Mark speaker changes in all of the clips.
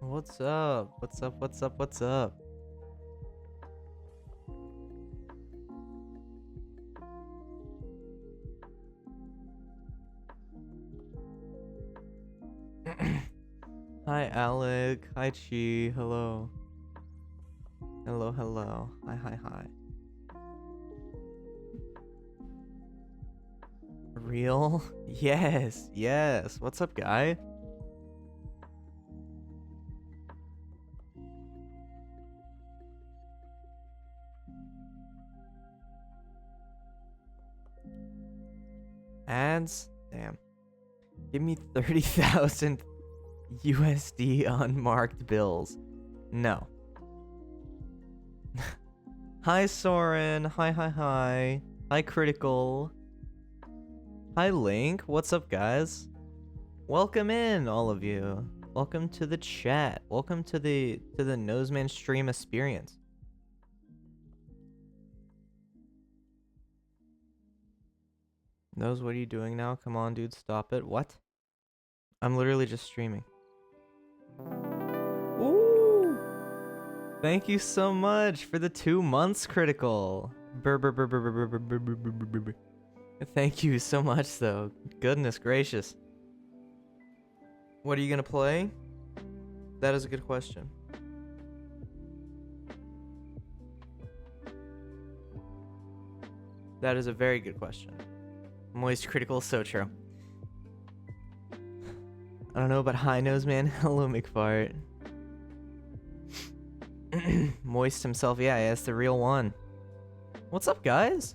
Speaker 1: What's up? What's up? What's up? What's up? Hi, Alec. Hi, Chi. Hello. Hello, hello. Hi, hi, hi. Real? Yes, yes. What's up, guy? Ads? Damn. Give me 30,000 USD unmarked bills. No. Hi, Soren. Hi, hi, hi. Hi, Critical. Hi, Link. What's up, guys? Welcome in, all of you. Welcome to the chat. Welcome to the Noseman stream experience. Nose, what are you doing now? Come on, dude, stop it. What? I'm literally just streaming. Ooh! Thank you so much for the 2 months, Critical. Thank you so much, though. Goodness gracious. What are you gonna play? That is a good question. That is a very good question. Moist Critical, so true. I don't know about High Nose, man. Hello, McFart. Moist himself, yeah, it's the real one. What's up, guys?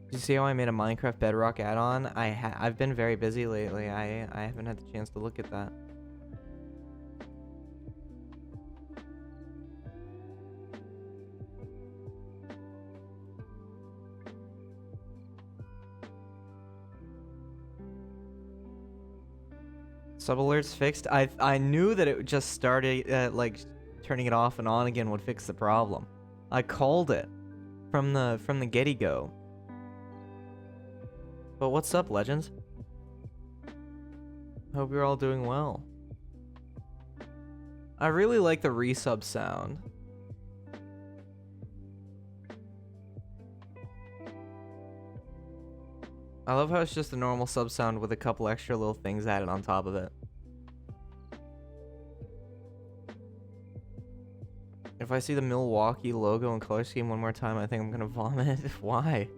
Speaker 1: Did you see how I made a Minecraft Bedrock add-on? I've been very busy lately. I haven't had the chance to look at that. Sub alerts fixed. I knew that it just started like turning it off and on again would fix the problem. I called it from the get-go. But what's up, legends? Hope you're all doing well. I really like the resub sound. I love how it's just a normal sub sound with a couple extra little things added on top of it. If I see the Milwaukee logo and color scheme one more time, I think I'm gonna vomit. Why?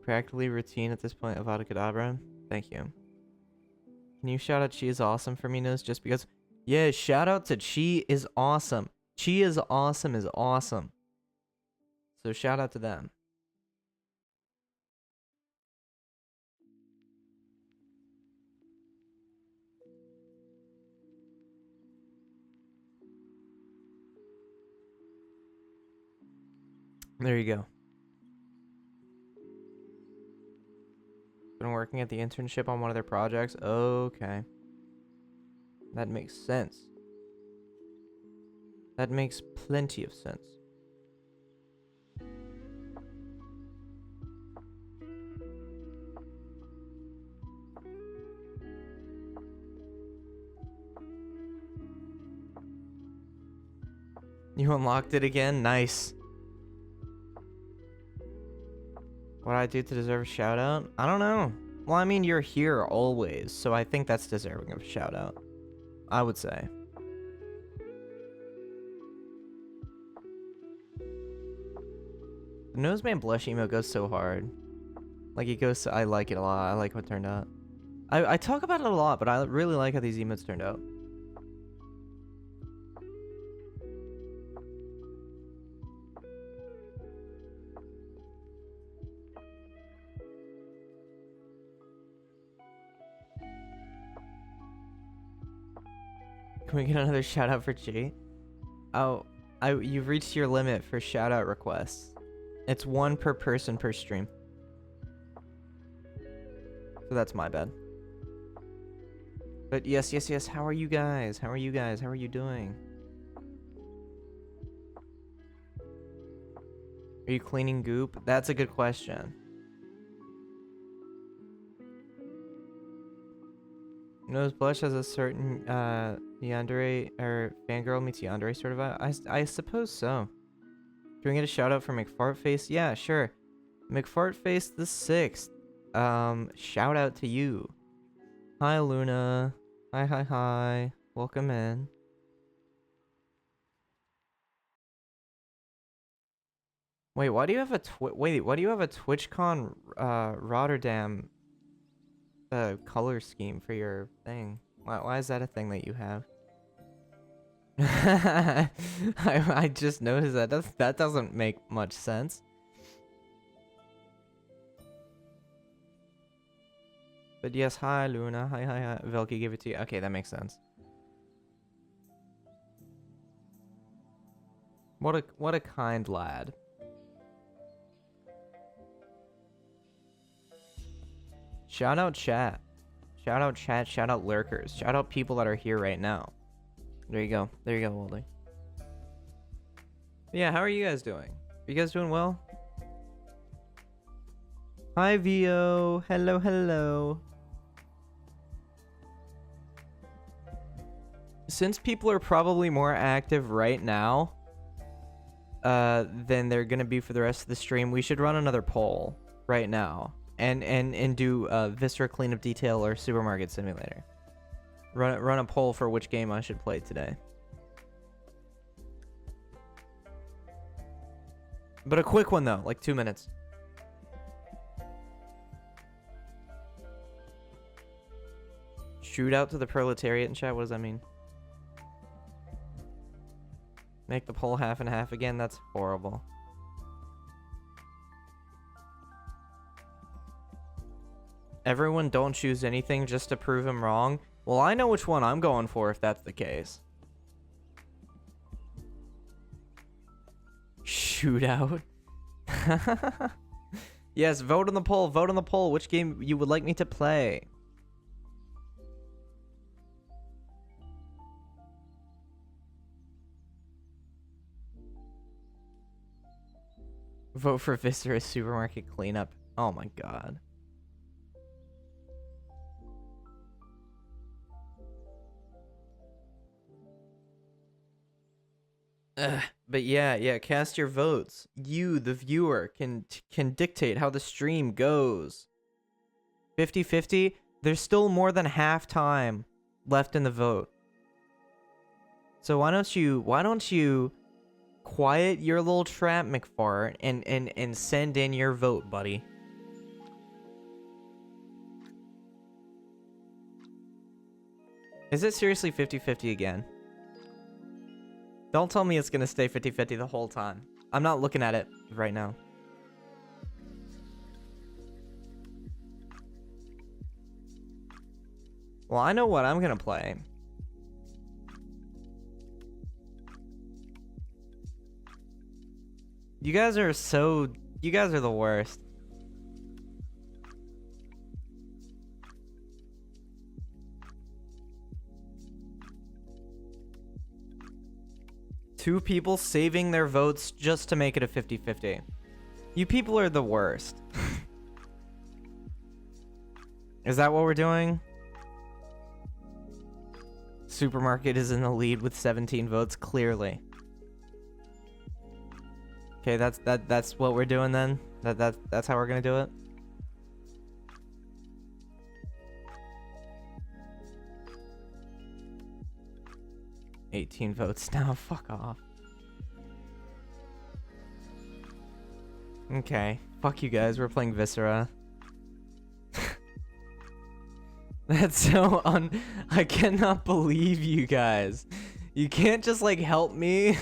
Speaker 1: Practically routine at this point, Avada Kedavra. Thank you. Can you shout out Chi is awesome for me, Nose? Just because. Yeah, shout out to Chi is awesome. Chi is awesome is awesome. So shout out to them. There you go. Been working at the internship on one of their projects. Okay. That makes sense. That makes plenty of sense. You unlocked it again? Nice. What I do to deserve a shout out? I don't know. Well, I mean, you're here always, so I think that's deserving of a shout out. I would say. The Noseman blush emo goes so hard. Like, it goes so, I like it a lot. I like what turned out. I talk about it a lot, but I really like how these emotes turned out. Can we get another shout out for Chi? Oh, you've reached your limit for shout out requests. It's 1 per person per stream. So that's my bad. But yes, yes, yes. How are you guys? How are you guys? How are you doing? Are you cleaning goop? That's a good question. Nose Blush has a certain yandere or fangirl meets yandere sort of vibe. I suppose so. Can we get a shout out for McFartface? Yeah, sure. McFartface the 6th. Shout out to you. Hi Luna. Hi. Welcome in. Wait, why do you have a TwitchCon Rotterdam color scheme for your thing? Why is that a thing that you have? I just noticed that doesn't make much sense. But yes, hi Luna, hi. Velky gave it to you. Okay, that makes sense. What a kind lad. Shout out chat. Shout out chat, shout out lurkers. Shout out people that are here right now. There you go, Woldy. Yeah, how are you guys doing? Are you guys doing well? Hi Vio, hello. Since people are probably more active right now than they're gonna be for the rest of the stream, we should run another poll right now and do Viscera Cleanup Detail or Supermarket Simulator. Run a poll for which game I should play today. But a quick one though, like 2 minutes. Shoot out to the proletariat in chat, what does that mean? Make the poll half and half again? That's horrible. Everyone don't choose anything just to prove him wrong? Well, I know which one I'm going for if that's the case. Shootout. Yes, vote on the poll. Which game you would like me to play? Vote for Viscera Supermarket Cleanup. Oh my god. But yeah, cast your votes. You, the viewer, can dictate how the stream goes. 50-50. There's still more than half time left in the vote. So why don't you quiet your little trap, McFart, and send in your vote, buddy. Is it seriously 50-50 again? Don't tell me it's gonna stay 50-50 the whole time. I'm not looking at it right now. Well, I know what I'm gonna play. You guys are the worst. Two people saving their votes just to make it a 50-50. You people are the worst. Is that what we're doing? Supermarket is in the lead with 17 votes, clearly. Okay, that's what we're doing then. That's how we're gonna do it. $18 votes now. Fuck off. Okay, fuck you guys. We're playing Viscera. That's so I cannot believe you guys. You can't just like help me.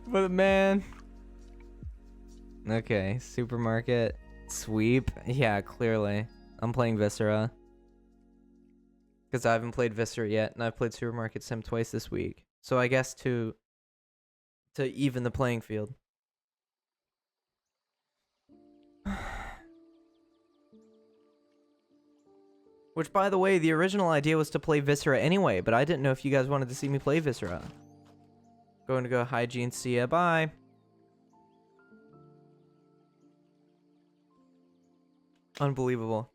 Speaker 1: But man. Okay, supermarket sweep. Yeah, clearly. I'm playing Viscera. Because I haven't played Viscera yet, and I've played Supermarket Sim twice this week. So I guess to even the playing field. Which, by the way, the original idea was to play Viscera anyway, but I didn't know if you guys wanted to see me play Viscera. Going to go hygiene, see ya, bye. Unbelievable.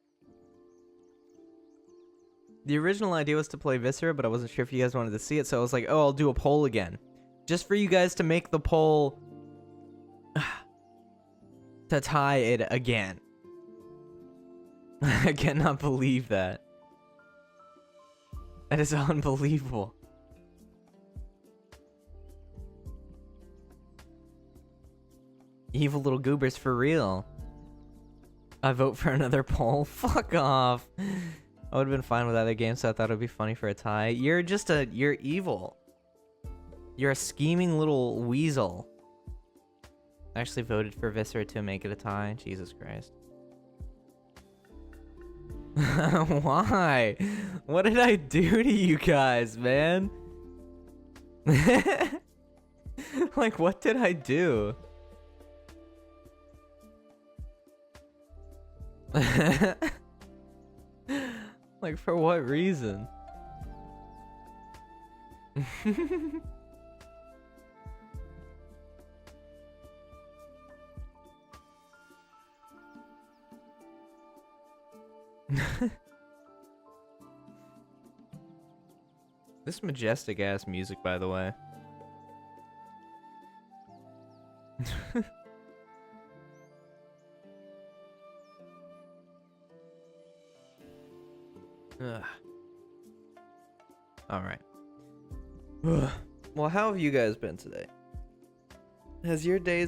Speaker 1: The original idea was to play Viscera, but I wasn't sure if you guys wanted to see it, so I was like, oh, I'll do a poll again. Just for you guys to make the poll to tie it again. I cannot believe that. That is unbelievable. Evil little goobers for real. I vote for another poll. Fuck off. I would have been fine with other games, so I thought it would be funny for a tie. You're evil. You're a scheming little weasel. I actually voted for Viscera to make it a tie. Jesus Christ. Why? What did I do to you guys, man? Like, what did I do? Like, for what reason? This majestic ass music, by the way. All right. Well, how have you guys been today? Has your day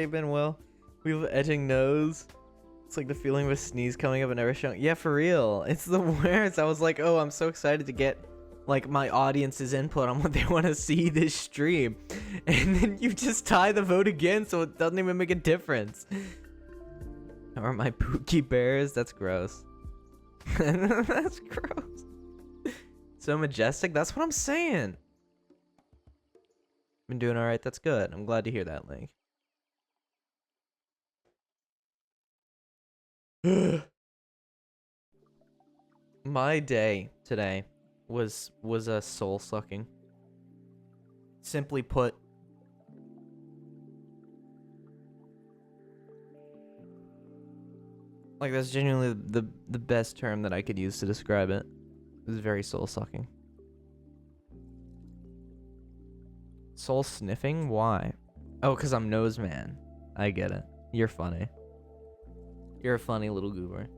Speaker 1: been well? We have edging nose. It's like the feeling of a sneeze coming up and never showing. Yeah, for real. It's the worst. I was like, oh, I'm so excited to get like my audience's input on what they want to see this stream, and then you just tie the vote again, so it doesn't even make a difference. Or my Pookie Bears? That's gross. That's gross. So majestic. That's what I'm saying. Been doing all right. That's good. I'm glad to hear that, Link. My day today was a soul sucking. Simply put, like, that's genuinely the best term that I could use to describe it. It was very soul sucking. Soul sniffing? Why? Oh, because I'm nose man. I get it. You're funny. You're a funny little goober.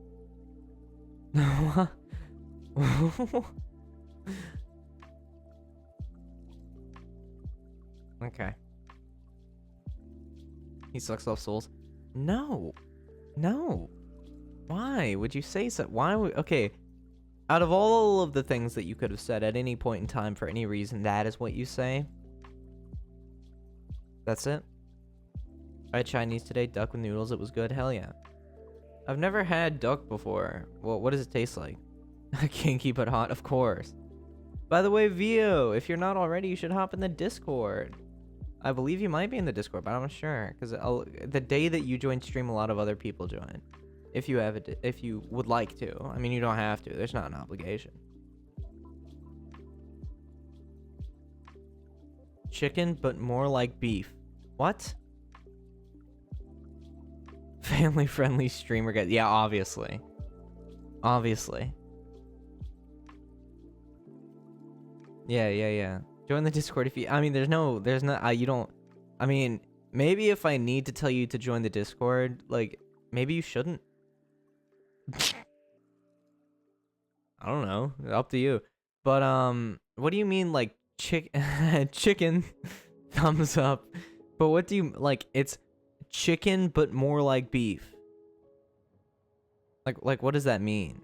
Speaker 1: Okay. He sucks off souls. No. No. Why would you say so? Why would... Okay. Out of all of the things that you could have said at any point in time for any reason, that is what you say? That's it? I had Chinese today, duck with noodles. It was good. Hell yeah. I've never had duck before. Well, what does it taste like? I can't keep it hot, of course. By the way, Vio, if you're not already, you should hop in the Discord. I believe you might be in the Discord, but I'm not sure. Because the day that you join stream, a lot of other people join. If you have it, if you would like to. I mean, you don't have to. There's not an obligation. Chicken, but more like beef. What? Family-friendly streamer guy. Yeah, obviously. Obviously. Yeah. Join the Discord if you... I mean, there's not... you don't... I mean, maybe if I need to tell you to join the Discord, like, maybe you shouldn't. I don't know. Up to you. But, what do you mean, like, chicken? Thumbs up. But what do you... Like, it's chicken, but more like beef. Like, what does that mean?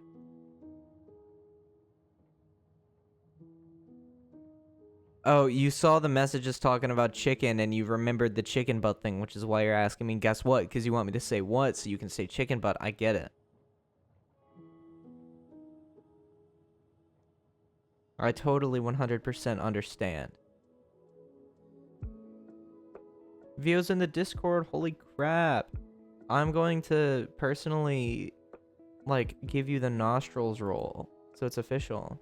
Speaker 1: Oh, you saw the messages talking about chicken and you remembered the chicken butt thing, which is why you're asking me, guess what? Because you want me to say what, so you can say chicken butt. I get it. I totally 100% understand. Vio's in the Discord, holy crap. I'm going to personally, like, give you the nostrils roll, so it's official.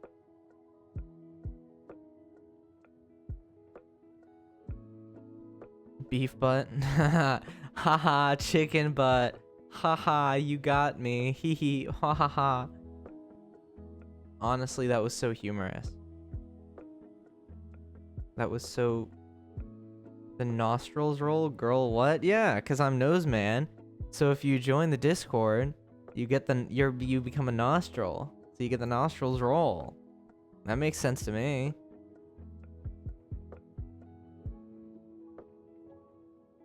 Speaker 1: Beef butt. Haha, chicken butt. Haha, you got me. Hee hee. Ha ha ha. Honestly, that was so humorous. That was so... The nostrils roll? Girl, what? Yeah, because I'm nose man. So if you join the Discord, you get you become a nostril. So you get the nostrils roll. That makes sense to me.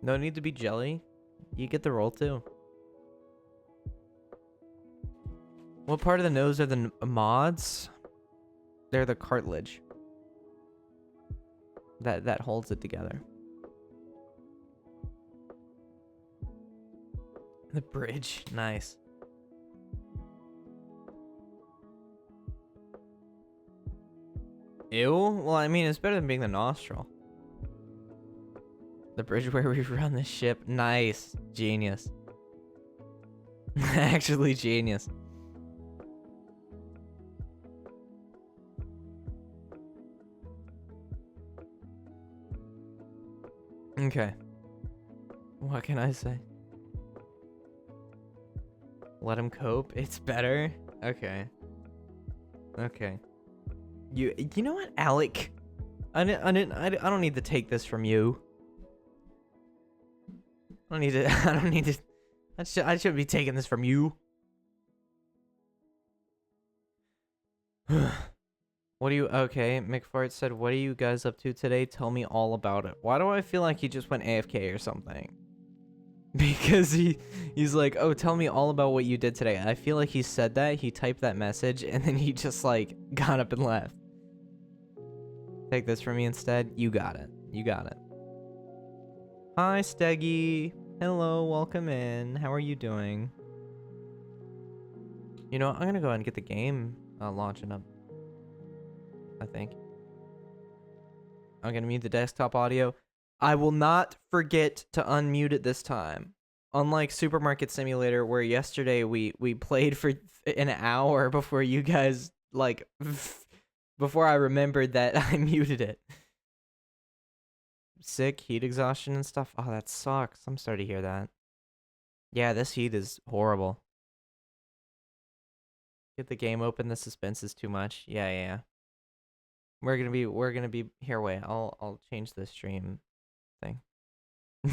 Speaker 1: No need to be jelly. You get the roll too. What part of the nose are the mods? They're the cartilage. That holds it together. The bridge. Nice. Ew? Well, I mean, it's better than being the nostril. The bridge where we run the ship. Nice. Genius. Actually genius. Okay. What can I say? Let him cope. It's better. Okay. Okay. You know what, Alec? I don't need to take this from you. I don't need to. I don't need to. I should be taking this from you. What do you... Okay, McFart said, what are you guys up to today? Tell me all about it. Why do I feel like he just went AFK or something? Because he's like, oh, tell me all about what you did today. I feel like he said that, he typed that message, and then he just, like, got up and left. Take this from me instead. You got it. You got it. Hi, Steggy. Hello, welcome in. How are you doing? You know, I'm gonna go ahead and get the game launching up. I think. I'm gonna mute the desktop audio. I will not forget to unmute it this time. Unlike Supermarket Simulator, where yesterday we played for an hour before you guys, like, before I remembered that I muted it. Sick, heat exhaustion and stuff. Oh, that sucks. I'm sorry to hear that. Yeah, this heat is horrible. Get the game open. The suspense is too much. Yeah. We're gonna be here. Wait, I'll change the stream thing.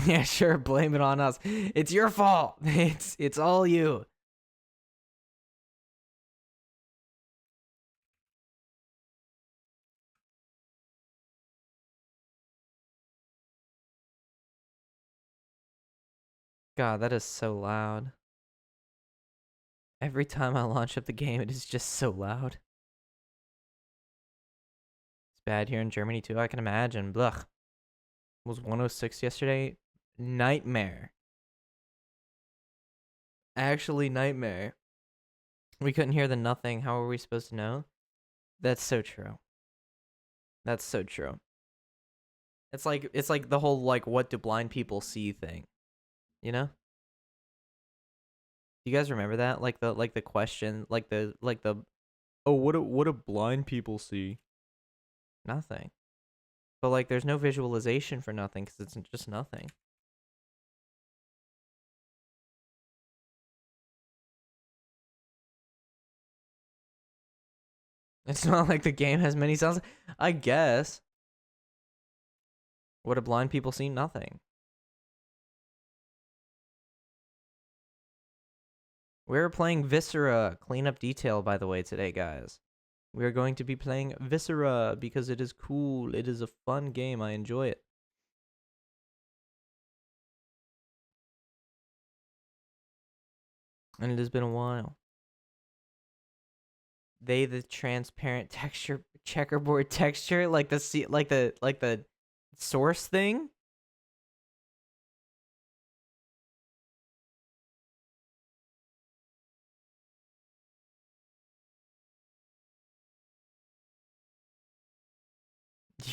Speaker 1: Yeah, sure. Blame it on us. It's your fault. It's all you. God, that is so loud. Every time I launch up the game, it is just so loud. It's bad here in Germany too. I can imagine. Blech. It was 106 yesterday. Nightmare. Actually, nightmare. We couldn't hear the nothing. How are we supposed to know? That's so true. That's so true. It's like the whole, like, what do blind people see thing. You know? Do you guys remember that? Like the question, like the oh, what do blind people see? Nothing. But like there's no visualization for nothing cuz it's just nothing. It's not like the game has many sounds. I guess. What do blind people see? Nothing. We're playing Viscera Cleanup Detail, by the way, today, guys. We're going to be playing Viscera because it is cool. It is a fun game. I enjoy it. And it has been a while. The transparent texture, checkerboard texture, like the source thing.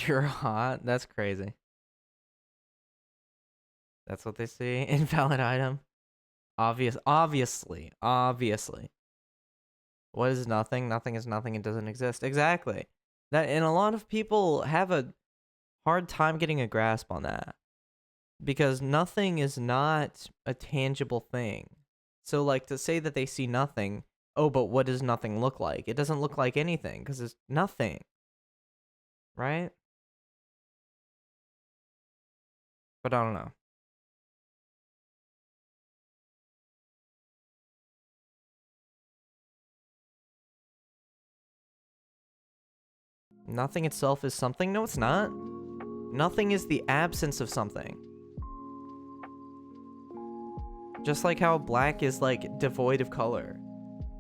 Speaker 1: You're hot. That's crazy. That's what they see. Invalid item. Obviously. What is nothing? Nothing is nothing. It doesn't exist. Exactly. That, and a lot of people have a hard time getting a grasp on that. Because nothing is not a tangible thing. So, like, to say that they see nothing Oh, but what does nothing look like? It doesn't look like anything because it's nothing, right? But I don't know. Nothing itself is something? No, it's not. Nothing is the absence of something. Just like how black is like devoid of color.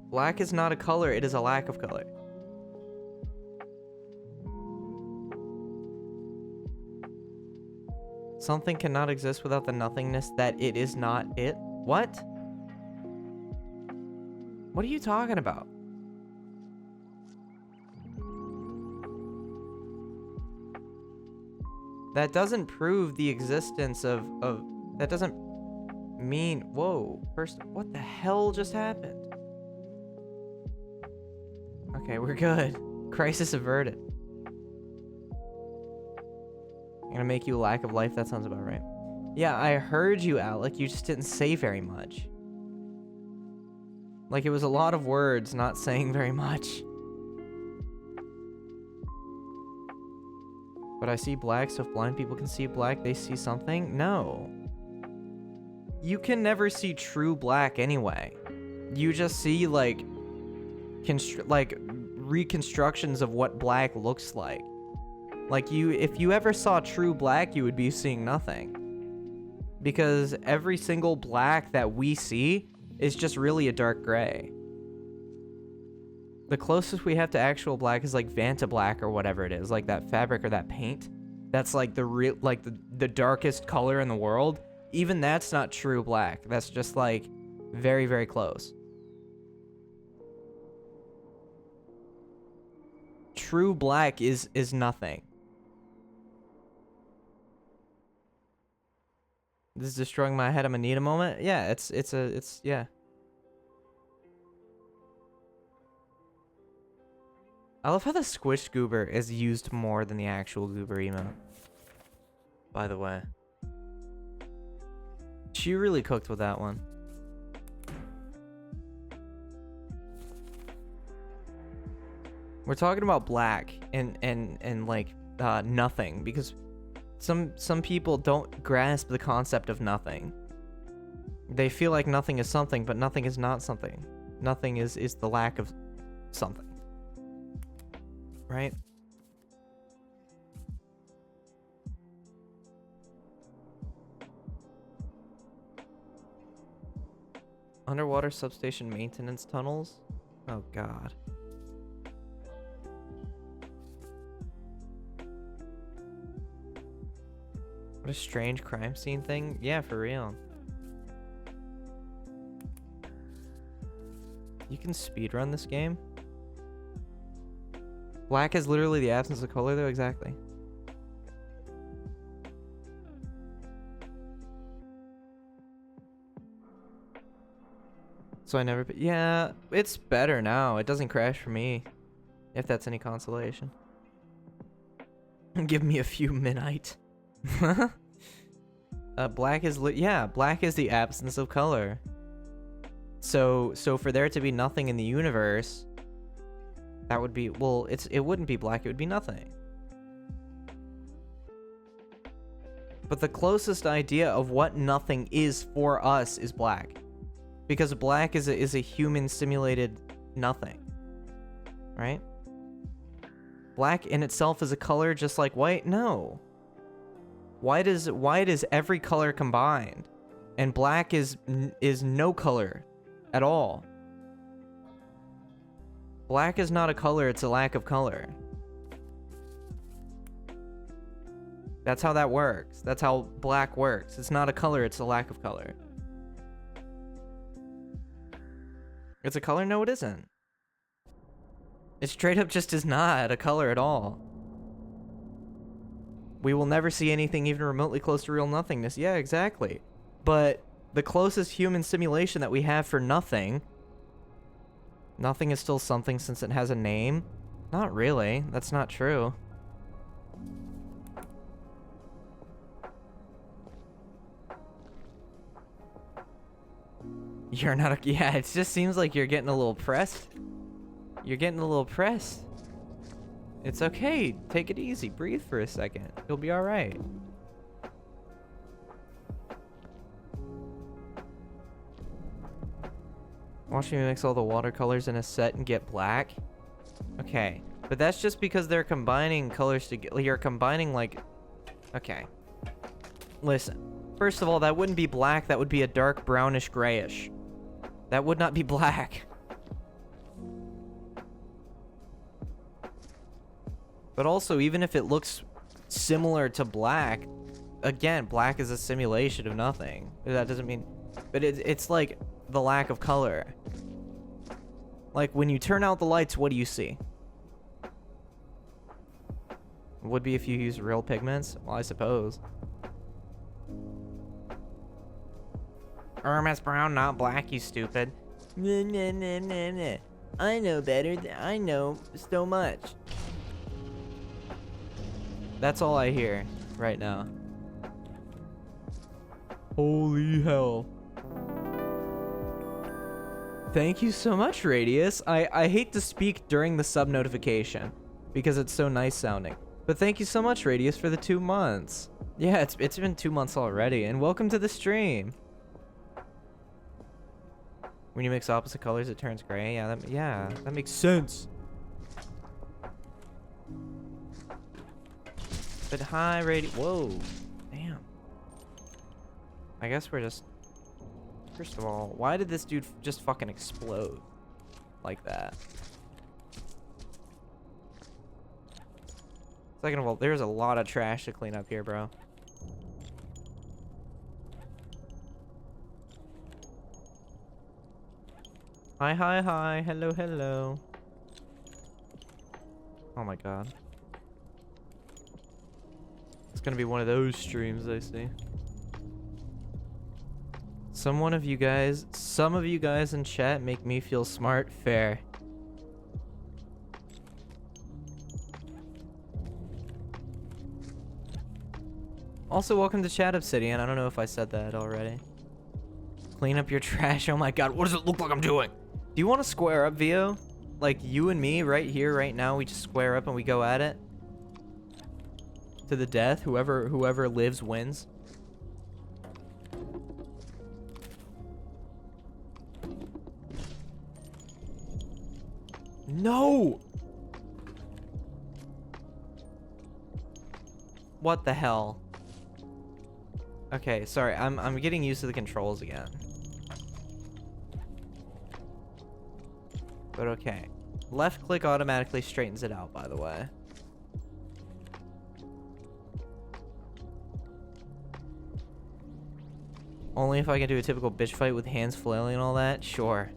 Speaker 1: Black is not a color, it is a lack of color. Something cannot exist without the nothingness that it is not it. What? What are you talking about? That doesn't prove the existence of that doesn't mean, whoa, first, what the hell just happened? Okay, we're good. Crisis averted. I'm gonna make you a lack of life, that sounds about right. Yeah, I heard you, Alec, you just didn't say very much. Like, it was a lot of words, not saying very much. But I see black, so if blind people can see black, they see something? No. You can never see true black anyway. You just see, like, reconstructions of what black looks like. Like, if you ever saw true black, you would be seeing nothing. Because every single black that we see is just really a dark gray. The closest we have to actual black is like Vanta black or whatever it is, like that fabric or that paint. That's like the darkest color in the world. Even that's not true black. That's just like very, very close. True black is nothing. This is destroying my head. I'm gonna need a moment. Yeah, it's yeah. I love how the squished goober is used more than the actual goober emote. By the way. She really cooked with that one. We're talking about black and like nothing, because some people don't grasp the concept of nothing. They feel like nothing is something, but nothing is not something. Nothing is the lack of something. Right? Underwater substation maintenance tunnels? Oh god. What a strange crime scene thing. Yeah, for real. You can speedrun this game? Black is literally the absence of color, though. Exactly. So I never... Yeah, it's better now. It doesn't crash for me. If that's any consolation. Give me a few midnight. Black is... Yeah, black is the absence of color. So for there to be nothing in the universe... That would be, well, it wouldn't be black, it would be nothing. But the closest idea of what nothing is for us is black. Because black is a human simulated nothing. Right? Black in itself is a color just like white? No. White is every color combined. And black is no color at all. Black is not a color, it's a lack of color. That's how that works. That's how black works. It's not a color, it's a lack of color. It's a color? No, it isn't. It straight up just is not a color at all. We will never see anything even remotely close to real nothingness. Yeah, exactly. But the closest human simulation that we have for nothing... Nothing is still something since it has a name? Not really. That's not true. You're not a... Yeah, it just seems like you're getting a little pressed. You're getting a little pressed. It's okay. Take it easy. Breathe for a second. You'll be alright. Watch me mix all the watercolors in a set and get black. Okay. But that's just because they're combining colors together. You're combining, like... Okay. Listen. First of all, that wouldn't be black. That would be a dark brownish grayish. That would not be black. But also, even if it looks similar to black, again, black is a simulation of nothing. That doesn't mean... But it's like the lack of color. Like, when you turn out the lights, what do you see? Would be if you use real pigments? Well, I suppose. It's brown, not black, you stupid. Nah, nah, nah, nah, nah. I know better. I know so much. That's all I hear right now. Holy hell. Thank you so much, Radius. I hate to speak during the sub notification because it's so nice sounding. But thank you so much, Radius, for the 2 months. Yeah, it's been 2 months already, and welcome to the stream. When you mix opposite colors, it turns gray. Yeah, that makes sense. But hi, Radius. Whoa, damn. I guess we're just... First of all, why did this dude just fucking explode like that? Second of all, there's a lot of trash to clean up here, bro. Hi, hi, hi. Hello, hello. Oh my god. It's gonna be one of those streams, I see. Some of you guys in chat make me feel smart. Fair. Also, welcome to Chat Obsidian. I don't know if I said that already. Clean up your trash. Oh my god, what does it look like I'm doing? Do you want to square up, Vio? Like, you and me right here, right now, we just square up and we go at it? To the death. Whoever lives wins. No! What the hell? Okay, sorry. I'm getting used to the controls again. But okay. Left click automatically straightens it out, by the way. Only if I can do a typical bitch fight with hands flailing and all that? Sure.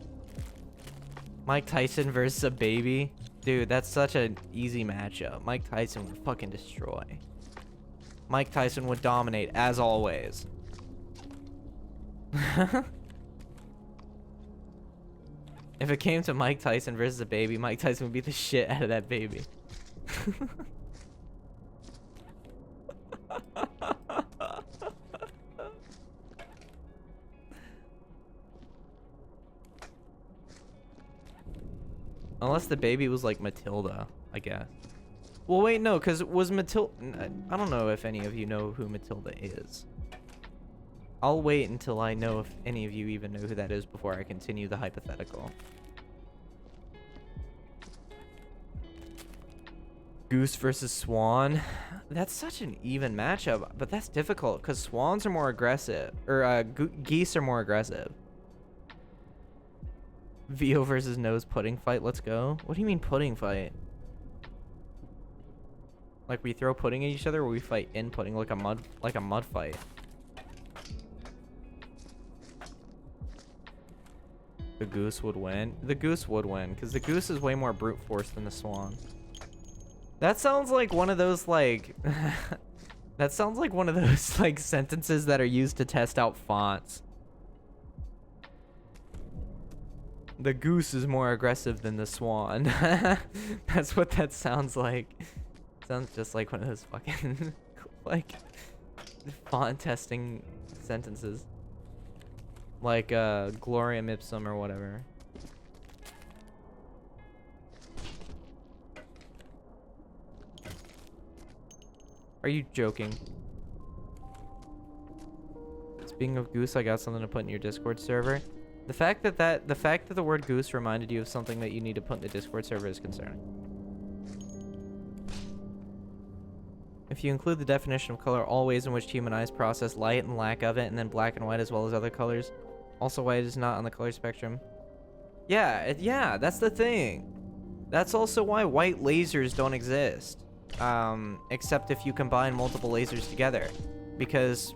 Speaker 1: Mike Tyson versus a baby? Dude, that's such an easy matchup. Mike Tyson would fucking destroy. Mike Tyson would dominate, as always. If it came to Mike Tyson versus a baby, Mike Tyson would beat the shit out of that baby. Unless the baby was like Matilda, I guess. Well, wait, no, because was Matilda... I don't know if any of you know who Matilda is. I'll wait until I know if any of you even know who that is before I continue the hypothetical. Goose versus swan. That's such an even matchup, but that's difficult because swans are more aggressive. Or geese are more aggressive. Vio versus nose pudding fight. Let's go. What do you mean pudding fight? Like we throw pudding at each other, or we fight in pudding like a mud fight? The goose would win. The goose would win because the goose is way more brute force than the swan. That sounds like one of those like that sounds like one of those like sentences that are used to test out fonts. The goose is more aggressive than the swan. That's what that sounds like. Sounds just like one of those fucking like font testing sentences. Like, Gloriam Ipsum or whatever. Are you joking? Speaking of Goose, I got something to put in your Discord server. The fact that the word Goose reminded you of something that you need to put in the Discord server is concerning. If you include the definition of color, all ways in which human eyes process light and lack of it, and then black and white as well as other colors. Also, white is not on the color spectrum. Yeah, yeah, that's the thing. That's also why white lasers don't exist. Except if you combine multiple lasers together. Because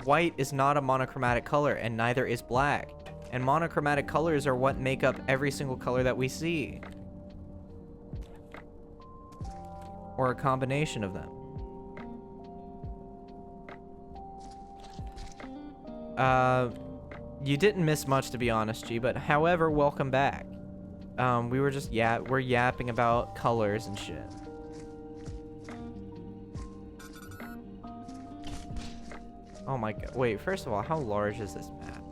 Speaker 1: white is not a monochromatic color, and neither is black. And monochromatic colors are what make up every single color that we see. Or a combination of them. You didn't miss much, to be honest, G, but however, welcome back. We were just we're yapping about colors and shit. Oh my god. Wait, first of all, how large is this map?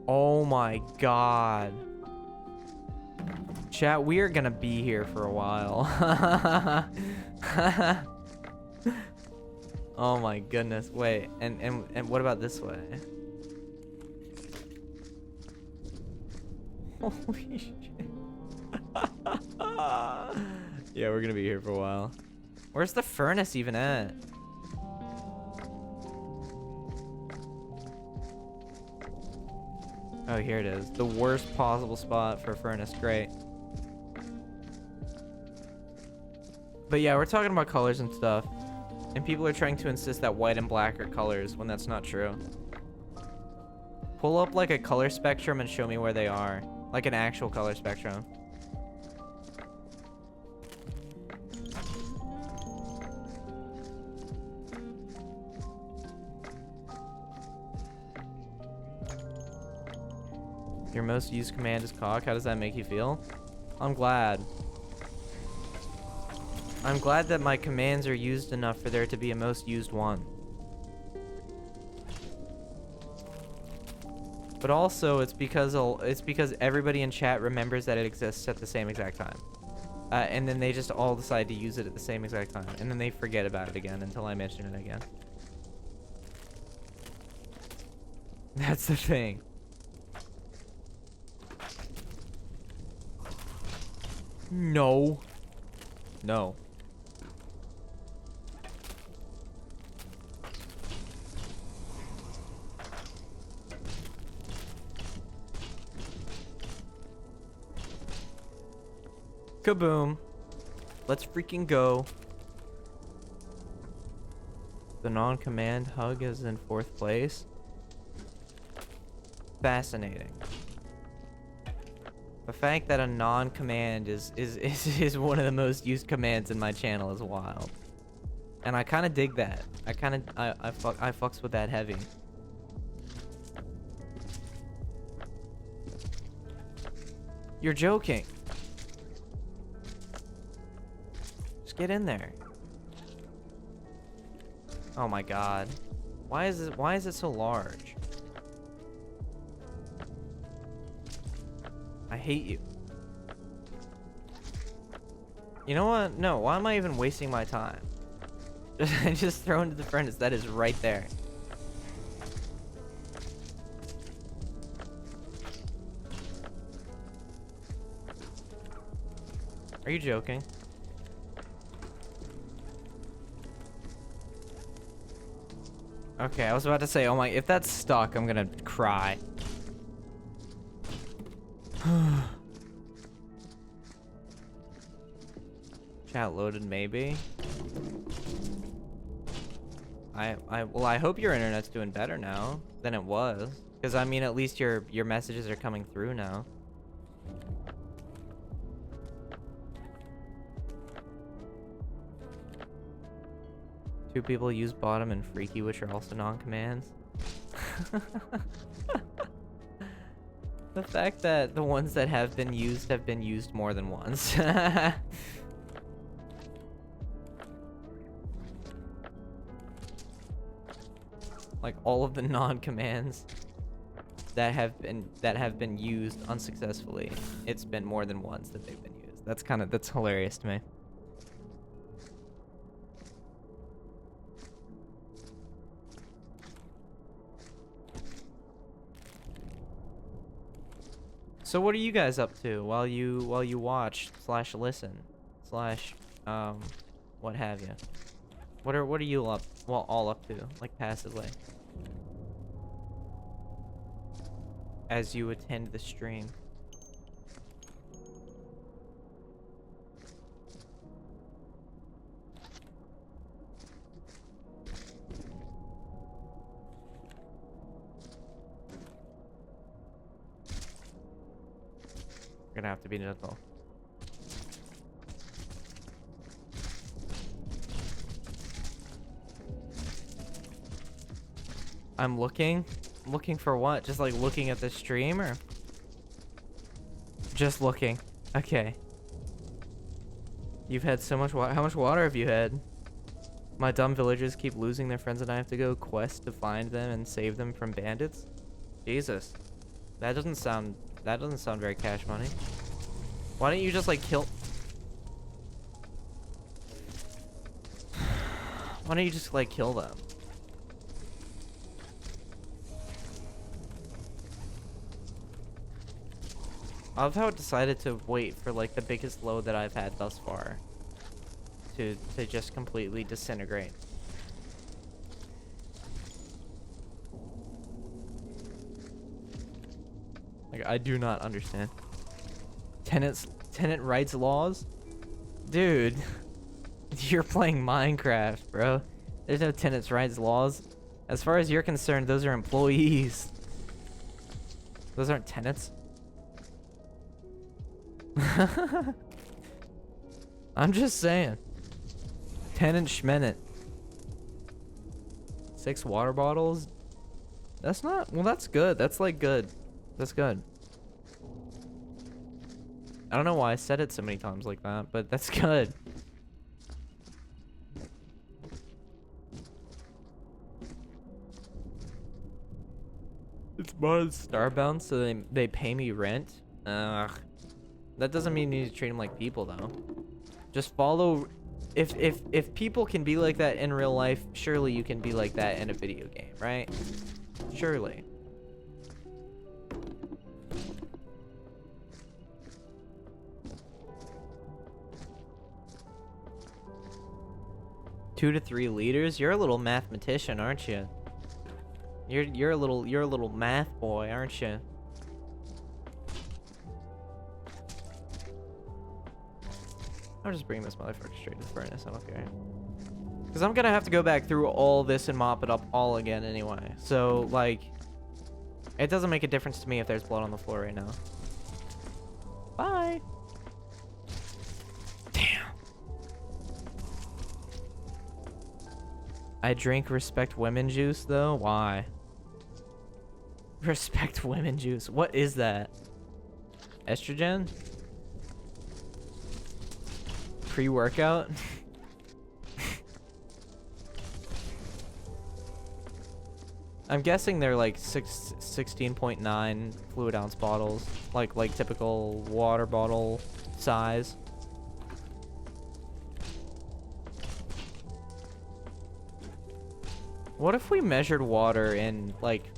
Speaker 1: Oh my god. Chat, we are gonna be here for a while. Oh my goodness. Wait, and what about this way? Holy shit. Yeah, we're gonna be here for a while. Where's the furnace even at? Oh, here it is. The worst possible spot for a furnace. Great. But yeah, we're talking about colors and stuff. And people are trying to insist that white and black are colors when that's not true. Pull up like a color spectrum and show me where they are. Like an actual color spectrum. Your most used command is cock. How does that make you feel? I'm glad. I'm glad that my commands are used enough for there to be a most used one. But also, it's because everybody in chat remembers that it exists at the same exact time. And then they just all decide to use it at the same exact time. And then they forget about it again until I mention it again. That's the thing. No. No. Kaboom. Let's freaking go. The non-command hug is in 4th place. Fascinating. The fact that a non-command is one of the most used commands in my channel is wild. And I kind of dig that. I fucks with that heavy. You're joking. Just get in there. Oh my god. Why is it so large? I hate you. You know what? No, why am I even wasting my time? Just throw into the furnace that is right there. Are you joking? Okay, I was about to say, oh my, if that's stuck, I'm gonna cry. Chat loaded, maybe. Well, I hope your internet's doing better now than it was, because I mean, at least your messages are coming through now. Two people use bottom and freaky, which are also non-commands. The fact that the ones that have been used more than once. Like all of the non-commands that have been used unsuccessfully. It's been more than once that they've been used. That's hilarious to me. So what are you guys up to while you watch / listen / what have you? What are you all up to, like passively, as you attend the stream? We're gonna have to beat it all. I'm looking for what? Just like looking at the stream, or just looking? Okay. You've had so much water. How much water have you had? My dumb villagers keep losing their friends and I have to go quest to find them and save them from bandits. Jesus. That doesn't sound very cash money. Why don't you just like kill? Why don't you just like kill them? I love how it decided to wait for like the biggest load that I've had thus far to just completely disintegrate. Like, I do not understand. Tenant rights laws? Dude, you're playing Minecraft, bro. There's no tenants rights laws. As far as you're concerned, those are employees. Those aren't tenants. I'm just saying. Tenant schmenant. 6 water bottles? That's not... Well, that's good. That's like good. That's good. I don't know why I said it so many times like that, but that's good. It's mod starbound, so they pay me rent. Ugh. That doesn't mean you need to treat them like people, though. Just follow... If people can be like that in real life, surely you can be like that in a video game, right? Surely. Two to 3 liters? You're a little mathematician, aren't you? You're a little math boy, aren't you? I'll just bring this motherfucker straight to the furnace. I don't care. Because I'm gonna have to go back through all this and mop it up all again anyway. So, like, it doesn't make a difference to me if there's blood on the floor right now. Bye. Damn. I drink respect women juice, though. Why? Respect women juice. What is that? Estrogen? Pre-workout? I'm guessing they're like 16.9 fluid ounce bottles, like typical water bottle size. What if we measured water in like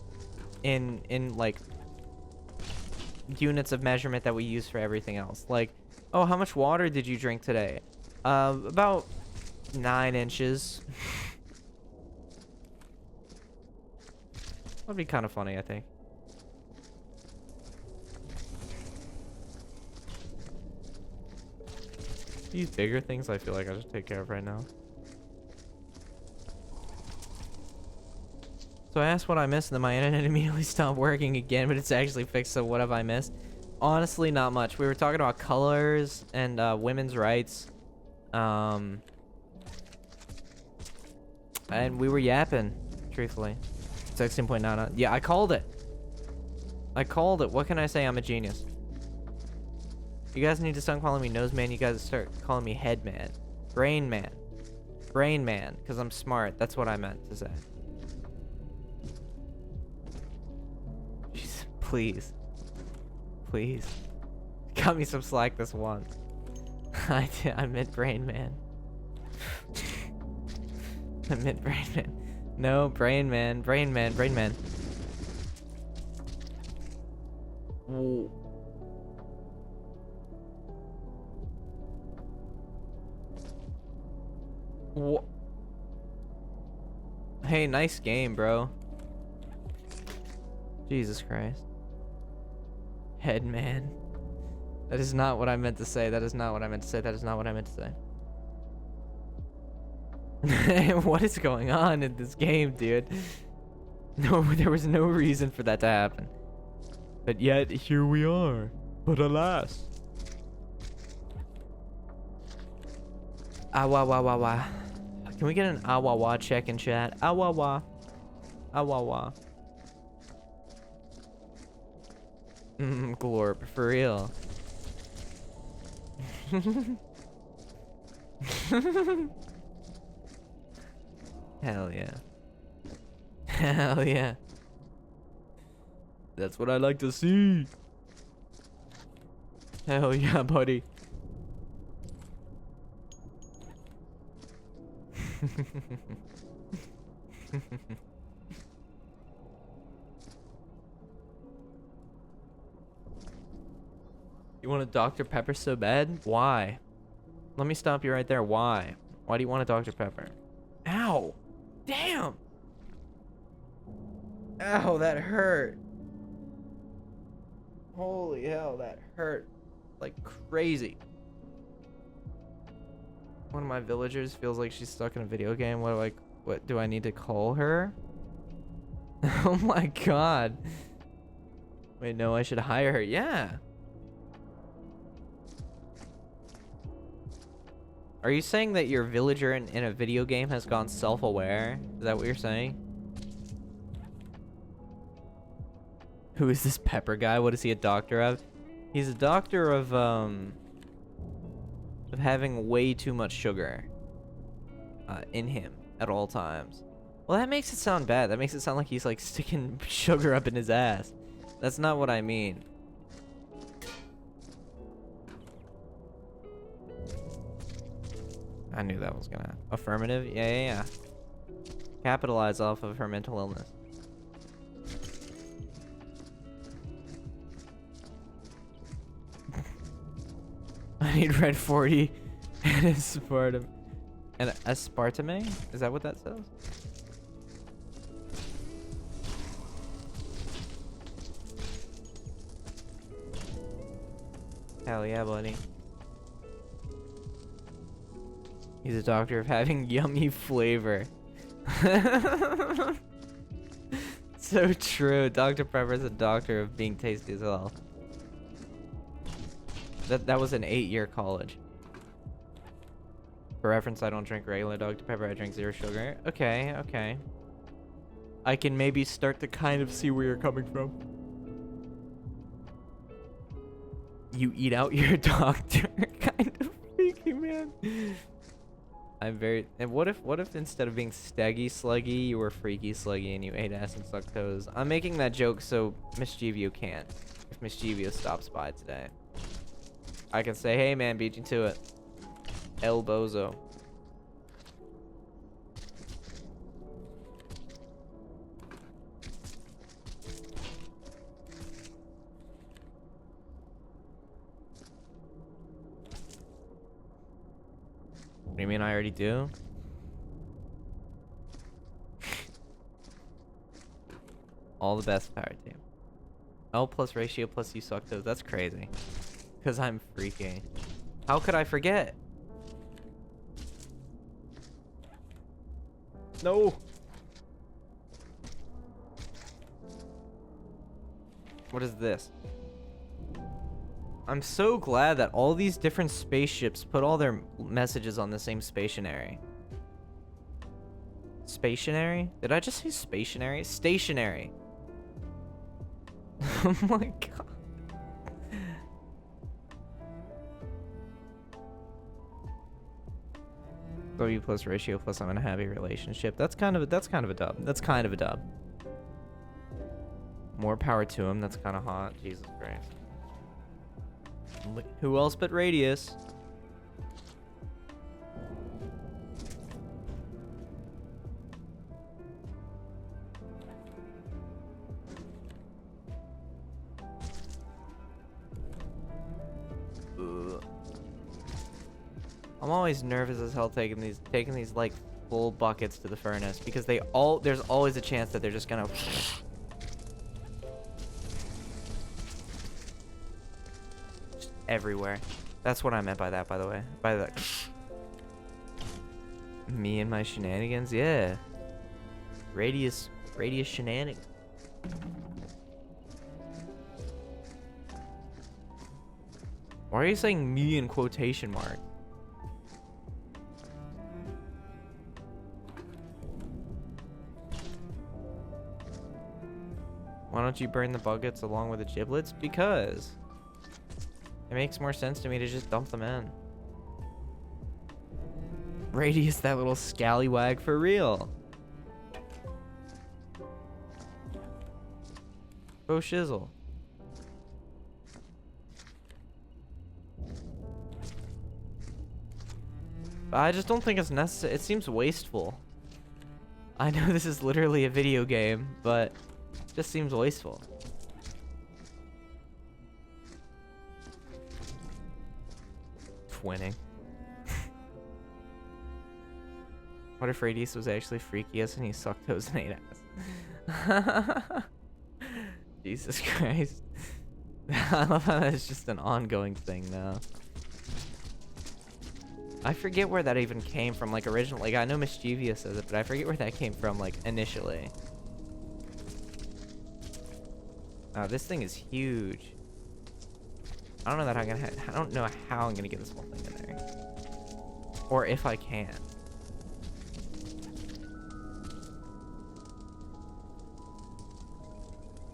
Speaker 1: units of measurement that we use for everything else? Like, oh, how much water did you drink today? About 9 inches. That'd be kind of funny, I think. These bigger things I feel like I should take care of right now. So I asked what I missed and then my internet immediately stopped working again, but it's actually fixed, so what have I missed? Honestly, not much. We were talking about colors and women's rights. And we were yapping, truthfully. 16.9. Yeah, I called it. I called it. What can I say? I'm a genius. You guys need to stop calling me nose man. You guys start calling me head man. Brain man. Brain man, because I'm smart. That's what I meant to say. Please. Please. Cut me some slack this once. I meant Brain Man. I meant Brain Man. No, Brain Man. Brain Man. Brain Man. Whoa. Whoa. Hey, nice game, bro. Jesus Christ. Headman. That is not what I meant to say. That is not what I meant to say. That is not what I meant to say. What is going on in this game, dude? No, there was no reason for that to happen. But yet, here we are. But alas. Ah, wah, wah, wah, wah. Can we get an ah, wah, wah check in chat? Ah, wah, wah. Ah, wah, wah. Glorp, for real. Hell yeah. Hell yeah. That's what I like to see. Hell yeah, buddy. You want a Dr. Pepper so bad? Why? Let me stop you right there. Why? Why do you want a Dr. Pepper? Ow! Damn! Ow, that hurt. Holy hell, that hurt like crazy. One of my villagers feels like she's stuck in a video game. What do I need to call her? Oh my god. Wait, no, I should hire her. Yeah. Are you saying that your villager in a video game has gone self-aware? Is that what you're saying? Who is this Pepper guy? What is he a doctor of? He's a doctor of having way too much sugar in him at all times. Well, that makes it sound bad. That makes it sound like he's like sticking sugar up in his ass. That's not what I mean. I knew that was gonna. Affirmative? Yeah. Capitalize off of her mental illness. I need red 40 and aspartame. And aspartame? Is that what that says? Hell yeah, buddy. He's a doctor of having yummy flavor. So true. Dr. Pepper's a doctor of being tasty as well. That was an 8-year college. For reference, I don't drink regular Dr. Pepper. I drink 0 sugar. Okay. I can maybe start to kind of see where you're coming from. You eat out your doctor. Kind of freaky, man. I'm very. And what if instead of being staggy sluggy, you were freaky sluggy and you ate ass and sucked toes? I'm making that joke so Mischievio can't. If Mischievio stops by today, I can say, hey man, beat you to it. El Bozo. What do you mean I already do? All the best, power team. L plus ratio plus you suck those. That's crazy. Because I'm freaky. How could I forget? No. What is this? I'm so glad that all these different spaceships put all their messages on the same stationary. Stationary? Did I just say stationary? Stationary. Oh my god. W plus ratio plus I'm in a happy relationship. That's kind of a dub. That's kind of a dub. More power to him. That's kind of hot. Jesus Christ. Who else but Radius? Ugh. I'm always nervous as hell taking these like full buckets to the furnace because there's always a chance that they're just gonna just everywhere. That's what I meant by that, by the way. By the me and my shenanigans, yeah. Radius shenanigans. Why are you saying me in quotation mark? Why don't you burn the buckets along with the giblets? Because it makes more sense to me to just dump them in. Radius, that little scallywag for real. Oh shizzle. I just don't think it's necessary. It seems wasteful. I know this is literally a video game, but it just seems wasteful. Twinning. What if Radius was actually freakiest and he sucked toes and ate ass? Jesus Christ. I love how that's just an ongoing thing now. I forget where that even came from, like, originally. Like, I know Mischievous says it, but I forget where that came from, like, initially. Oh, this thing is huge. I don't know that I don't know how I'm gonna get this whole thing in there. Or if I can.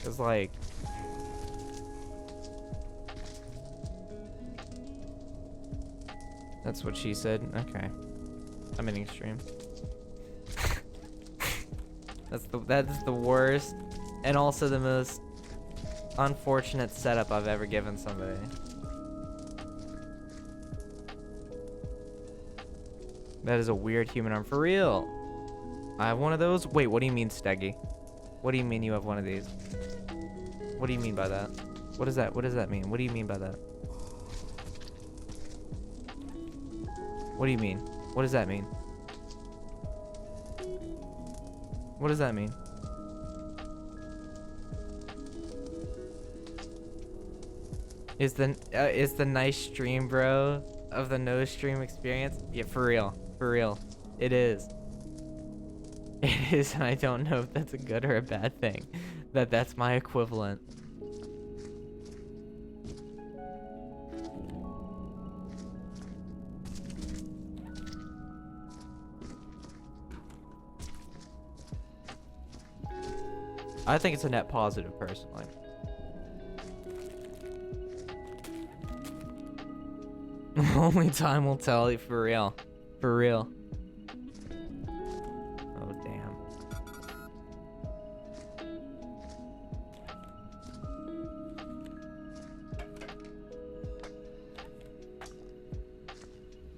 Speaker 1: Cause, like... That's what she said. Okay. I'm in extreme. That's the worst and also the most unfortunate setup I've ever given somebody. That is a weird human arm for real. I have one of those. Wait, what do you mean, Steggy? What do you mean you have one of these? What do you mean by that? What does that mean? What do you mean by that? What do you mean? What does that mean? What does that mean? Is the nice stream, bro, of the no stream experience? Yeah, for real. For real. It is. It is, and I don't know if that's a good or a bad thing. That's my equivalent. I think it's a net positive, personally. Only time will tell you, for real. For real. Oh, damn.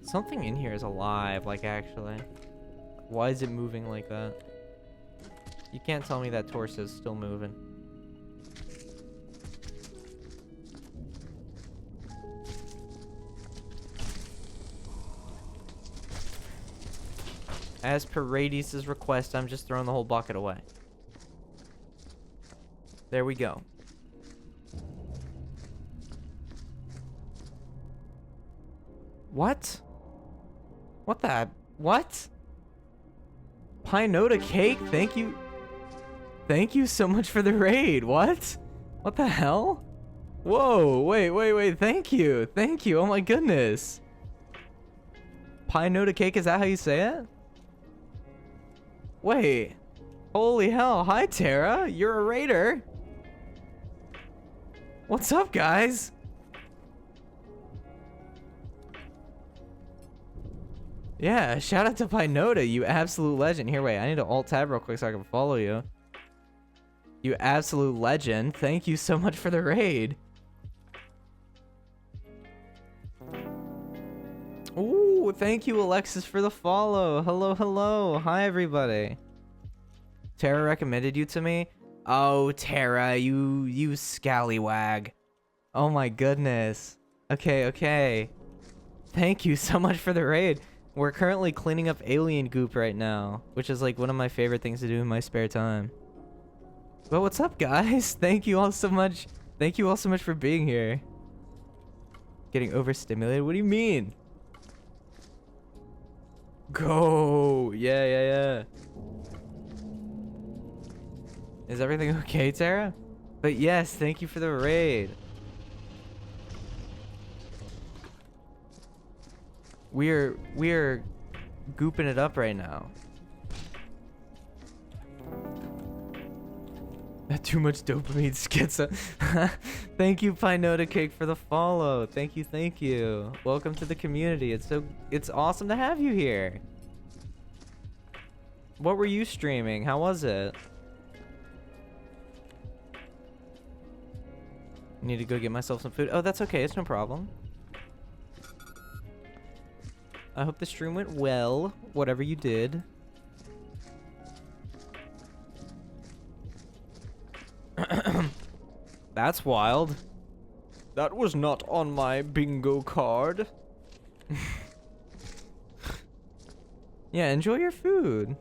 Speaker 1: Something in here is alive, like, actually. Why is it moving like that? You can't tell me that torso is still moving. As per Radius's request, I'm just throwing the whole bucket away. There we go. What? What the? What? Pinota cake? Thank you. Thank you so much for the raid. What? What the hell? Whoa, wait. Thank you. Thank you. Oh my goodness. Pinota cake, is that how you say it? Wait. Holy hell. Hi, Tara. You're a raider. What's up, guys? Yeah, shout out to Pinota, you absolute legend. Here, wait. I need to alt tab real quick so I can follow you. You absolute legend. Thank you so much for the raid. Ooh, thank you, Alexis, for the follow. Hello, hello. Hi, everybody. Tara recommended you to me. Oh, Tara, you scallywag. Oh my goodness. Okay, okay. Thank you so much for the raid. We're currently cleaning up alien goop right now, which is like one of my favorite things to do in my spare time. But what's up, guys? Thank you all so much. Thank you all so much for being here. Getting overstimulated? What do you mean? Go! Yeah, yeah, yeah. Is everything okay, Tara? But yes, thank you for the raid. We're gooping it up right now. Too much dopamine schizo. Thank you, Pinota Cake, for the follow. Thank you, thank you. Welcome to the community. It's awesome to have you here. What were you streaming? How was it? Need to go get myself some food. Oh, that's okay. It's no problem. I hope the stream went well, whatever you did. That's wild. That was not on my bingo card. Yeah, enjoy your food.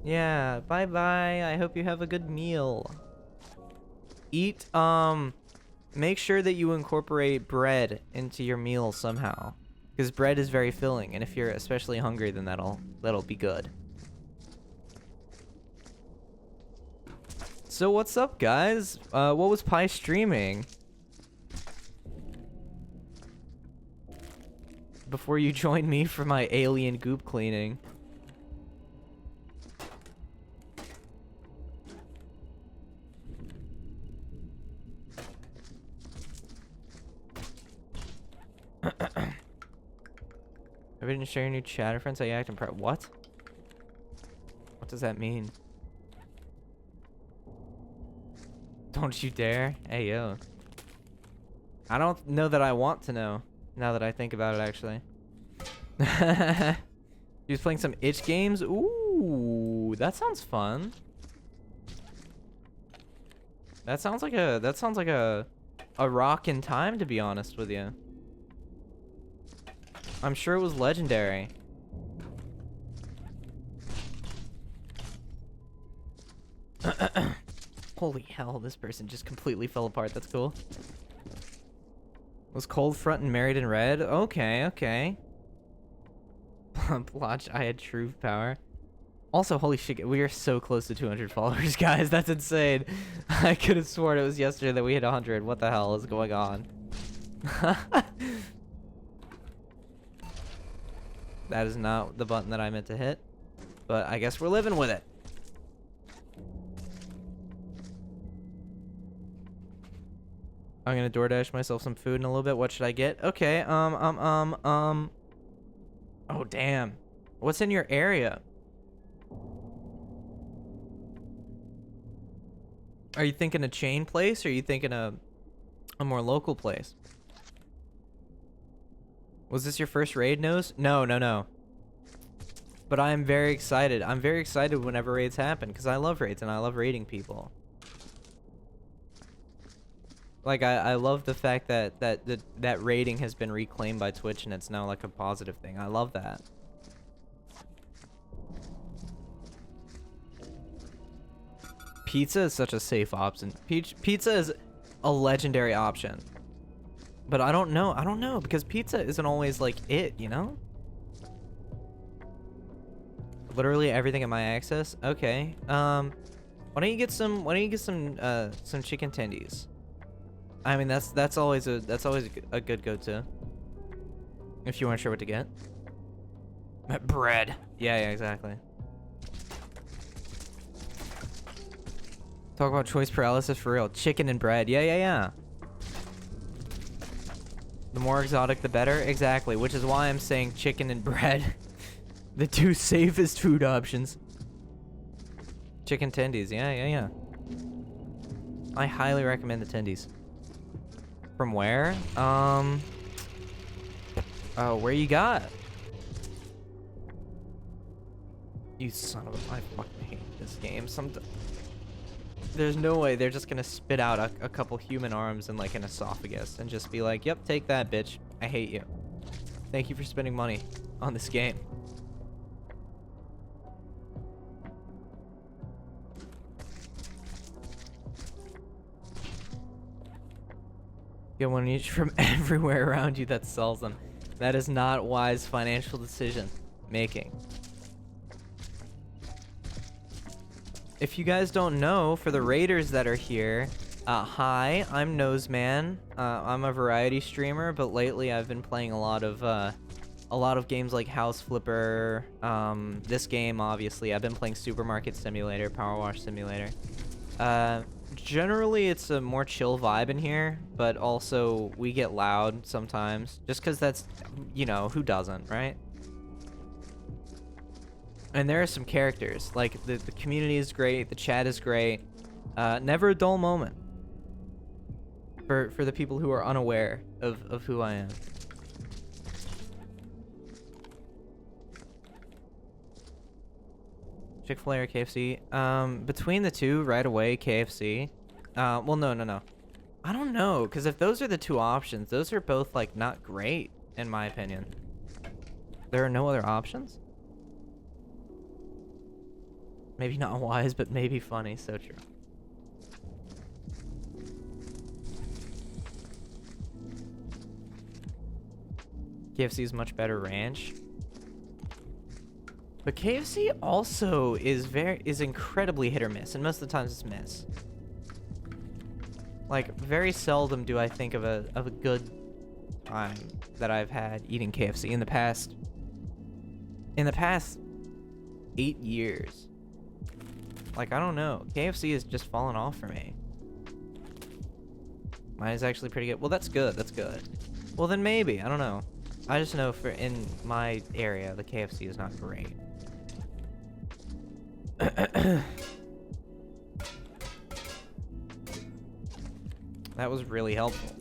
Speaker 1: Yeah, bye-bye. I hope you have a good meal. Eat, make sure that you incorporate bread into your meal somehow. Because bread is very filling, and if you're especially hungry, then that'll be good. So what's up, guys? What was Pi streaming? Before you joined me for my alien goop cleaning. I didn't share your new chatter friends. I act impressed. What? What does that mean? Don't you dare. Hey, yo. I don't know that I want to know, now that I think about it, actually. He was playing some itch games? Ooh, that sounds fun. That sounds like a rockin' time, to be honest with you. I'm sure it was legendary. Holy hell, this person just completely fell apart. That's cool. Was Cold Front and Married in Red? Okay, okay. Blotch, I had true power. Also, holy shit, we are so close to 200 followers, guys. That's insane. I could have sworn it was yesterday that we hit 100. What the hell is going on? That is not the button that I meant to hit. But I guess we're living with it. I'm gonna DoorDash myself some food in a little bit. What should I get? Okay, Oh, damn. What's in your area? Are you thinking a chain place, or are you thinking a more local place? Was this your first raid, Nose? No, no, no. But I am very excited. I'm very excited whenever raids happen, because I love raids and I love raiding people. Like, I love the fact that raiding has been reclaimed by Twitch and it's now like a positive thing. I love that. Pizza is such a safe option. Pizza is a legendary option. But I don't know, because pizza isn't always like it, you know? Literally everything at my access. Okay. Why don't you get some chicken tendies? I mean, that's always a good go-to. If you weren't sure what to get. Bread. Yeah, exactly. Talk about choice paralysis for real. Chicken and bread. Yeah. The more exotic, the better. Exactly, which is why I'm saying chicken and bread. The two safest food options. Chicken tendies. Yeah. I highly recommend the tendies. From where? Oh, where you got? You son of a... I fucking hate this game. There's no way they're just gonna spit out a couple human arms and like an esophagus and just be like, yep, take that, bitch. I hate you. Thank you for spending money on this game. Get one each from everywhere around you that sells them. That is not wise financial decision making. If you guys don't know, for the raiders that are here, hi, I'm Noseman. I'm a variety streamer, but lately I've been playing a lot of games like House Flipper. This game, obviously, I've been playing Supermarket Simulator, Power Wash Simulator. Generally, it's a more chill vibe in here, but also we get loud sometimes, just because that's, you know, who doesn't, right? And there are some characters, like the community is great, the chat is great, never a dull moment for the people who are unaware of who I am. Chick-fil-A or KFC? Between the two, right away, KFC. Well, no. I don't know, because if those are the two options, those are both, like, not great, in my opinion. There are no other options? Maybe not wise, but maybe funny, so true. KFC is much better ranch. But KFC also is incredibly hit or miss, and most of the times it's miss. Like, very seldom do I think of a good time that I've had eating KFC in the past 8 years. Like, I don't know. KFC has just fallen off for me. Mine is actually pretty good. Well, that's good. That's good. Well, then maybe. I don't know. I just know for in my area, the KFC is not great. That was really helpful.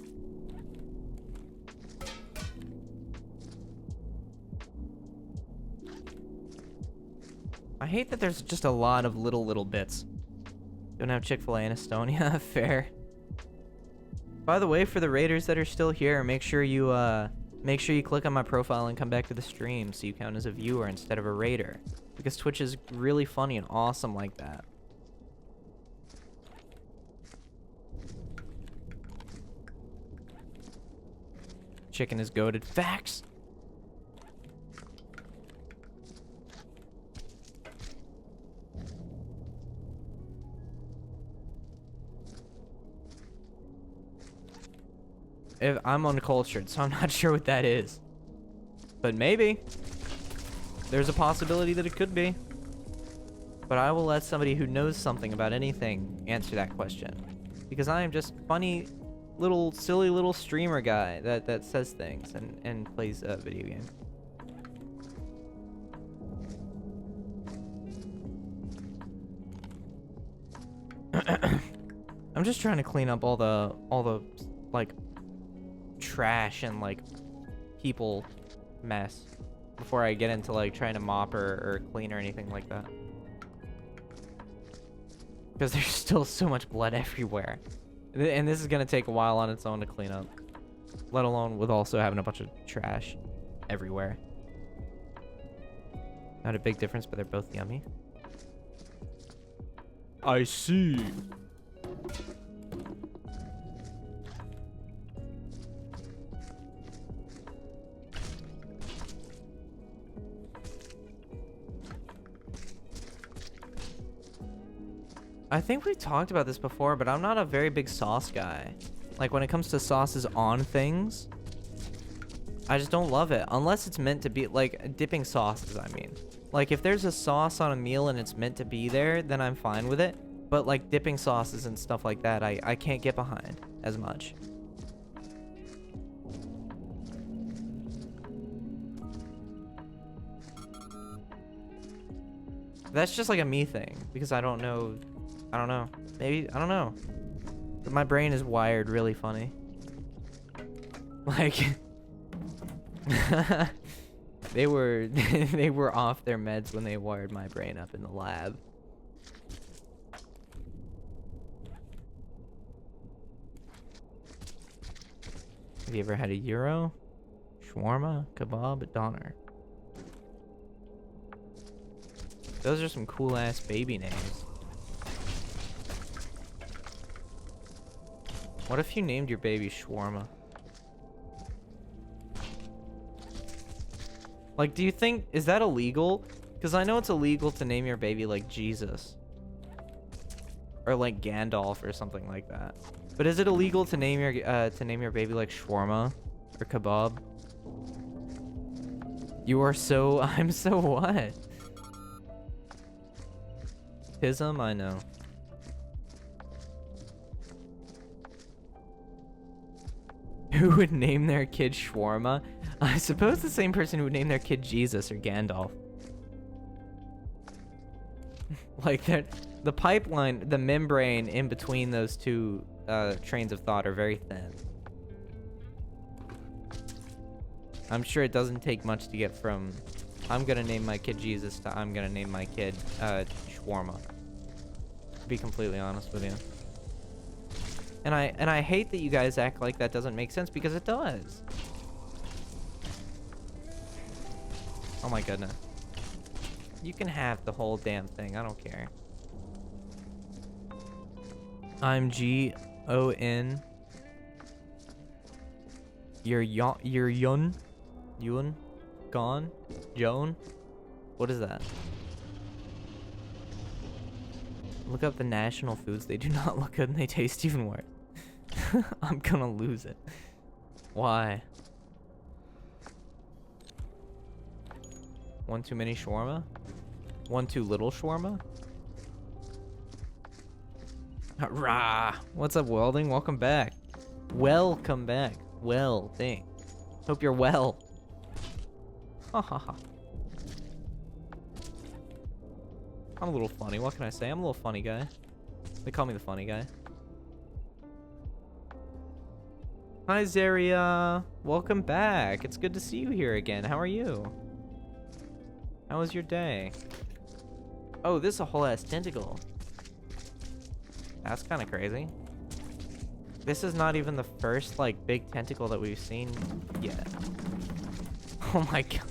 Speaker 1: I hate that there's just a lot of little bits. Don't have Chick-fil-A in Estonia. Fair. By the way, for the raiders that are still here, make sure you click on my profile and come back to the stream so you count as a viewer instead of a raider. Because Twitch is really funny and awesome like that. Chicken is goated. Facts! I'm uncultured, so I'm not sure what that is. But maybe. There's a possibility that it could be. But I will let somebody who knows something about anything answer that question. Because I am just funny, silly little streamer guy that says things and plays a video game. I'm just trying to clean up all the like trash and like people mess before I get into like trying to mop or clean or anything like that, because there's still so much blood everywhere, and this is gonna take a while on its own to clean up, let alone with also having a bunch of trash everywhere. Not a big difference, but they're both yummy. I see. I think we talked about this before, but I'm not a very big sauce guy. Like, when it comes to sauces on things, I just don't love it. Unless it's meant to be, like, dipping sauces, I mean. Like, if there's a sauce on a meal and it's meant to be there, then I'm fine with it. But, like, dipping sauces and stuff like that, I can't get behind as much. That's just like a me thing because I don't know. I don't know. Maybe I don't know. But my brain is wired really funny. Like they were they were off their meds when they wired my brain up in the lab. Have you ever had a gyro, shawarma, kebab, doner? Those are some cool ass baby names. What if you named your baby shawarma? Like, do you think, is that illegal? Because I know it's illegal to name your baby like Jesus. Or like Gandalf or something like that. But is it illegal to name your baby like shawarma or kebab? You are so, I'm so what? Pism, I know. Who would name their kid shawarma? I suppose the same person who would name their kid Jesus or Gandalf. Like the pipeline, the membrane in between those two trains of thought are very thin. I'm sure it doesn't take much to get from I'm gonna name my kid Jesus to I'm gonna name my kid shawarma. To be completely honest with you. And I hate that you guys act like that doesn't make sense because it does. Oh my goodness. You can have the whole damn thing. I don't care. I'm G-O-N. You're Yun? Yun? Gone? Joan? What is that? Look up the national foods. They do not look good and they taste even worse. I'm gonna lose it. Why? One too many shawarma? One too little shawarma? Rah! What's up, Welding? Welcome back. Welcome back. Well, thanks. Hope you're well. Ha ha ha. I'm a little funny. What can I say? I'm a little funny guy. They call me the funny guy. Hi, Zaria. Welcome back. It's good to see you here again. How are you? How was your day? Oh, this is a whole ass tentacle. That's kind of crazy. This is not even the first, like, big tentacle that we've seen yet. Oh my god.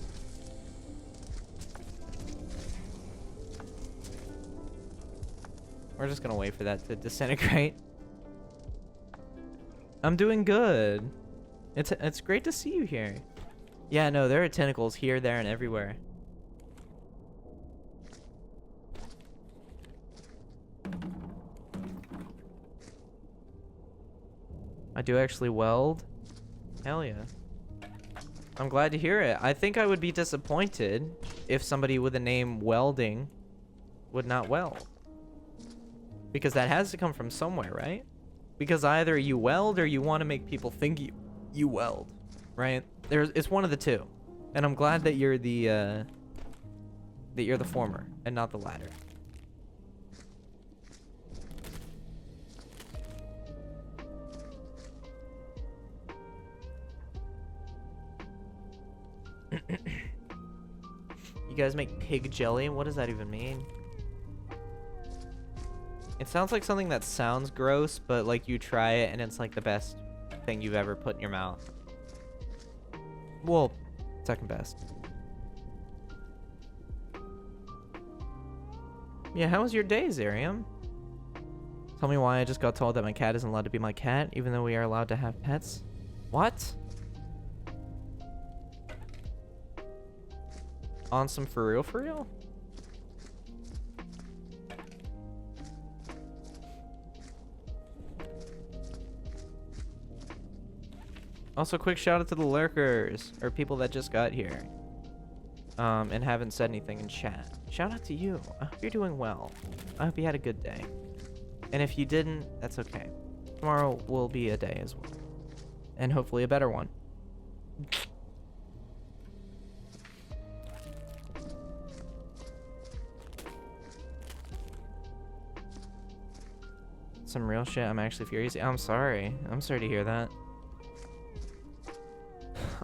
Speaker 1: We're just gonna wait for that to disintegrate. I'm doing good. It's great to see you here. Yeah, no, there are tentacles here, there, and everywhere. I do actually weld. Hell yeah. I'm glad to hear it. I think I would be disappointed if somebody with the name Welding would not weld. Because that has to come from somewhere, right? Because either you weld or you want to make people think you weld, right? It's one of the two. And I'm glad that you're the former and not the latter. You guys make pig jelly? What does that even mean? It sounds like something that sounds gross, but like you try it and it's like the best thing you've ever put in your mouth. Well, second best. Yeah, how was your day, Zarium? Tell me why I just got told that my cat isn't allowed to be my cat, even though we are allowed to have pets. What? On some for real, for real? Also, quick shout out to the lurkers, or people that just got here, and haven't said anything in chat. Shout out to you. I hope you're doing well. I hope you had a good day. And if you didn't, that's okay. Tomorrow will be a day as well. And hopefully a better one. Some real shit. I'm actually furious. I'm sorry. I'm sorry to hear that.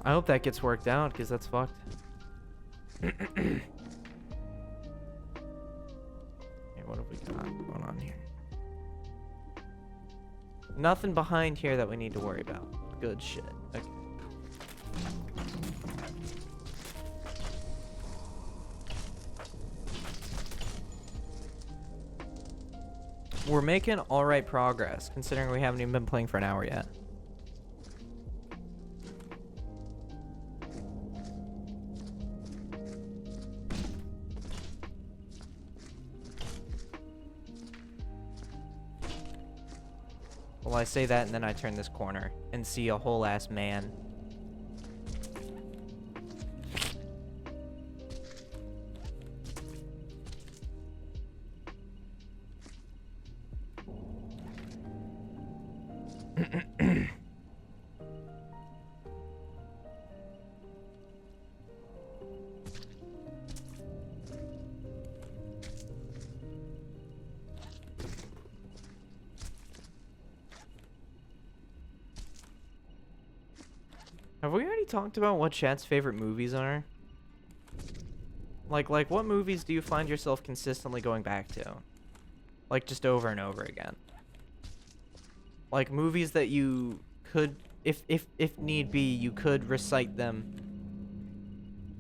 Speaker 1: I hope that gets worked out, because that's fucked. Okay, what have we got going on here? Nothing behind here that we need to worry about. Good shit. Okay. We're making alright progress, considering we haven't even been playing for an hour yet. Well, I say that and then I turn this corner and see a whole ass man. Have we already talked about what Chat's favorite movies are? Like what movies do you find yourself consistently going back to? Like, just over and over again. Like, movies that you could, if need be, you could recite them.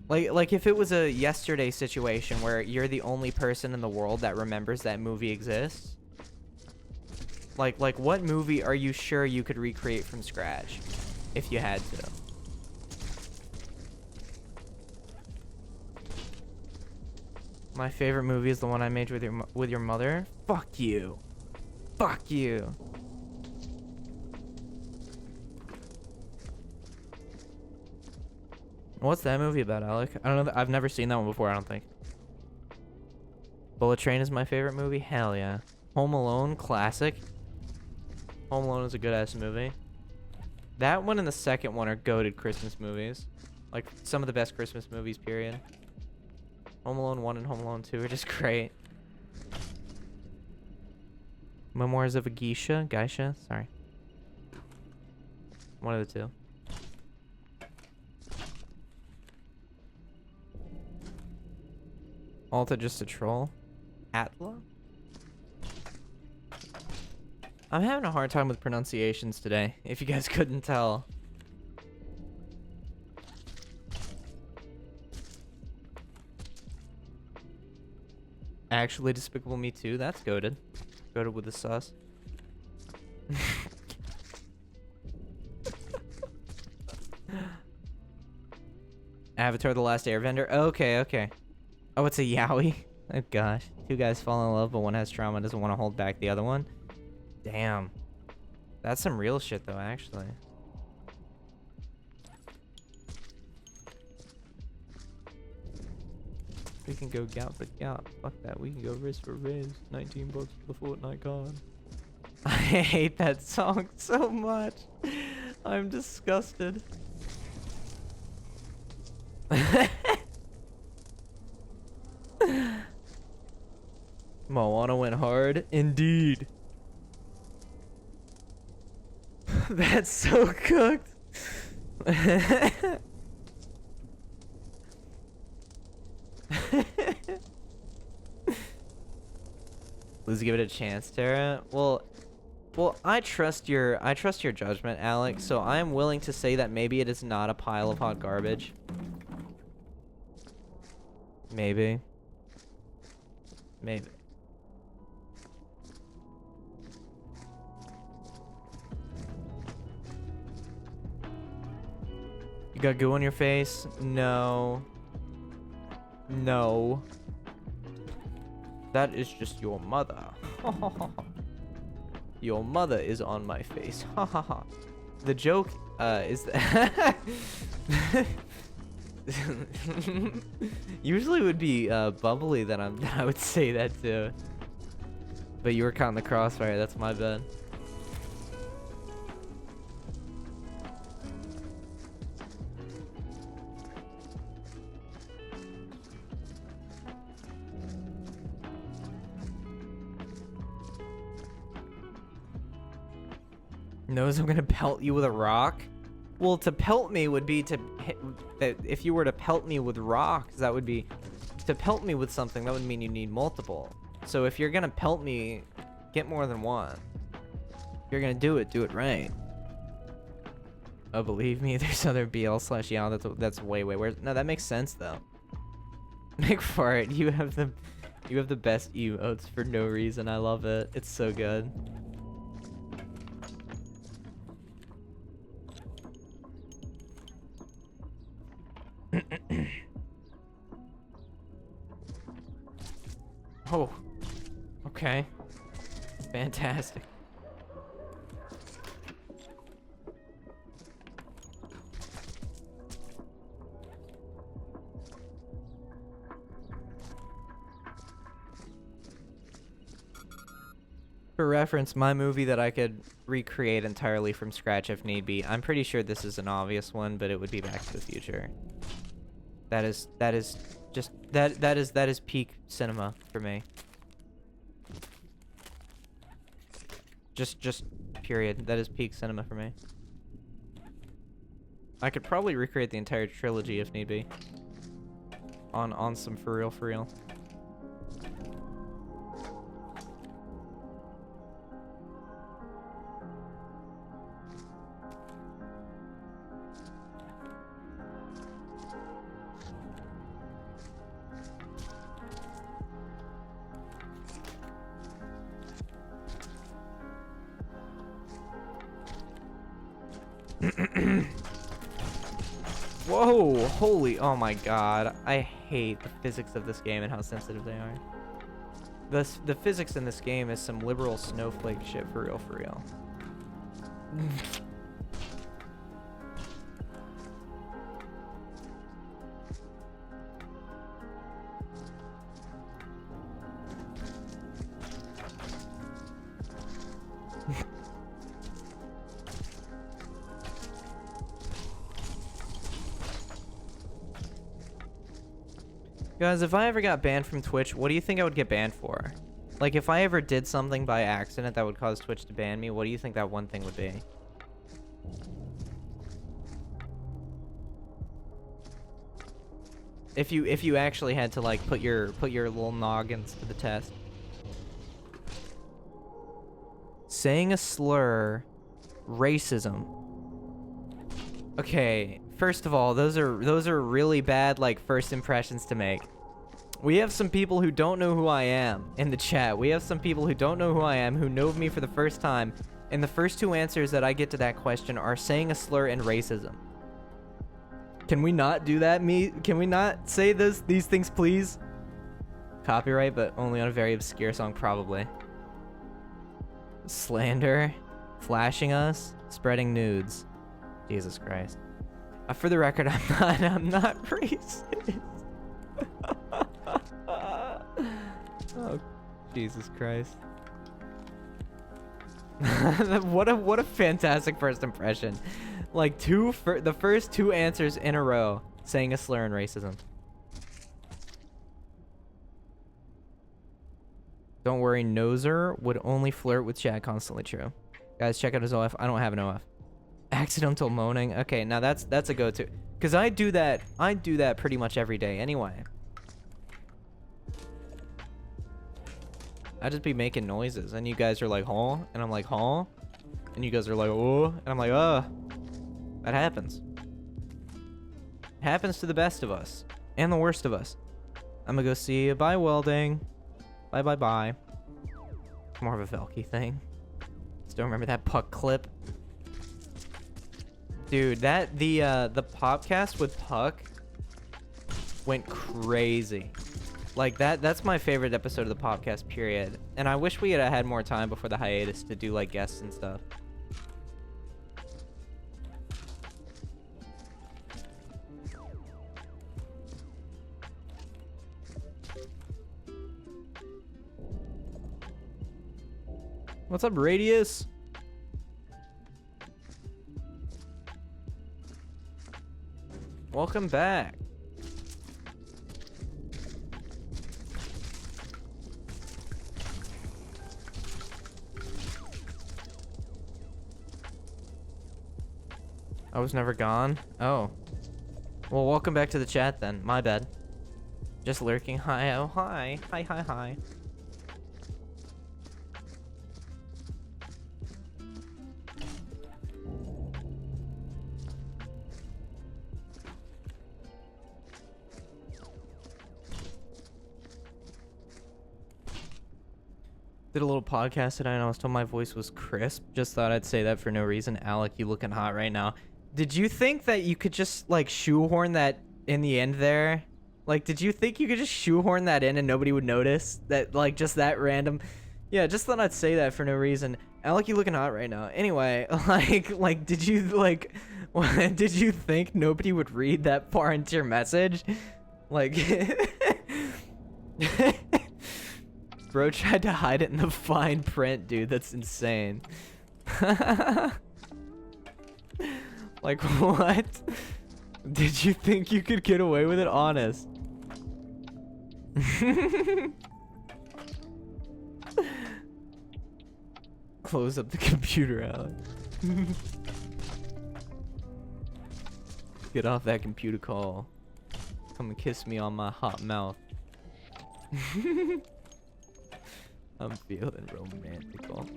Speaker 1: Like if it was a yesterday situation where you're the only person in the world that remembers that movie exists. Like what movie are you sure you could recreate from scratch if you had to? My favorite movie is the one I made with your mother. Fuck you. Fuck you. What's that movie about, Alec? I don't know. I've never seen that one before, I don't think. Bullet Train is my favorite movie? Hell yeah. Home Alone, classic. Home Alone is a good-ass movie. That one and the second one are goated Christmas movies. Like, some of the best Christmas movies, period. Home Alone 1 and Home Alone 2 are just great. Memoirs of a Geisha? Sorry. One of the two. Alta just a troll? Atla? I'm having a hard time with pronunciations today, if you guys couldn't tell. Actually Despicable Me 2, that's goated. Goated with the sus. Avatar The Last Airbender? Okay. Oh, it's a yaoi? Oh gosh. Two guys fall in love, but one has trauma and doesn't want to hold back the other one. Damn. That's some real shit though, actually. We can go gout for gout. Fuck that. We can go wrist for wrist. 19 bucks for the Fortnite card. I hate that song so much. I'm disgusted. Moana went hard. Indeed. That's so cooked. Let's give it a chance, Tara. Well, I trust your judgment, Alex. So I am willing to say that maybe it is not a pile of hot garbage. Maybe. You got goo on your face? No. That is just your mother. Your mother is on my face. The joke is that usually it would be bubbly that I would say that too. But you were caught in the crossfire, that's my bad. Knows I'm gonna pelt you with a rock? Well, to pelt me would be to hit, that if you were to pelt me with rocks, that would be to pelt me with something. That would mean you need multiple. So if you're gonna pelt me, get more than one. If you're gonna do it right. Oh, believe me, there's other BL/yeah. That's way worse. No, that makes sense though. McFart, you have the best emotes for no reason. I love it. It's so good. Oh, okay. Fantastic. For reference, my movie that I could recreate entirely from scratch if need be. I'm pretty sure this is an obvious one, but it would be Back to the Future. That is peak cinema for me. Just period. That is peak cinema for me. I could probably recreate the entire trilogy if need be. On some for real. Whoa, holy, oh my god. I hate the physics of this game and how sensitive they are. The physics in this game is some liberal snowflake shit for real. Guys, if I ever got banned from Twitch, what do you think I would get banned for? Like, if I ever did something by accident that would cause Twitch to ban me, what do you think that one thing would be? If you actually had to, like, put your little noggins to the test. Saying a slur, racism. Okay, first of all, those are really bad, like, first impressions to make. We have some people who don't know who I am in the chat. We have some people who don't know who I am, who know me for the first time, and the first two answers that I get to that question are saying a slur and racism. Can we not do that? Can we not say these things, please? Copyright, but only on a very obscure song, probably. Slander, flashing us, spreading nudes. Jesus Christ. For the record, I'm not racist. Oh, Jesus Christ. What a fantastic first impression. Like the first two answers in a row saying a slur and racism. Don't worry, Noser would only flirt with chat constantly. True. Guys, check out his OF. I don't have an OF. Accidental moaning. Okay, now that's a go-to. Cause I do that pretty much every day anyway. I just be making noises and you guys are like, huh? And I'm like, huh? And you guys are like, oh, and I'm like, that happens. It happens to the best of us and the worst of us. I'm gonna go see you. Bye, welding. Bye. More of a Velky thing. Still remember that Puck clip. Dude, the podcast with Puck went crazy. Like that's my favorite episode of the podcast, period. And I wish we had more time before the hiatus to do like guests and stuff. What's up, Radius? Welcome back. I was never gone? Oh. Well, welcome back to the chat then. My bad. Just lurking. Hi, oh, hi. Hi, hi, hi. Did a little podcast today and I was told my voice was crisp. Just thought I'd say that for no reason. Alec, you looking hot right now. Did you think that you could just, like, shoehorn that in the end there? Like, did you think you could just shoehorn that in and nobody would notice? That, like, just that random... Yeah, just thought I'd say that for no reason. Alec, you looking hot right now. Anyway, like, did you, like... did you think nobody would read that far into your message? Like... Bro tried to hide it in the fine print, dude. That's insane. Like, what? Did you think you could get away with it? Honest. Close up the computer, Alex. Get off that computer call. Come and kiss me on my hot mouth. I'm feeling romantical.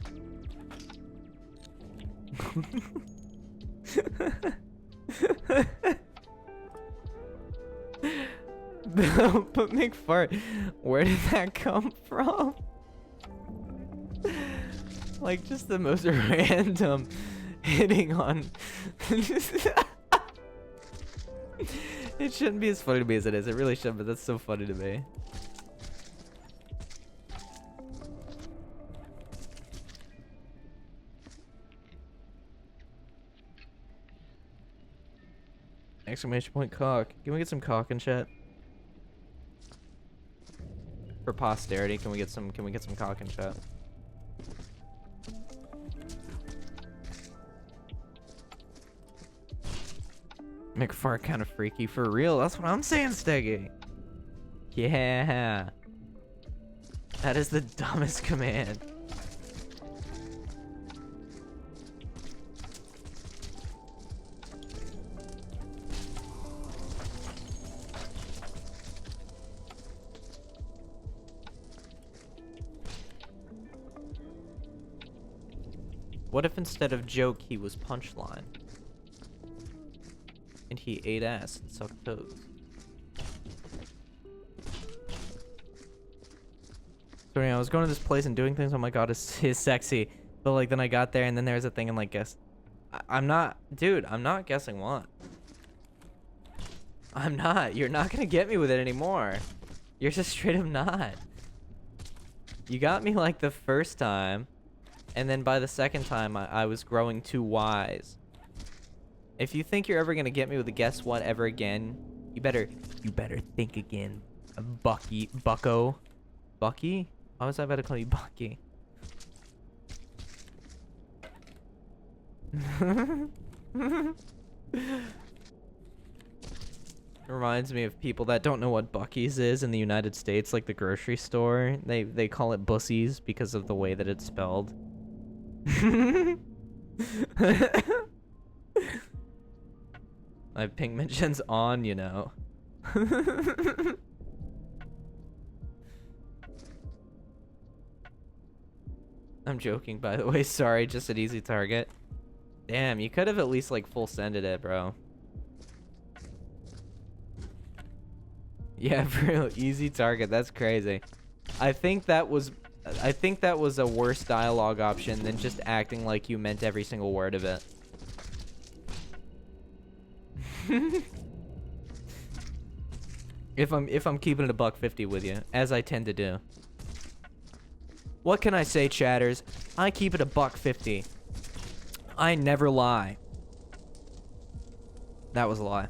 Speaker 1: But McFart, where did that come from? Like, just the most random hitting on. It shouldn't be as funny to me as it is. It really shouldn't, but that's so funny to me. Exclamation point cock. Can we get some cock in chat? For posterity, can we get some cock in chat? McFart kind of freaky for real. That's what I'm saying, Steggy. Yeah. That is the dumbest command. What if instead of joke he was punchline? And he ate ass and sucked toes. So yeah, I was going to this place and doing things. Oh my god, it's sexy. But like then I got there and then there's a thing and like guess. I'm not, dude. I'm not guessing what. I'm not. You're not gonna get me with it anymore. You're just straight up not. You got me like the first time, and then by the second time I was growing too wise. If you think you're ever gonna get me with a guess what ever again, you better think again. Bucko. Bucky? Why was I about to call you Bucky? It reminds me of people that don't know what Buc-ee's is in the United States, like the grocery store. They call it bussies because of the way that it's spelled. My ping mentions on, you know. I'm joking, by the way. Sorry, just an easy target. Damn, you could have at least like full sended it, bro. Yeah, for real, easy target. That's crazy. I think that was a worse dialogue option than just acting like you meant every single word of it. If I'm keeping it a $1.50 with you, as I tend to do. What can I say, chatters? I keep it a $1.50. I never lie. That was a lie.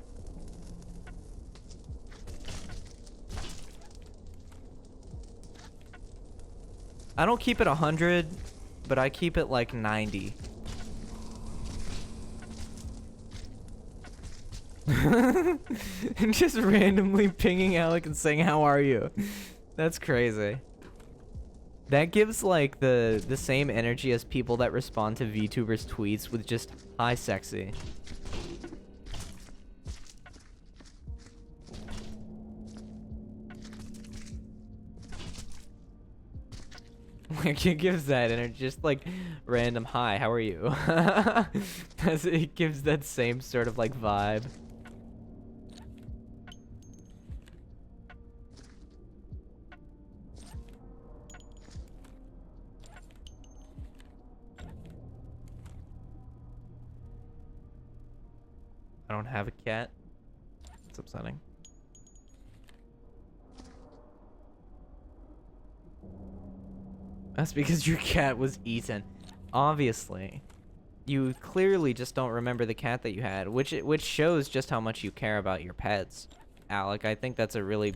Speaker 1: I don't keep it 100, but I keep it like 90. And just randomly pinging Alec and saying, "How are you?" That's crazy. That gives like the same energy as people that respond to VTubers tweets with just "Hi, sexy." Like, it gives that energy, just like random hi, how are you? It gives that same sort of like vibe. I don't have a cat. It's upsetting. That's because your cat was eaten. Obviously. You clearly just don't remember the cat that you had, which shows just how much you care about your pets. Alec, I think that's a really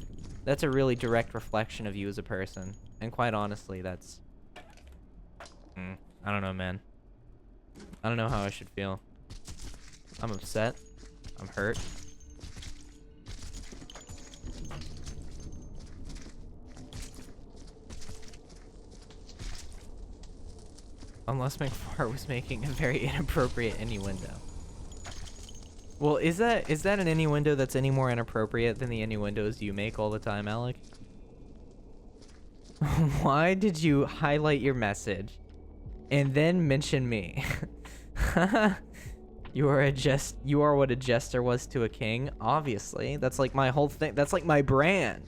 Speaker 1: direct reflection of you as a person. And quite honestly, that's I don't know, man. I don't know how I should feel. I'm upset. I'm hurt. Unless McFar was making a very inappropriate innuendo. Well, is that an innuendo that's any more inappropriate than the innuendos you make all the time, Alec? Why did you highlight your message and then mention me? You are what a jester was to a king, obviously. That's like my whole thing. That's like my brand.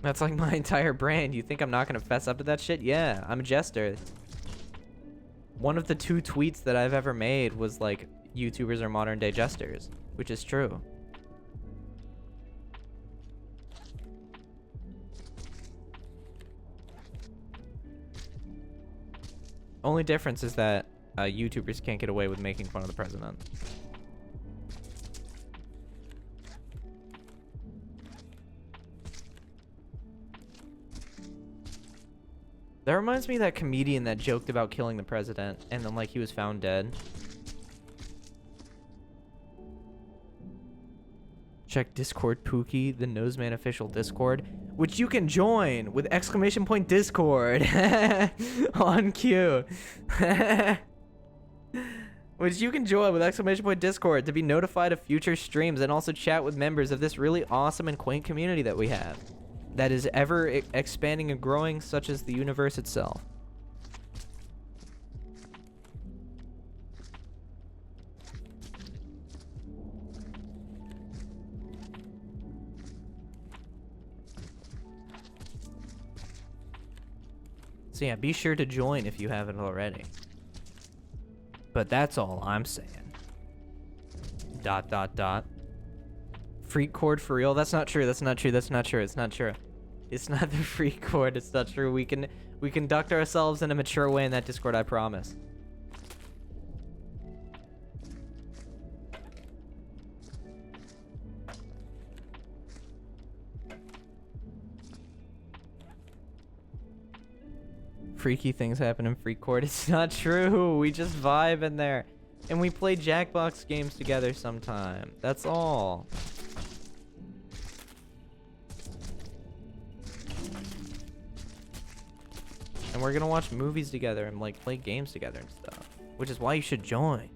Speaker 1: That's like my entire brand. You think I'm not gonna fess up to that shit? Yeah, I'm a jester. One of the 2 tweets that I've ever made was like, YouTubers are modern day jesters, which is true. Only difference is that YouTubers can't get away with making fun of the president. That reminds me of that comedian that joked about killing the president and then like he was found dead. Check Discord Pookie, the Noseman official Discord, which you can join with !Discord on cue. Which you can join with !Discord to be notified of future streams and also chat with members of this really awesome and quaint community that we have. That is ever expanding and growing, such as the universe itself. So yeah, be sure to join if you haven't already. But that's all I'm saying. ... Freak chord for real? That's not true. That's not true. That's not true. It's not true. It's not the freak chord. It's not true. We conduct ourselves in a mature way in that Discord, I promise. Freaky things happen in freak chord. It's not true. We just vibe in there. And we play Jackbox games together sometime. That's all. And we're gonna watch movies together and like play games together and stuff. Which is why you should join.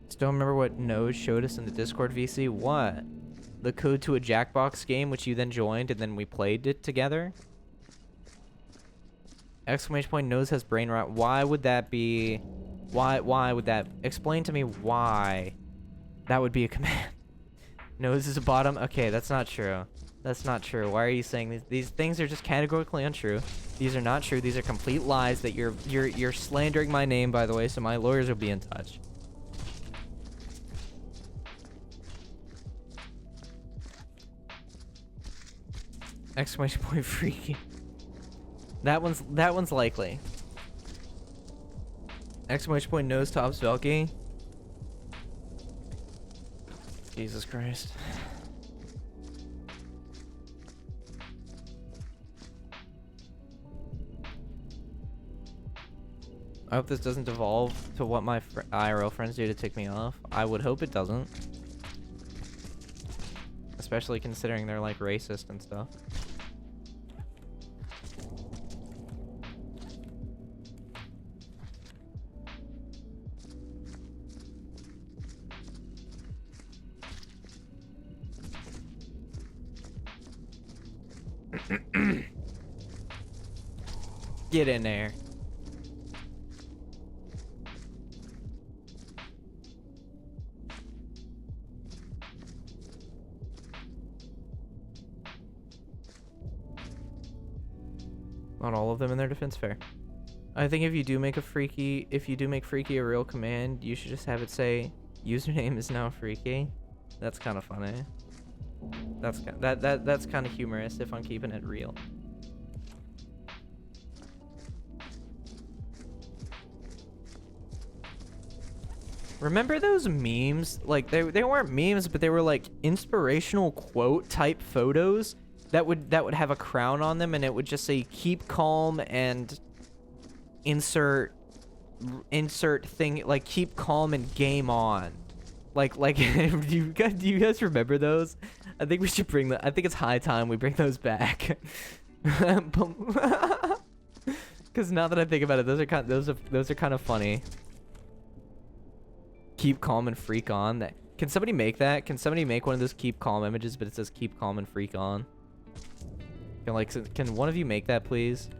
Speaker 1: Still remember what Nose showed us in the Discord VC? What? The code to a Jackbox game which you then joined and then we played it together? ! Nose has brain rot. Why would that be? Why would that? Explain to me why that would be a command. Nose is a bottom? Okay, that's not true. That's not true. Why are you saying these? These things are just categorically untrue. These are not true. These are complete lies that you're slandering my name, by the way, so my lawyers will be in touch. Freaky. That one's likely. ! Nose tops Velky. Jesus Christ. I hope this doesn't devolve to what my IRL friends do to tick me off. I would hope it doesn't. Especially considering they're like racist and stuff. Get in there. Not all of them in their defense, fair. I think if you do make freaky a real command, you should just have it say username is now freaky. That's kind of funny. That's kind of humorous if I'm keeping it real. Remember those memes? Like they weren't memes, but they were like inspirational quote type photos that would have a crown on them, and it would just say "keep calm" and insert thing, like "keep calm" and "game on." Like do you guys remember those? I think we should bring I think it's high time we bring those back. Because now that I think about it, those are kind of funny. Keep calm and freak on. That, can somebody make that? Can somebody make one of those keep calm images, but it says keep calm and freak on? Can one of you make that, please?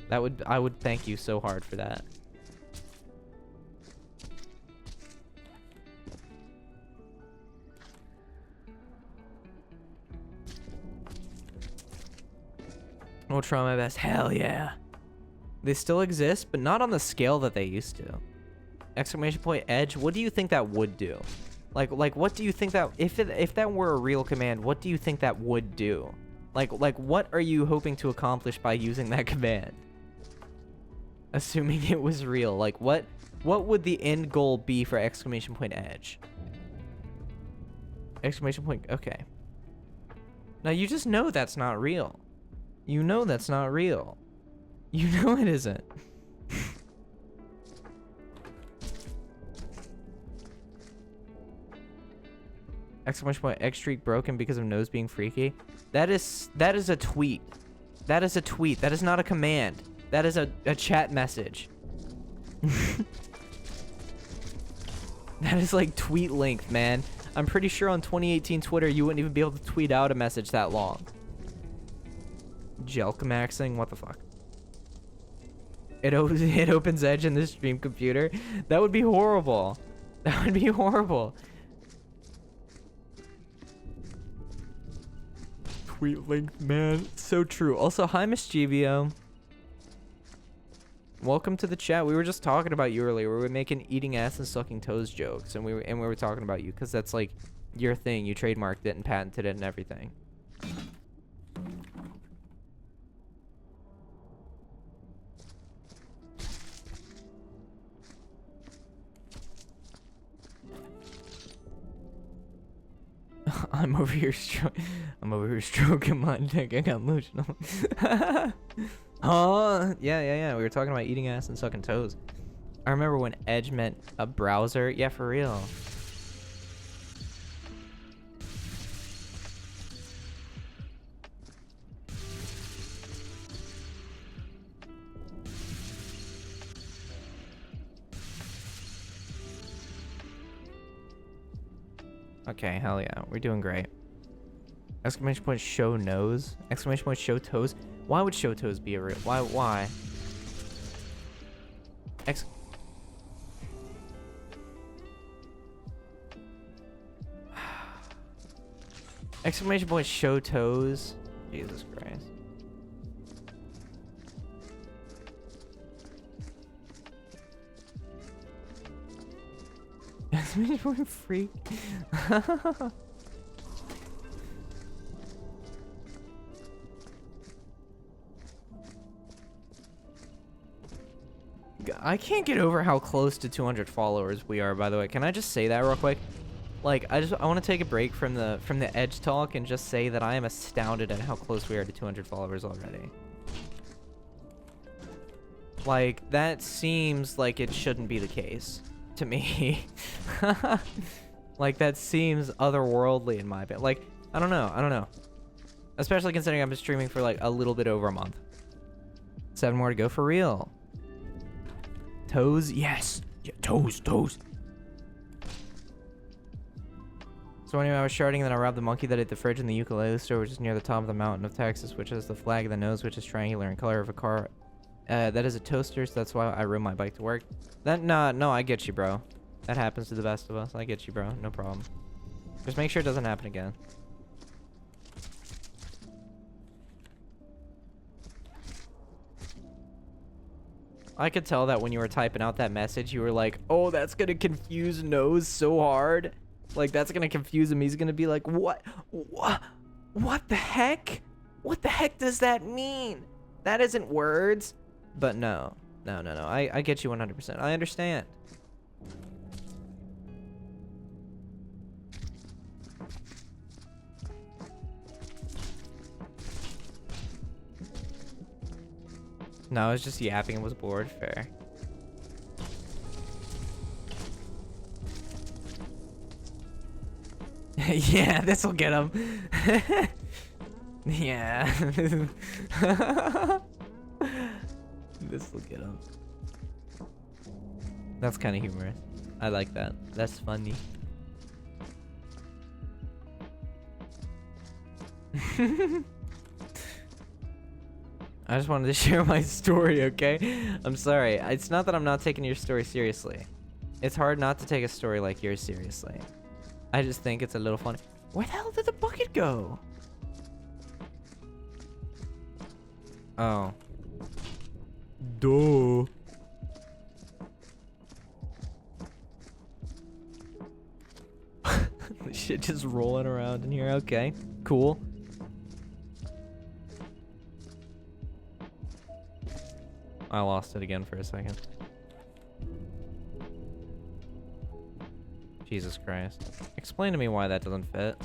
Speaker 1: I would thank you so hard for that. I'll try my best. Hell yeah. They still exist, but not on the scale that they used to. Exclamation point edge. What do you think that would do? Like what do you think that if that were a real command, what do you think that would do? Like what are you hoping to accomplish by using that command? Assuming it was real, like what would the end goal be for exclamation point edge? Exclamation point. Okay. Now you just know that's not real. You know that's not real. You know it isn't. Exclamation point X streak broken because of nose being freaky. That is a tweet. That is a tweet. That is not a command. That is a chat message. That is like tweet length, man. I'm pretty sure on 2018 Twitter you wouldn't even be able to tweet out a message that long. Jelk maxing? What the fuck? It opens Edge in the stream computer? That would be horrible. That would be horrible. Tweet length, man. So true. Also, hi, Mischievio. Welcome to the chat. We were just talking about you earlier. We were making eating ass and sucking toes jokes, and we were talking about you because that's like your thing. You trademarked it and patented it and everything. I'm over here stroking my dick. I got emotional. Oh, yeah. We were talking about eating ass and sucking toes. I remember when Edge meant a browser. Yeah, for real. Okay, hell yeah. We're doing great. Exclamation point show nose. Exclamation point show toes. Why would show toes be a real? Why? Exclamation point show toes. Jesus Christ. Exclamation point freak. I can't get over how close to 200 followers we are, by the way. Can I just say that real quick? Like, I want to take a break from the Edge talk and just say that I am astounded at how close we are to 200 followers already. Like, that seems like it shouldn't be the case to me. Like, that seems otherworldly in my opinion. Like, I don't know. Especially considering I've been streaming for like a little bit over a month. 7 more to go for real. Toes, yes. Yeah, toes. So anyway, I was sharding, then I robbed the monkey that ate the fridge in the ukulele store, which is near the top of the mountain of Texas, which has the flag of the nose, which is triangular in color of a car. That is a toaster, so that's why I rode my bike to work. No, I get you, bro. That happens to the best of us. I get you, bro. No problem. Just make sure it doesn't happen again. I could tell that when you were typing out that message, you were like, oh, that's gonna confuse Nose so hard. Like, that's gonna confuse him. He's gonna be like, what the heck? What the heck does that mean? That isn't words. But no. I get you 100%. I understand. No, I was just yapping and was bored. Fair. Yeah, this'll get him. Yeah. This'll get him. That's kind of humorous. I like that. That's funny. I just wanted to share my story, okay? I'm sorry. It's not that I'm not taking your story seriously. It's hard not to take a story like yours seriously. I just think it's a little funny. Where the hell did the bucket go? Oh. Duh. Shit just rolling around in here. Okay, cool. I lost it again for a second. Jesus Christ. Explain to me why that doesn't fit.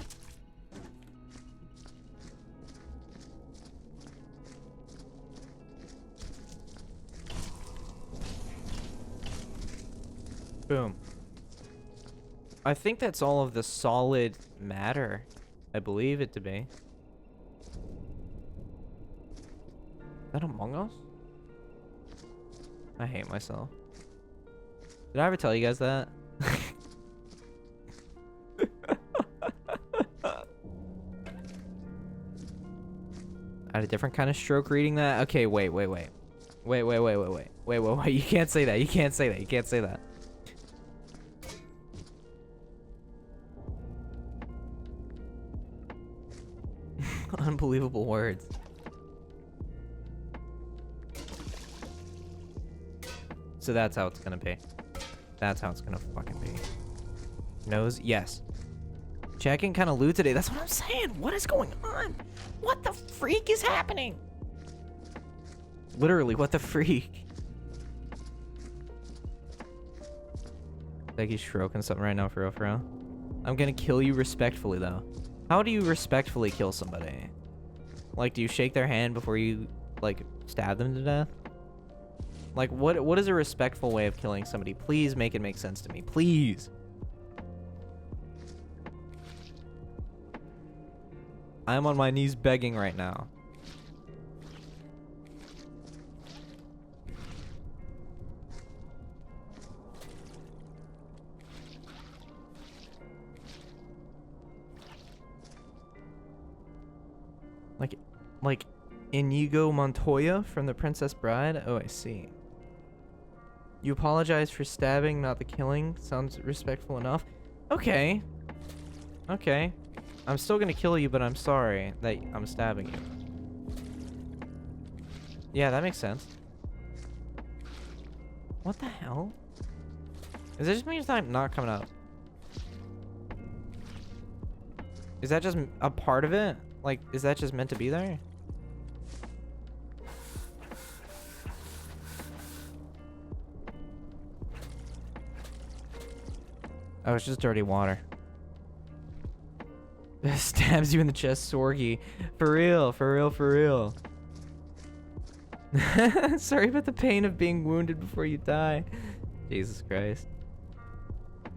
Speaker 1: Boom. I think that's all of the solid matter. I believe it to be. Is that Among Us? I hate myself. Did I ever tell you guys that? I had a different kind of stroke reading that. Okay, wait. Wait. You can't say that. You can't say that. You can't say that. Unbelievable words. So that's how it's gonna be. That's how it's gonna fucking be. Nose, yes. Checking kind of loot today. That's what I'm saying. What is going on? What the freak is happening? Literally, what the freak? Like he's stroking something right now, for real, for real. I'm gonna kill you respectfully, though. How do you respectfully kill somebody? Like, do you shake their hand before you, like, stab them to death? Like, what is a respectful way of killing somebody? Please make it make sense to me. Please. I'm on my knees begging right now. Like Inigo Montoya from The Princess Bride? Oh, I see. You apologize for stabbing, not the killing. Sounds respectful enough. Okay. Okay. I'm still gonna kill you, but I'm sorry that I'm stabbing you. Yeah, that makes sense. What the hell? Is that just means I'm not coming up? Is that just a part of it? Like, is that just meant to be there? Oh, it's just dirty water. Stabs you in the chest, Sorgi. For real, for real, for real. Sorry about the pain of being wounded before you die. Jesus Christ.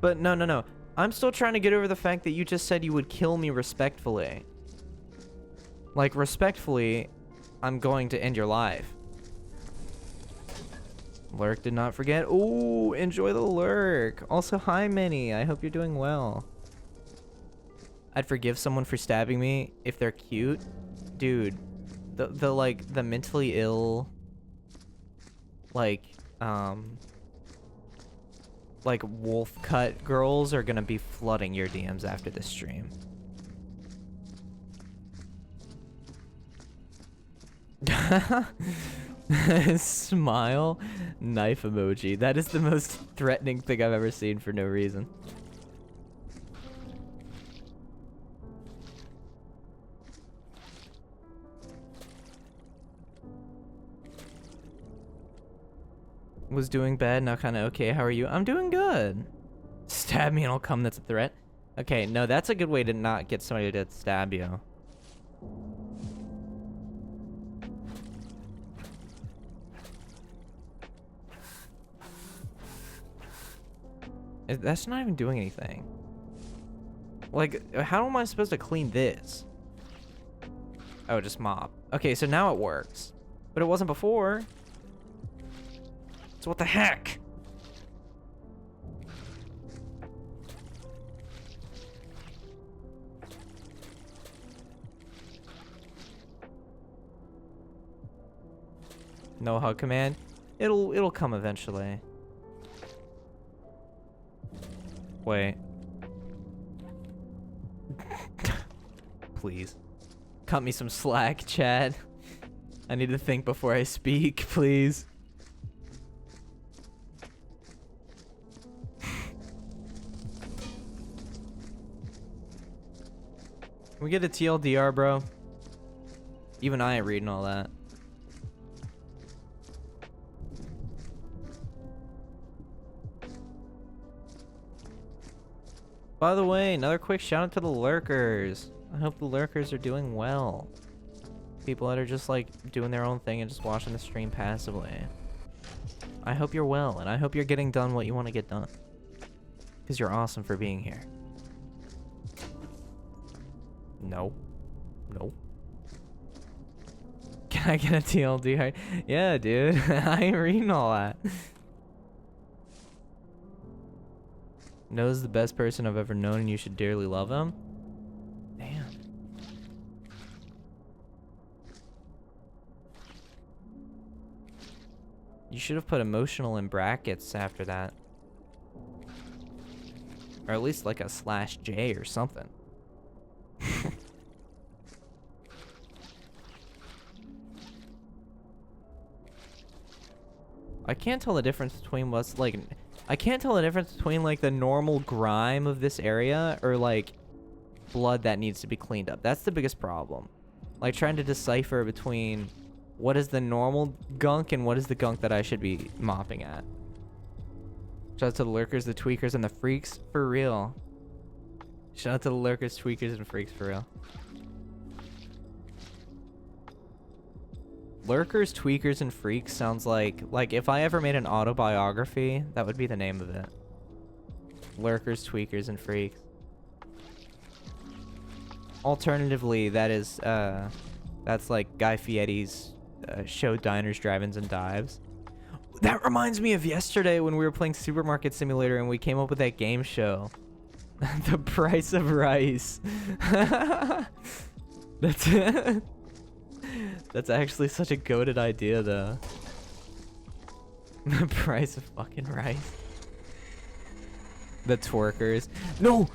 Speaker 1: But no. I'm still trying to get over the fact that you just said you would kill me respectfully. Like, respectfully, I'm going to end your life. Lurk did not forget. Ooh, enjoy the lurk. Also, hi, Minnie. I hope you're doing well. I'd forgive someone for stabbing me if they're cute. Dude, the like, the mentally ill, like wolf cut girls are gonna be flooding your DMs after this stream. Smile, knife emoji. That is the most threatening thing I've ever seen for no reason. Was doing bad, now kinda okay. How are you? I'm doing good. Stab me and I'll come, that's a threat. Okay, no, that's a good way to not get somebody to stab you. That's not even doing anything. Like, how am I supposed to clean this? Oh, just mop. Okay, so now it works. But it wasn't before. So what the heck? No hug command? It'll come eventually. Wait. Please. Cut me some slack, Chad. I need to think before I speak, please. Can we get a TLDR, bro? Even I ain't reading all that. By the way, another quick shout out to the lurkers. I hope the lurkers are doing well. People that are just like doing their own thing and just watching the stream passively. I hope you're well, and I hope you're getting done what you want to get done. Because you're awesome for being here. No. No. Can I get a TLDR? Yeah, dude. I ain't reading all that. Noah's the best person I've ever known and you should dearly love him? Damn. You should have put emotional in brackets after that. Or at least like a /J or something. I can't tell the difference between what's like... I can't tell the difference between like the normal grime of this area or like blood that needs to be cleaned up. That's the biggest problem. Like trying to decipher between what is the normal gunk and what is the gunk that I should be mopping at. Shout out to the lurkers, the tweakers, and the freaks for real. Shout out to the lurkers, tweakers, and freaks for real. Lurkers, tweakers, and freaks sounds like if I ever made an autobiography, that would be the name of it. Lurkers, tweakers, and freaks. Alternatively, that is that's like Guy Fieri's show Diners, Drive-Ins, and Dives. That reminds me of yesterday when we were playing Supermarket Simulator and we came up with that game show. The Price of Rice. That's it. That's actually such a goated idea, though. The price of fucking rice. The twerkers. No!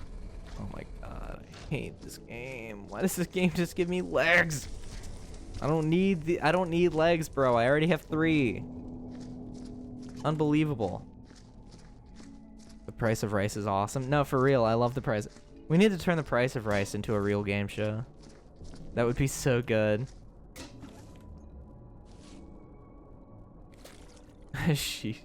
Speaker 1: Oh my god, I hate this game. Why does this game just give me legs? I don't need legs, bro. I already have 3. Unbelievable. The Price of Rice is awesome. No, for real, I love the price. We need to turn the Price of Rice into a real game show. That would be so good. She.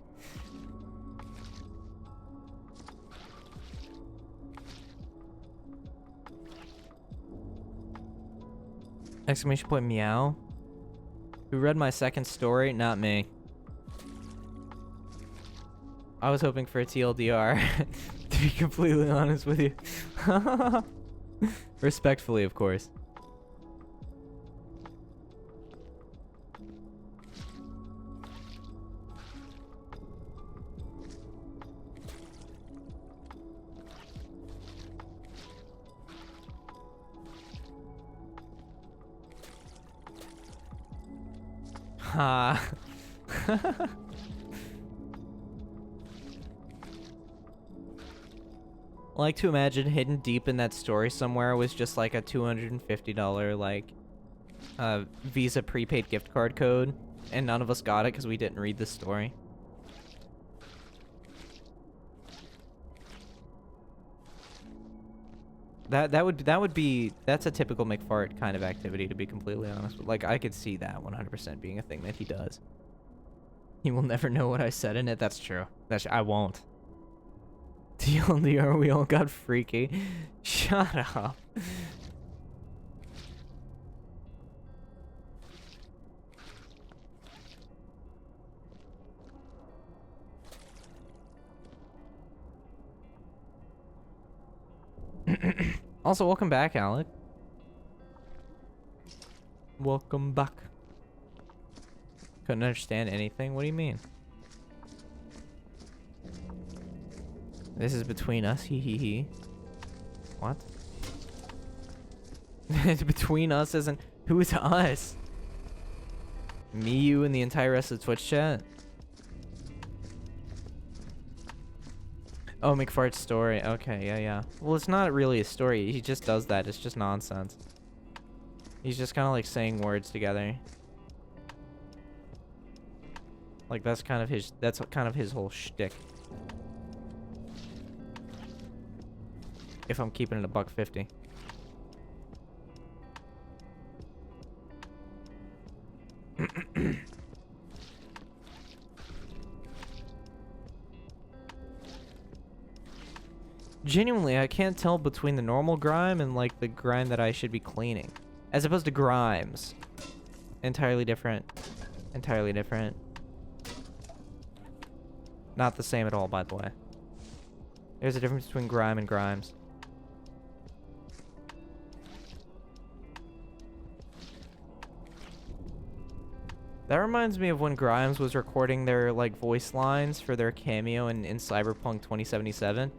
Speaker 1: Exclamation point meow. Who read my second story? Not me. I was hoping for a TLDR, to be completely honest with you. Respectfully, of course. Ha. I like to imagine hidden deep in that story somewhere was just like a $250 like Visa prepaid gift card code, and none of us got it because we didn't read the story. That's a typical McFart kind of activity, to be completely honest. Like, I could see that 100% being a thing that he does. He will never know what I said in it. That's true. I won't. TLDR, we all got freaky. Shut up. Also, welcome back, Alec. Welcome back. Couldn't understand anything? What do you mean? This is between us, hee hee hee. What? It's between us as in, who is us? Me, you, and the entire rest of Twitch chat? Oh, McFart's story. Okay, yeah. Well, it's not really a story. He just does that. It's just nonsense. He's just kind of like saying words together. Like, that's kind of his whole shtick. If I'm keeping it a $1.50. Genuinely, I can't tell between the normal grime and like the grime that I should be cleaning. As opposed to grimes. Entirely different. Entirely different. Not the same at all, by the way. There's a difference between grime and grimes. That reminds me of when Grimes was recording their like voice lines for their cameo in Cyberpunk 2077.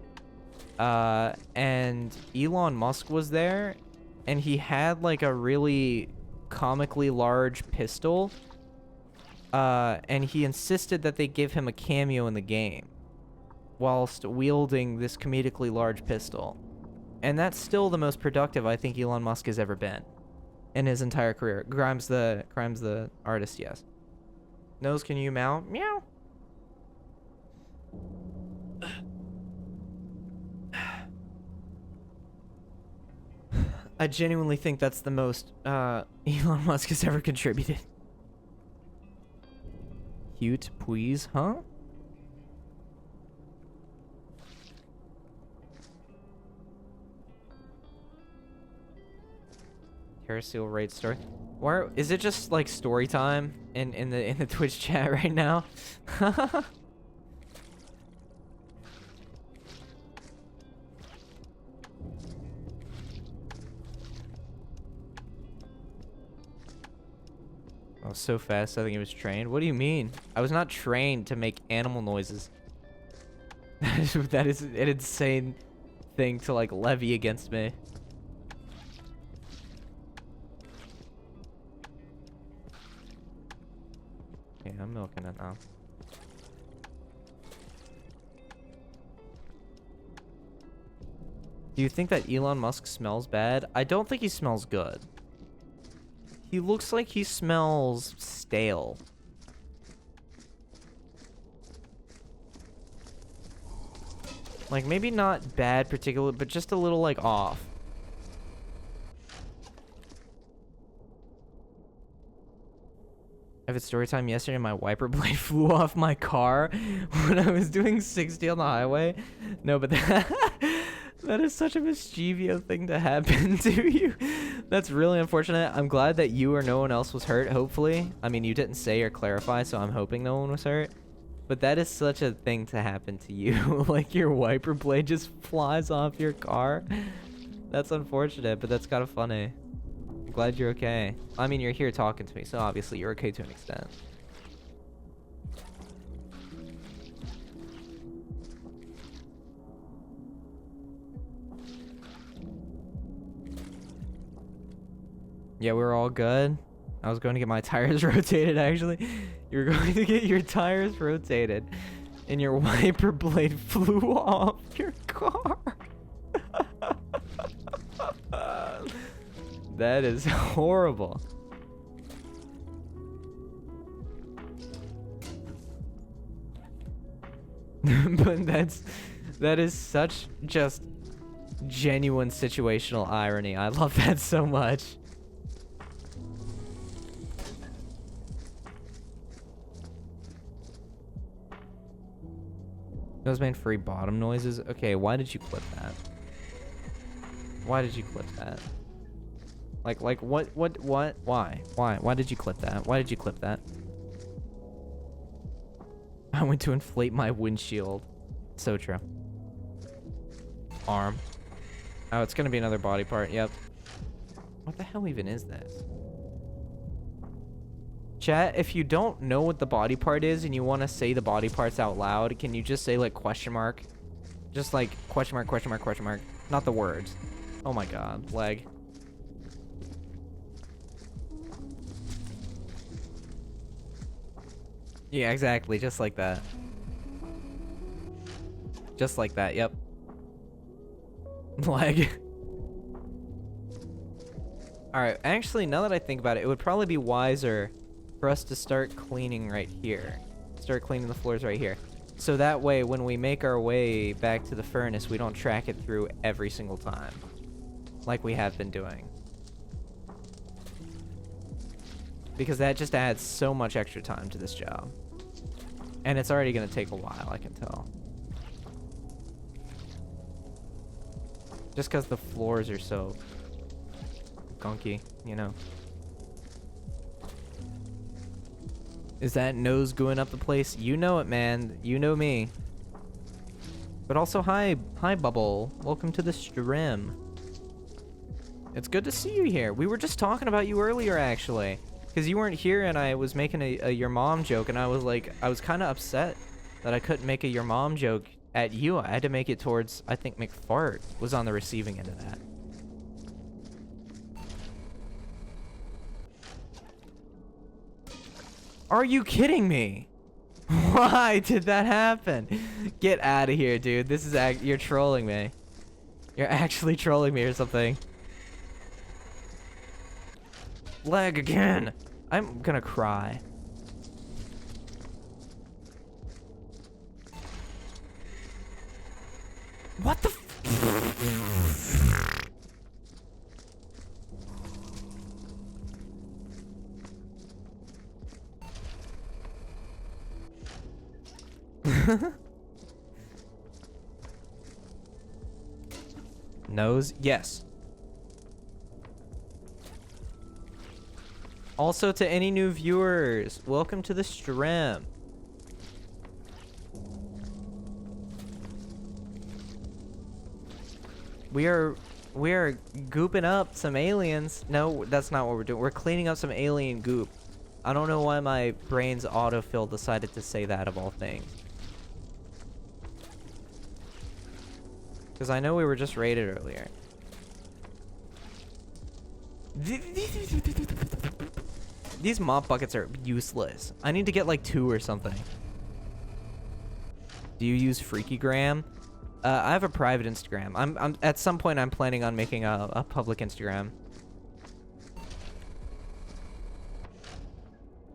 Speaker 1: And Elon Musk was there, and he had like a really comically large pistol. And he insisted that they give him a cameo in the game whilst wielding this comedically large pistol. And that's still the most productive I think Elon Musk has ever been in his entire career. Grimes the artist, yes. Nose, can you meow? Meow. I genuinely think that's the most Elon Musk has ever contributed. Cute, please, huh? Terraceal raid story. Where is it? Just like story time in the Twitch chat right now? Oh, so fast. I think he was trained. What do you mean? I was not trained to make animal noises. That is an insane thing to like levy against me. Okay, I'm milking it now. Do you think that Elon Musk smells bad? I don't think he smells good. He looks like he smells stale. Like, maybe not bad particularly, but just a little, like, off. I had story time yesterday, my wiper blade flew off my car when I was doing 60 on the highway. No, but that is such a mischievous thing to happen to you. That's really unfortunate. I'm glad that you or no one else was hurt, hopefully. I mean, you didn't say or clarify, so I'm hoping no one was hurt. But that is such a thing to happen to you. Like, your wiper blade just flies off your car. That's unfortunate, but that's kind of funny. I'm glad you're okay. I mean, you're here talking to me, so obviously you're okay to an extent. Yeah, we're all good. I was going to get my tires rotated, actually. You're going to get your tires rotated, and your wiper blade flew off your car. That is horrible. But that is such just genuine situational irony. I love that so much. Those made free bottom noises. Okay, why did you clip that? Why did you clip that? Like what, why? Why did you clip that? Why did you clip that? I went to inflate my windshield. So true. Arm. Oh, it's gonna be another body part, yep. What the hell even is this? Chat, if you don't know what the body part is and you want to say the body parts out loud, can you just say like question mark? Just like question mark, question mark, question mark. Not the words. Oh my god, leg. Yeah, exactly, just like that. Just like that, yep. Leg. Alright, actually, now that I think about it, it would probably be wiser for us to start cleaning right here. Start cleaning the floors right here. So that way, when we make our way back to the furnace, we don't track it through every single time. Like we have been doing. Because that just adds so much extra time to this job. And it's already going to take a while, I can tell. Just because the floors are so gunky, you know. Is that nose going up the place? You know it, man. You know me. But also, hi Bubble. Welcome to the stream. It's good to see you here. We were just talking about you earlier, actually. Because you weren't here and I was making a your mom joke, and I was like, I was kind of upset that I couldn't make a your mom joke at you. I had to make it towards, I think McFart was on the receiving end of that. Are you kidding me? Why did that happen? Get out of here, dude. This is you're trolling me. You're actually trolling me or something. Lag again. I'm gonna cry. What the Nose? Yes. Also, to any new viewers, welcome to the stream. We are gooping up some aliens. No, that's not what we're doing. We're cleaning up some alien goop. I don't know why my brain's autofill decided to say that of all things. Because I know we were just raided earlier. These mop buckets are useless. I need to get like 2 or something. Do you use Freakygram? I have a private Instagram. I'm at some point I'm planning on making a public Instagram.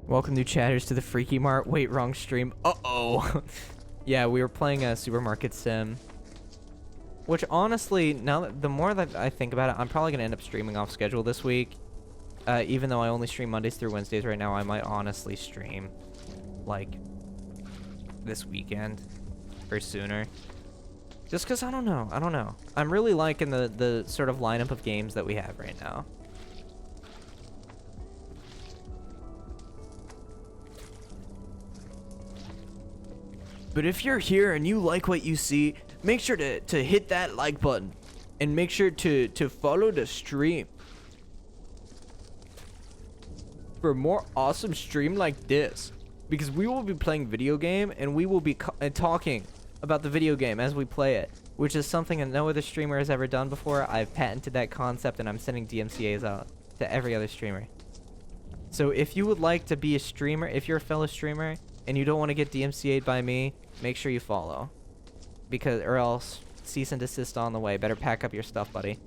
Speaker 1: Welcome new chatters to the Freaky Mart. Wait, wrong stream. Uh-oh. Yeah, we were playing a supermarket sim. Which honestly, now that the more that I think about it, I'm probably gonna end up streaming off schedule this week. Even though I only stream Mondays through Wednesdays right now, I might honestly stream like this weekend or sooner. Just because I don't know. I'm really liking the sort of lineup of games that we have right now. But if you're here and you like what you see, make sure to hit that like button. And make sure to follow the stream. For more awesome stream like this. Because we will be playing video game and we will be talking about the video game as we play it. Which is something that no other streamer has ever done before. I've patented that concept and I'm sending DMCAs out to every other streamer. So if you would like to be a streamer, if you're a fellow streamer and you don't want to get DMCA'd by me, make sure you follow. Because, or else cease and desist on the way. Better pack up your stuff, buddy.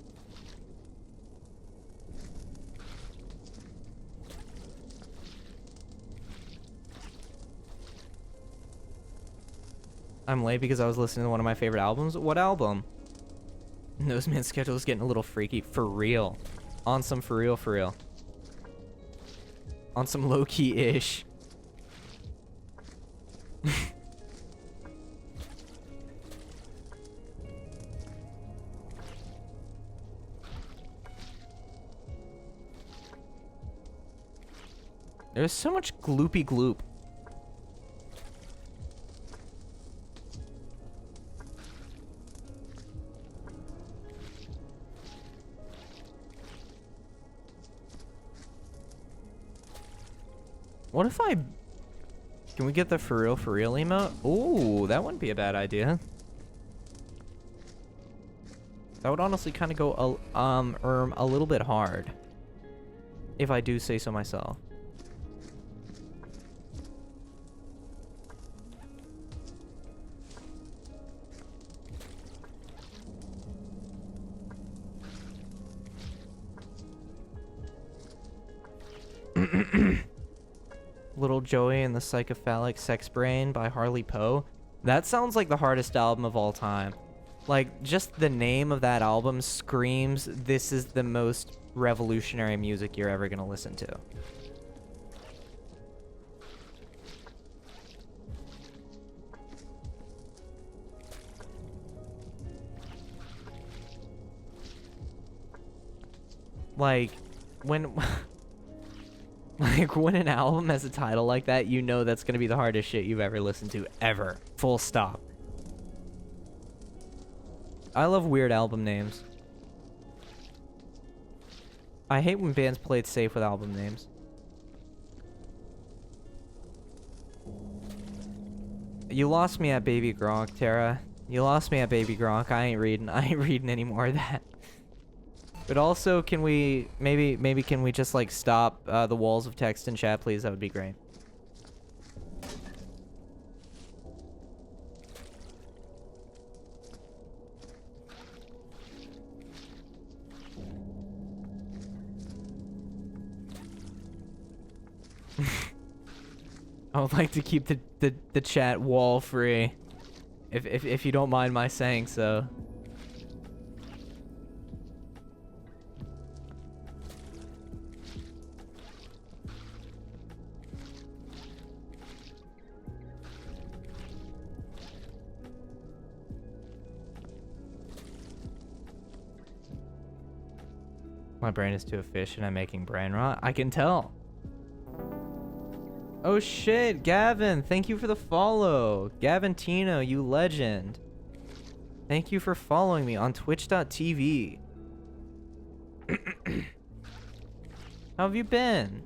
Speaker 1: I'm late because I was listening to one of my favorite albums. What album? Noseman's schedule is getting a little freaky. For real. On some for real, for real. On some low-key-ish. There's so much gloopy gloop. What if I... Can we get the for real emote? Ooh, that wouldn't be a bad idea. That would honestly kind of go a little bit hard. If I do say so myself. Little Joey and the Psychophilic Sex Brain by Harley Poe. That sounds like the hardest album of all time. Like, just the name of that album screams, this is the most revolutionary music you're ever gonna listen to. Like, when... Like, when an album has a title like that, you know that's gonna be the hardest shit you've ever listened to, ever. Full stop. I love weird album names. I hate when bands play it safe with album names. You lost me at Baby Gronk, Tara. You lost me at Baby Gronk. I ain't reading any more of that. But also, can we, maybe can we just, like, stop the walls of text and chat, please? That would be great. I would like to keep the chat wall free, if you don't mind my saying so. My brain is too efficient at making brain rot. I can tell. Oh shit, Gavin, thank you for the follow. Gavin Tino, you legend. Thank you for following me on twitch.tv. How have you been?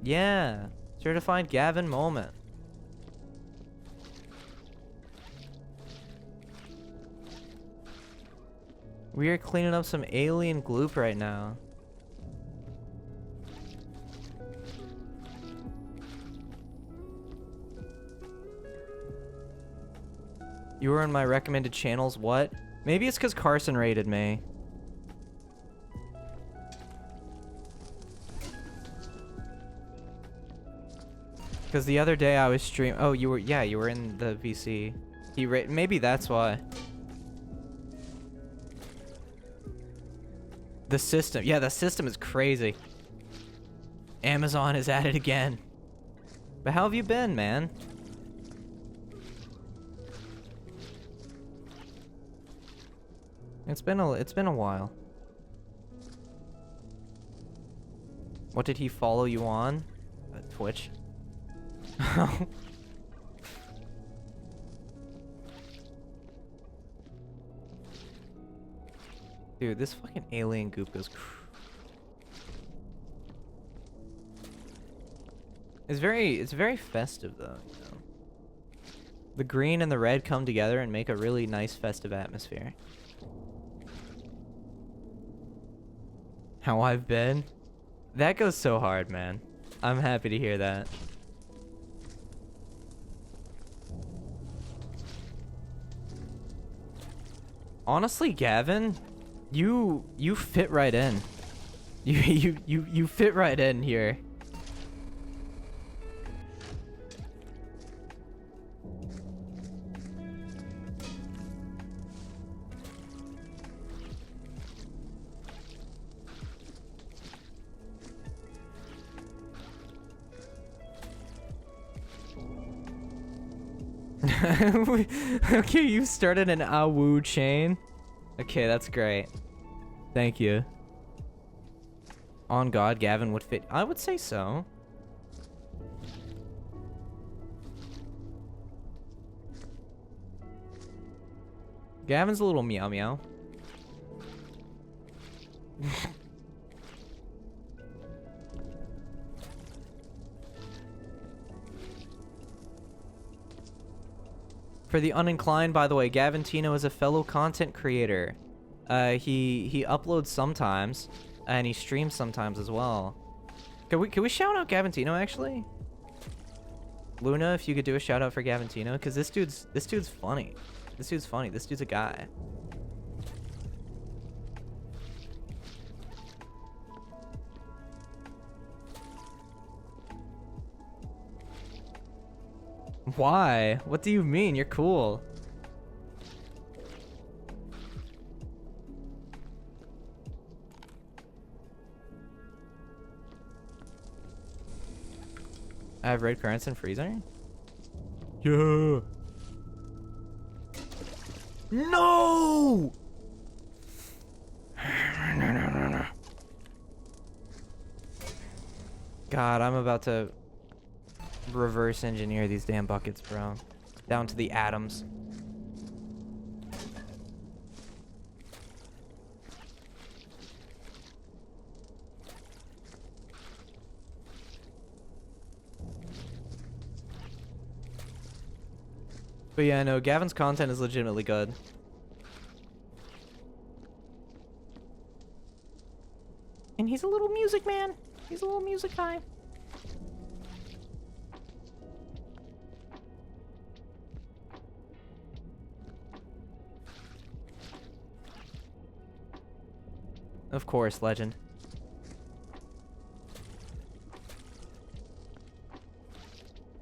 Speaker 1: Yeah, certified Gavin moment. We are cleaning up some alien gloop right now. You were in my recommended channels, what? Maybe it's because Carson rated me. Because the other day I was streaming. Oh, you were in the VC. Maybe that's why. The system. Yeah, the system is crazy. Amazon is at it again. But how have you been, man? It's been a while. What did he follow you on? Twitch. Dude, this fucking alien goop goes. It's very festive though, you know. The green and the red come together and make a really nice festive atmosphere. How I've been? That goes so hard, man. I'm happy to hear that. Honestly, Gavin, you fit right in. You fit right in here. Okay, you started an AWU chain. Okay, that's great. Thank you. On God, Gavin would fit. I would say so. Gavin's a little meow meow. For the uninclined, by the way, Gavin Tino is a fellow content creator. He uploads sometimes, and he streams sometimes as well. Can we shout out Gavin Tino actually? Luna, if you could do a shout out for Gavin Tino, because this dude's funny. This dude's funny. This dude's a guy. Why? What do you mean? You're cool. I have red currants and freezer? Yeah. No! God, I'm about to reverse engineer these damn buckets, bro. Down to the atoms. But yeah, no, Gavin's content is legitimately good. And he's a little music man. He's a little music guy. Of course, legend.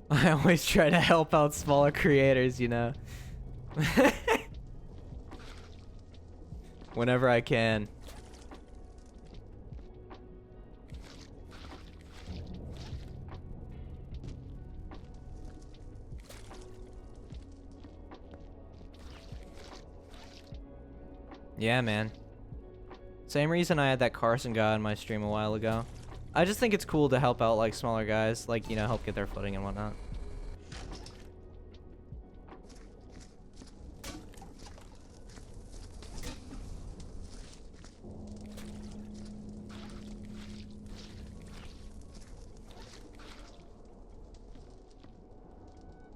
Speaker 1: I always try to help out smaller creators, you know. Whenever I can. Yeah, man. Same reason I had that Carson guy on my stream a while ago. I just think it's cool to help out like smaller guys, like, you know, help get their footing and whatnot.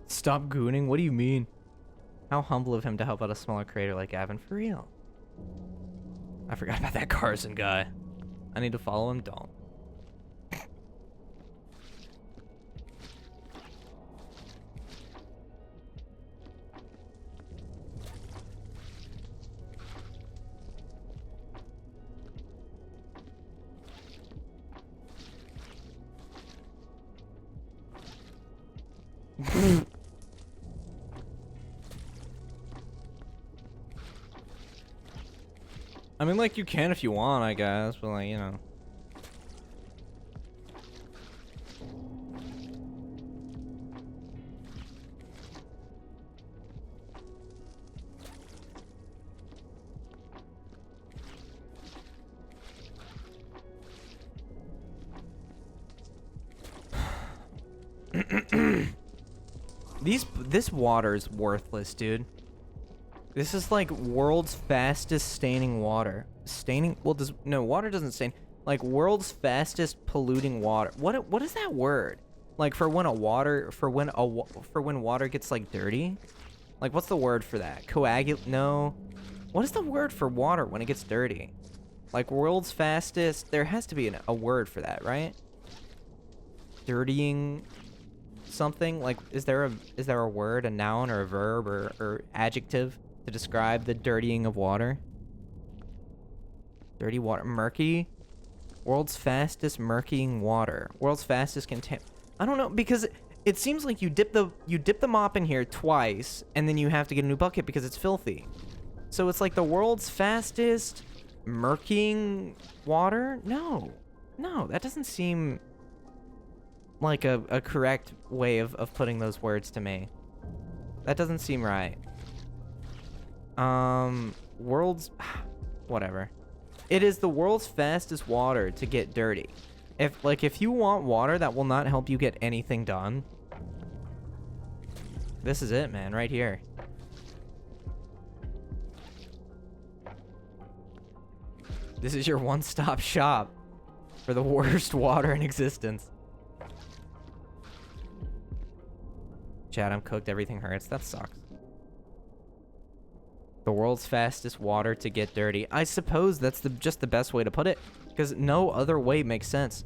Speaker 1: Stop gooning? What do you mean? How humble of him to help out a smaller creator like Gavin, for real. I forgot about that Carson guy. I need to follow him? Don't. I mean, like, you can if you want, I guess, but, like, you know. This water is worthless, dude. This is like world's fastest staining water. Staining? Well, no, water doesn't stain. Like world's fastest polluting water. What is that word? Like for when water gets like dirty? Like what's the word for that? No. What is the word for water when it gets dirty? Like, world's fastest... There has to be a word for that, right? Dirtying something? Like, is there a word, a noun, or a verb, or adjective to describe the dirtying of water? Dirty water. Murky? World's fastest murkying water. World's fastest I don't know, because it seems like you dip the mop in here twice, and then you have to get a new bucket because it's filthy. So it's like the world's fastest murkying water? No. No, that doesn't seem like a correct way of putting those words to me. That doesn't seem right. World's... Whatever. It is the world's fastest water to get dirty. If you want water that will not help you get anything done, this is it, man, right here. This is your one-stop shop for the worst water in existence. Chat, I'm cooked, everything hurts. That sucks. The world's fastest water to get dirty. I suppose that's just the best way to put it, because no other way makes sense.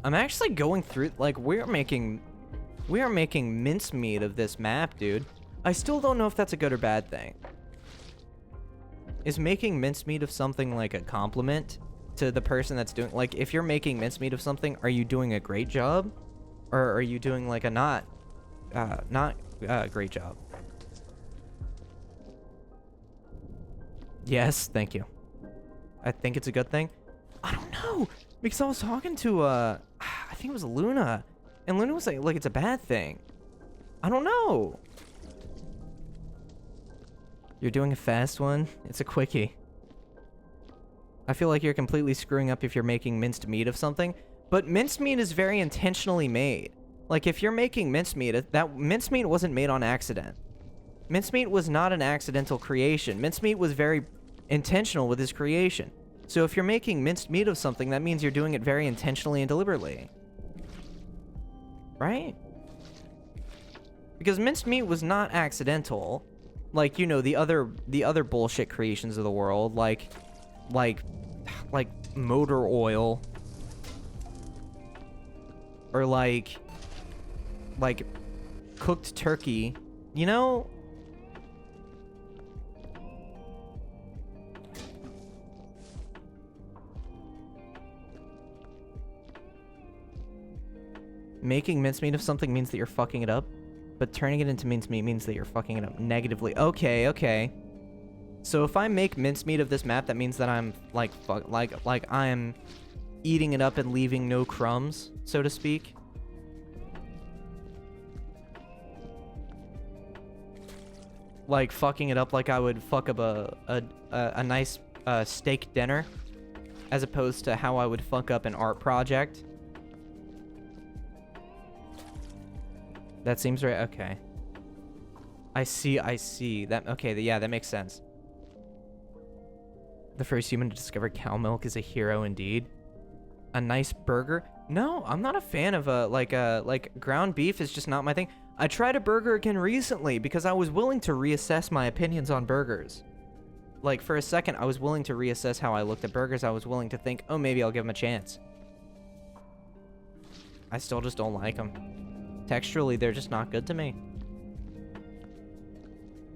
Speaker 1: I'm actually going through, like, we are making mincemeat of this map, dude. I still don't know if that's a good or bad thing. Is making mincemeat of something like a compliment to the person that's doing, like, if you're making mincemeat of something, are you doing a great job? Or are you doing like a not great job? Yes, thank you. I think it's a good thing. I don't know, because I was talking to I think it was Luna, and Luna was like it's a bad thing. I don't know. You're doing a fast one? It's a quickie. I feel like you're completely screwing up if you're making minced meat of something, but minced meat is very intentionally made. Like, if you're making mincemeat, that mincemeat wasn't made on accident. Mincemeat was not an accidental creation. Mincemeat was very intentional with his creation. So if you're making minced meat of something, that means you're doing it very intentionally and deliberately. Right? Because minced meat was not accidental. Like, you know, the other bullshit creations of the world, like motor oil, or like cooked turkey, you know? Making mincemeat of something means that you're fucking it up, but turning it into mincemeat means that you're fucking it up negatively. Okay, okay. So if I make mincemeat of this map, that means that I'm like I'm eating it up and leaving no crumbs, so to speak. Like fucking it up like I would fuck up a nice steak dinner, as opposed to how I would fuck up an art project. That seems right. Okay. I see. That, okay, yeah, that makes sense. The first human to discover cow milk is a hero indeed. A nice burger? No, I'm not a fan of like ground beef is just not my thing. I tried a burger again recently because I was willing to reassess my opinions on burgers. Like, for a second, I was willing to reassess how I looked at burgers. I was willing to think, oh, maybe I'll give them a chance. I still just don't like them. Texturally, they're just not good to me.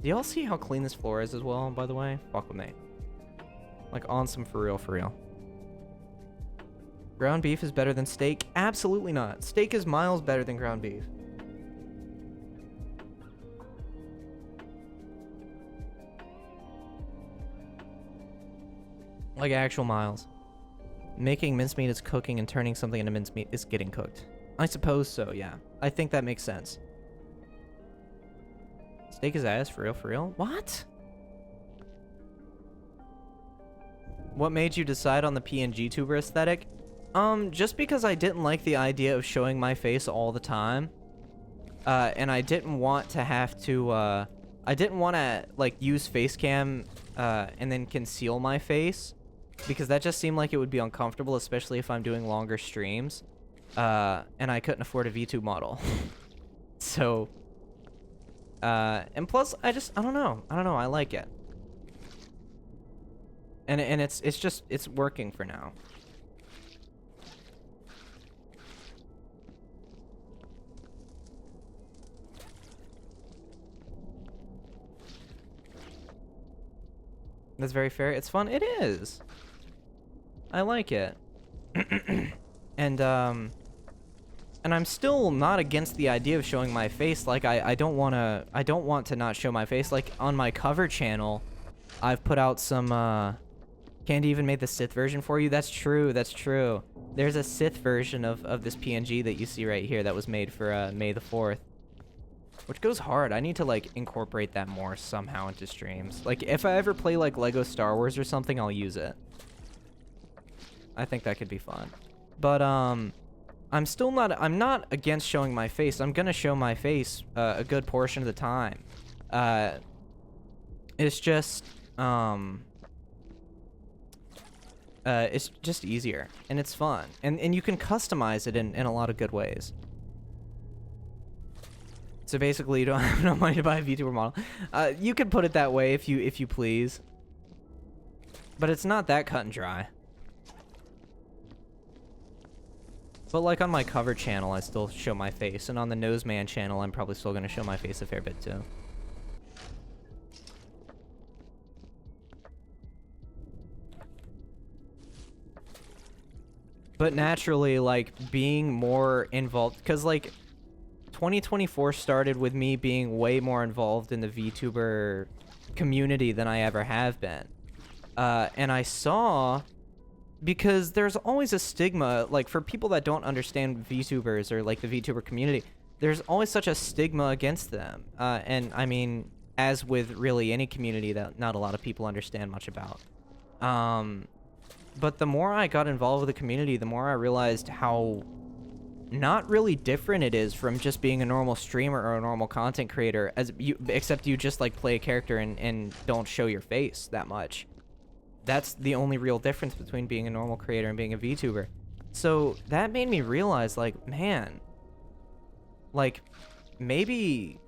Speaker 1: Do y'all see how clean this floor is as well, by the way? Fuck with me. Like, on some for real, for real. Ground beef is better than steak? Absolutely not. Steak is miles better than ground beef. Like, actual miles. Making mincemeat is cooking, and turning something into mincemeat is getting cooked. I suppose so, yeah. I think that makes sense. Steak is ass, for real, for real? What? What made you decide on the PNG tuber aesthetic? Just because I didn't like the idea of showing my face all the time. and I didn't want to have to, I didn't want to, like, use face cam, and then conceal my face, because that just seemed like it would be uncomfortable, especially if I'm doing longer streams, and I couldn't afford a VTube model. So, and plus, I don't know, I like it. And it's working for now. That's very fair. It's fun. It is. I like it. And I'm still not against the idea of showing my face. Like, I don't want to not show my face. Like, on my cover channel, I've put out some, Candy even made the Sith version for you. That's true. That's true. There's a Sith version of this PNG that you see right here that was made for, May the 4th. Which goes hard. I need to, like, incorporate that more somehow into streams. Like, if I ever play, like, Lego Star Wars or something, I'll use it. I think that could be fun. But, I'm not against showing my face. I'm gonna show my face, a good portion of the time. It's just, it's just easier. And it's fun. And you can customize it in a lot of good ways. So basically, you don't have no money to buy a VTuber model. You could put it that way if you please. But it's not that cut and dry. But like on my cover channel, I still show my face. And on the Noseman channel, I'm probably still going to show my face a fair bit too. But naturally, like, being more involved... Because, like... 2024 started with me being way more involved in the VTuber community than I ever have been. And I saw, because there's always a stigma, like, for people that don't understand VTubers or, like, the VTuber community, there's always such a stigma against them. And, I mean, as with really any community that not a lot of people understand much about. But the more I got involved with the community, the more I realized how... not really different it is from just being a normal streamer or a normal content creator, except you just like play a character and don't show your face that much. That's the only real difference between being a normal creator and being a VTuber. So that made me realize, like, man, like maybe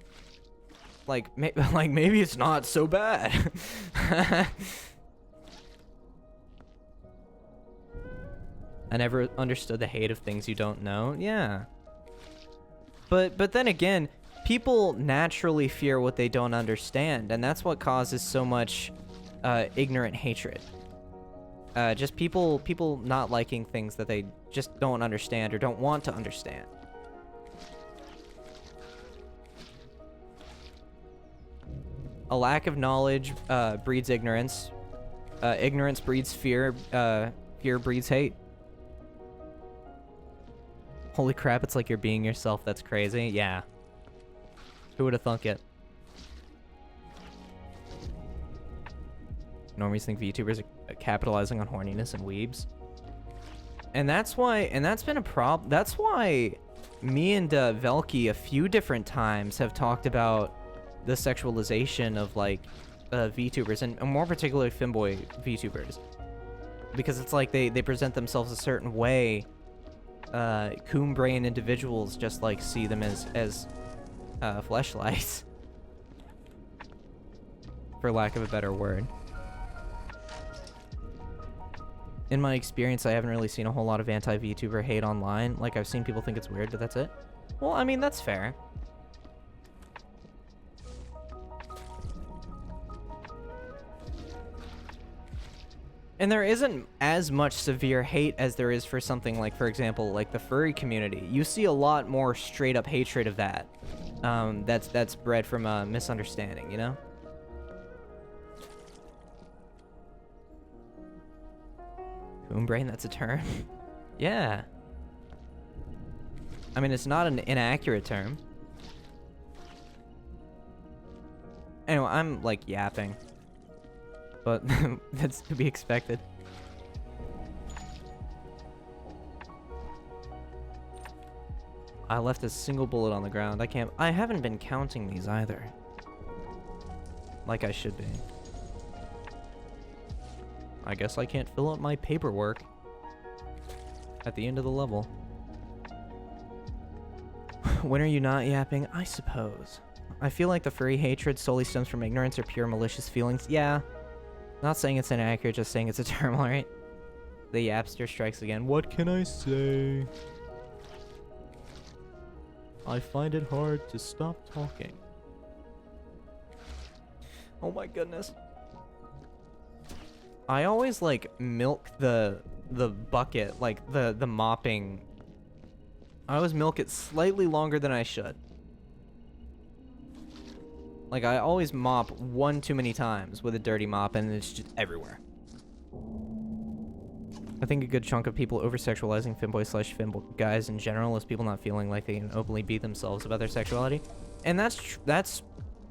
Speaker 1: maybe it's not so bad. I never understood the hate of things you don't know. Yeah. But then again, people naturally fear what they don't understand, and that's what causes so much ignorant hatred. Just people not liking things that they just don't understand or don't want to understand. A lack of knowledge breeds ignorance. Ignorance breeds fear. Fear breeds hate. Holy crap, it's like you're being yourself. That's crazy. Yeah. Who would have thunk it? Normies think VTubers are capitalizing on horniness and weebs. And that's why, and that's been a problem. That's why me and Velky a few different times have talked about the sexualization of, like, VTubers, and more particularly femboy VTubers. Because it's like they present themselves a certain way. Coon brain individuals just like see them as fleshlights, for lack of a better word. In my experience, I haven't really seen a whole lot of anti-VTuber hate online. Like, I've seen people think it's weird, but that's it. Well, I mean, that's fair. And there isn't as much severe hate as there is for something like, for example, like the furry community. You see a lot more straight-up hatred of that. That's bred from a misunderstanding, you know? Coon brain, that's a term? Yeah. I mean, it's not an inaccurate term. Anyway, I'm, like, yapping. But that's to be expected. I left a single bullet on the ground. I haven't been counting these either. Like I should be. I guess I can't fill out my paperwork at the end of the level. When are you not yapping? I suppose. I feel like the furry hatred solely stems from ignorance or pure malicious feelings. Yeah. Not saying it's inaccurate, just saying it's a term, alright? The yapster strikes again. What can I say? I find it hard to stop talking. Oh my goodness. I always like milk the bucket, like the mopping. I always milk it slightly longer than I should. Like I always mop one too many times with a dirty mop and it's just everywhere. I think a good chunk of people over-sexualizing femboy/femboy guys in general is people not feeling like they can openly be themselves about their sexuality. And that's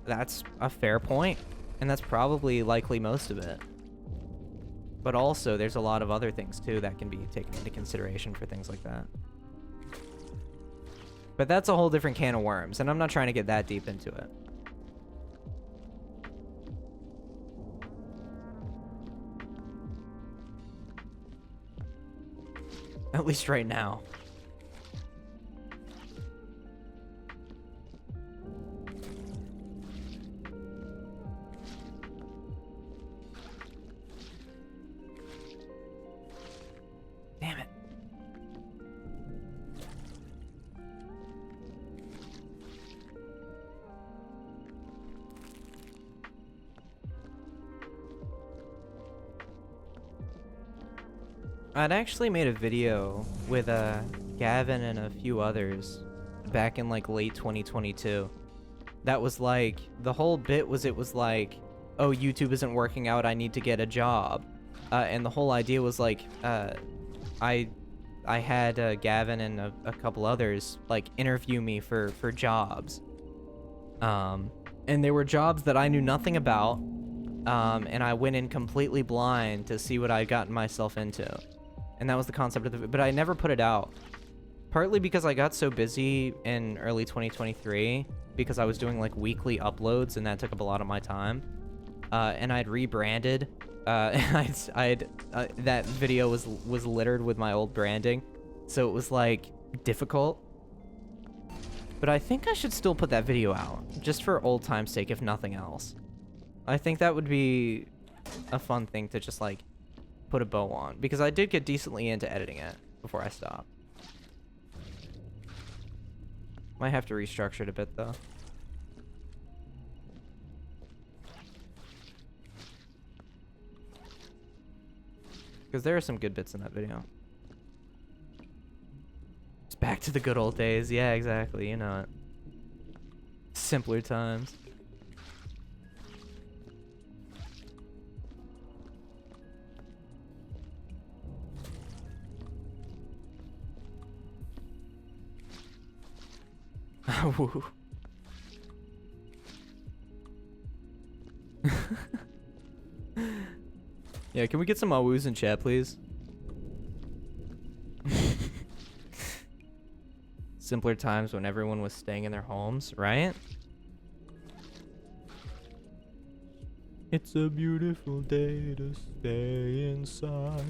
Speaker 1: a fair point. And that's probably likely most of it. But also, there's a lot of other things, too, that can be taken into consideration for things like that. But that's a whole different can of worms, and I'm not trying to get that deep into it. At least right now. Damn it. I'd actually made a video with Gavin and a few others back in like late 2022. That was like, the whole bit was, it was like, oh, YouTube isn't working out, I need to get a job. And the whole idea was like, I had Gavin and a couple others like interview me for jobs. And they were jobs that I knew nothing about. And I went in completely blind to see what I'd gotten myself into. And that was the concept of the, but I never put it out. Partly because I got so busy in early 2023 because I was doing like weekly uploads and that took up a lot of my time. And I'd rebranded. And that video was littered with my old branding. So it was like difficult. But I think I should still put that video out just for old time's sake, if nothing else. I think that would be a fun thing to just like put a bow on, because I did get decently into editing it before I stopped. Might have to restructure it a bit though. Because there are some good bits in that video. It's back to the good old days. Yeah, exactly. You know it. Simpler times. Woo. Yeah, can we get some awoos in chat, please? Simpler times when everyone was staying in their homes, right? It's a beautiful day to stay inside.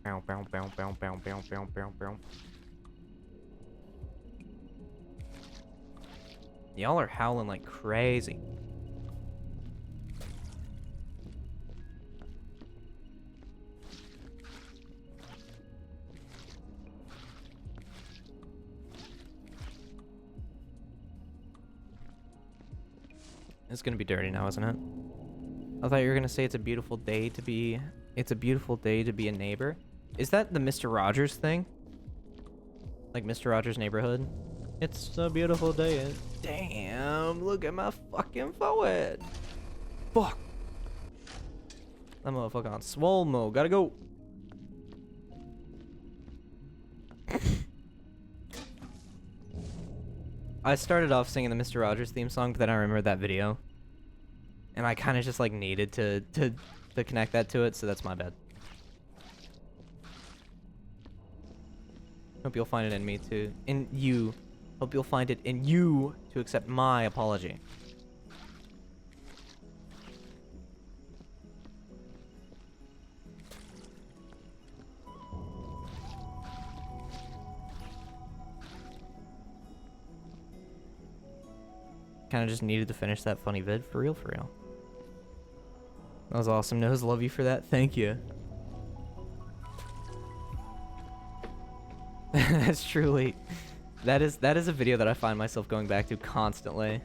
Speaker 1: Bow, bow, bow, bow, bow, bow, bow, bow, bow. Y'all are howling like crazy. It's gonna be dirty now, isn't it? I thought you were gonna say it's a beautiful day to be... It's a beautiful day to be a neighbor. Is that the Mr. Rogers thing? Like Mr. Rogers' Neighborhood? It's a beautiful day. Damn, look at my fucking forehead. Fuck. That motherfucker on swole mode. Gotta go. I started off singing the Mr. Rogers theme song, but then I remembered that video. And I kind of just like needed to connect that to it, so that's my bad. Hope you'll find it in me too. In you. Hope you'll find it in you to accept my apology. Kind of just needed to finish that funny vid. For real, for real. That was awesome. Nose, love you for that. Thank you. That's truly... That is a video that I find myself going back to constantly.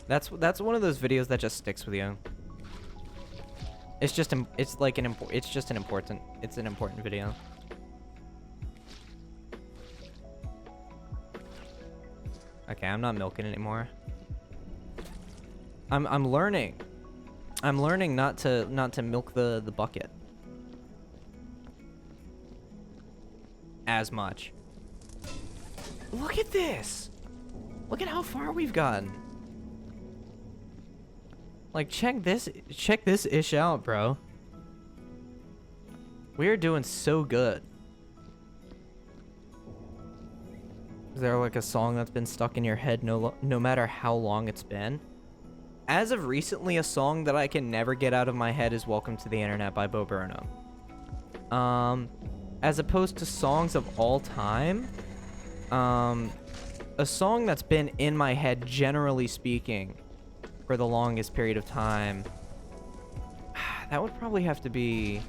Speaker 1: That's one of those videos that just sticks with you. It's just an important video. Okay, I'm not milking anymore. I'm learning. I'm learning not to milk the bucket as much. Look at this. Look at how far we've gotten. Like, check this ish out, bro. We are doing so good. Is there like a song that's been stuck in your head no matter how long it's been? As of recently, a song that I can never get out of my head is Welcome to the Internet by Bo Burnham. As opposed to songs of all time, a song that's been in my head, generally speaking, for the longest period of time, that would probably have to be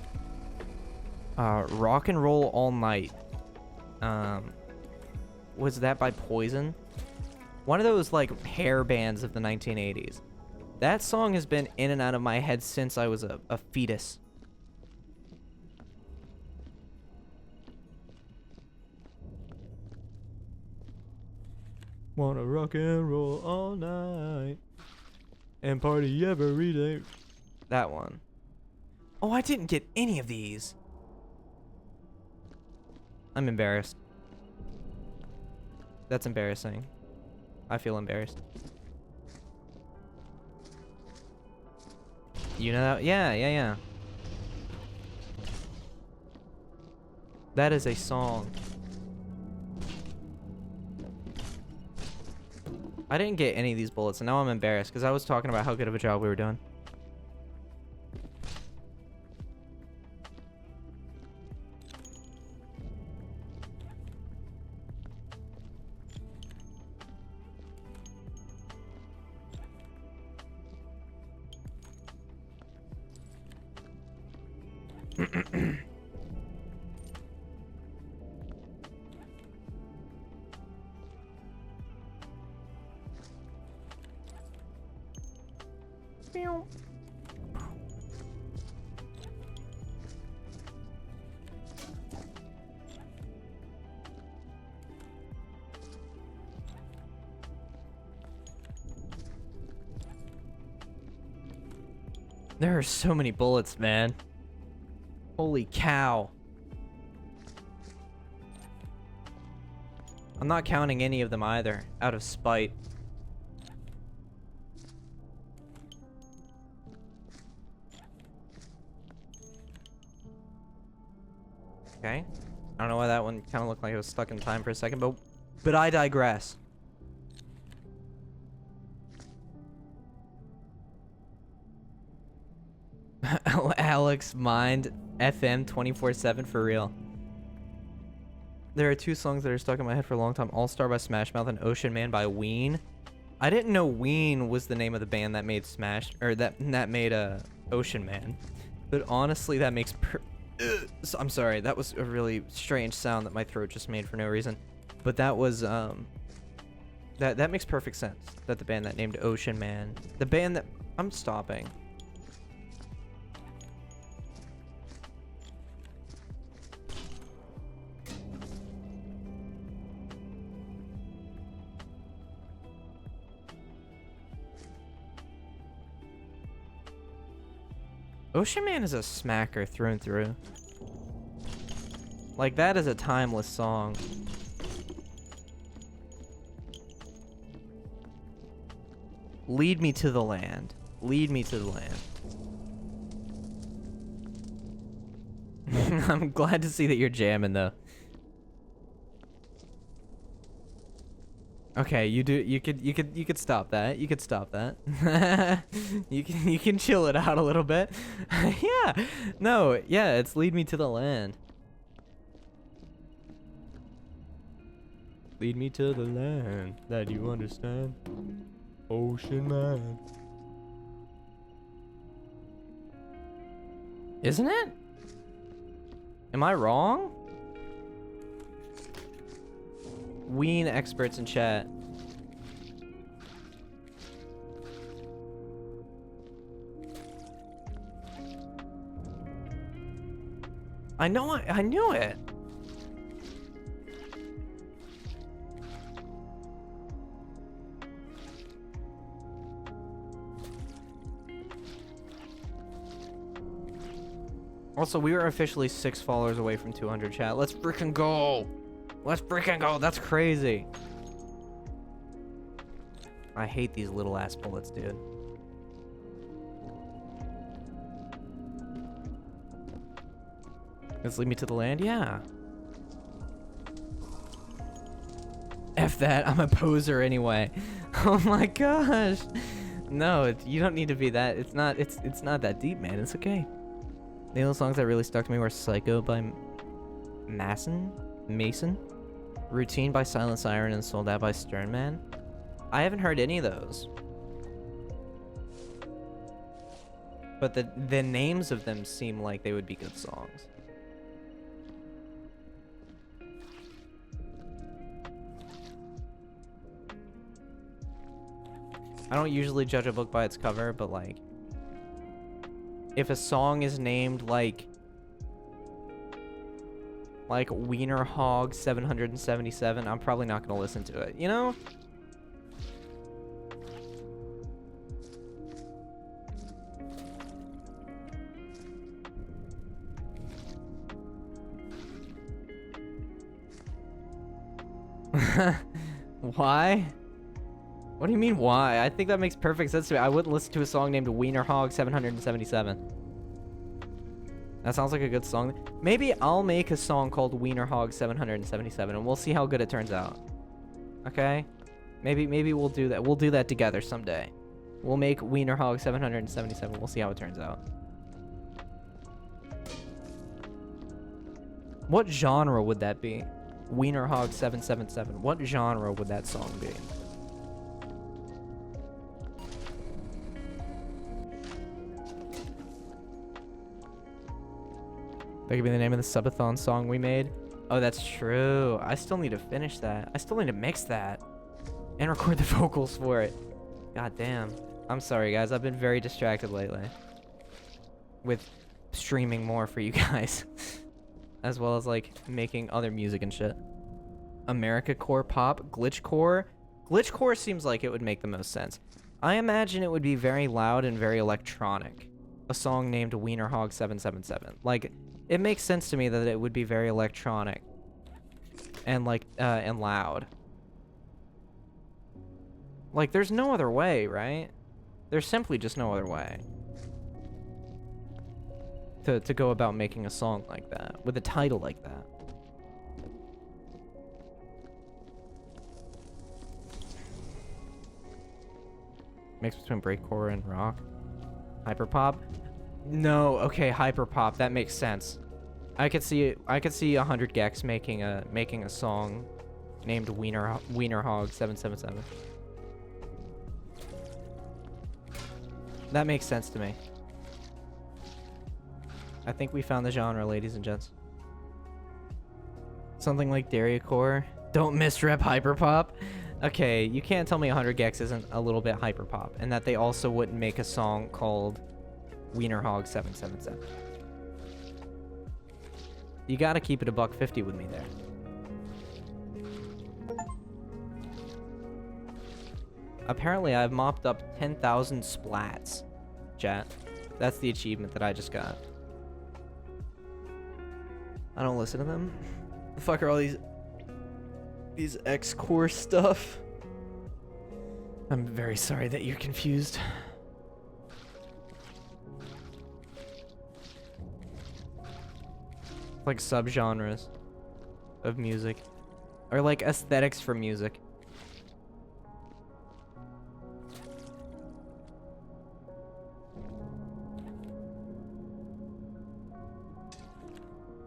Speaker 1: Rock and Roll All Night. Was that by Poison? One of those like hair bands of the 1980s. That song has been in and out of my head since I was a fetus. Wanna rock and roll all night and party every day. That one. Oh, I didn't get any of these. I'm embarrassed. That's embarrassing. I feel embarrassed. You know that? Yeah. That is a song. I didn't get any of these bullets, and now I'm embarrassed because I was talking about how good of a job we were doing. There are so many bullets, man. Holy cow. I'm not counting any of them either, out of spite. Okay. I don't know why that one kind of looked like it was stuck in time for a second, but I digress. Alex Mind FM 24/7 for real. There are two songs that are stuck in my head for a long time. All Star by Smash Mouth and Ocean Man by Ween. I didn't know Ween was the name of the band that made that made Ocean Man. But honestly, that makes I'm sorry, that was a really strange sound that my throat just made for no reason. But that was that makes perfect sense. That the band that named Ocean Man, the band that I'm stopping. Ocean Man is a smacker through and through. Like, that is a timeless song. Lead me to the land. Lead me to the land. I'm glad to see that you're jamming though. Okay, you could stop that. You could stop that. you can chill it out a little bit. Yeah. No, yeah, it's lead me to the land. Lead me to the land that you understand. Ocean man. Isn't it? Am I wrong? Ween experts in chat. I know I knew it. Also, we are officially 6 followers away from 200 chat. Let's freaking go. Let's freaking go. That's crazy. I hate these little ass bullets, dude. Let's lead me to the land? Yeah. F that. I'm a poser anyway. Oh my gosh. No, you don't need to be that. It's not that deep, man. It's okay. The only songs that really stuck to me were Psycho by Mason, Routine by Silent Siren, and Sold Out by Stern Man. I haven't heard any of those. But the names of them seem like they would be good songs. I don't usually judge a book by its cover, but like, if a song is named like Wiener Hog 777, I'm probably not gonna listen to it, you know? Why? What do you mean, why? I think that makes perfect sense to me. I wouldn't listen to a song named Wiener Hog 777. That sounds like a good song. Maybe I'll make a song called Wiener Hog 777, and we'll see how good it turns out. Okay? Maybe we'll do that. We'll do that together someday. We'll make Wiener Hog 777. We'll see how it turns out. What genre would that be? Wiener Hog 777. What genre would that song be? That could be the name of the subathon song we made. Oh, that's true. I still need to finish that. I still need to mix that and record the vocals for it. God damn. I'm sorry, guys. I've been very distracted lately with streaming more for you guys, as well as like making other music and shit. America core pop, glitchcore. Glitchcore seems like it would make the most sense. I imagine it would be very loud and very electronic. A song named Wiener Hog 777. Like, it makes sense to me that it would be very electronic and like and loud. Like, there's no other way, right? There's simply just no other way to go about making a song like that with a title like that. Mix between breakcore and rock. Hyperpop? No, okay, hyperpop. That makes sense. I could see 100 Gex making a song named Wiener Hog 777. That makes sense to me. I think we found the genre, ladies and gents. Something like Dairycore. Don't misrep hyperpop. Okay, you can't tell me 100 Gex isn't a little bit hyperpop, and that they also wouldn't make a song called Wiener Hog 777. You gotta keep it $150 with me there. Apparently, I've mopped up 10,000 splats, chat. That's the achievement that I just got. I don't listen to them. The fuck are all these X-Core stuff? I'm very sorry that you're confused. Like subgenres of music. Or like aesthetics for music.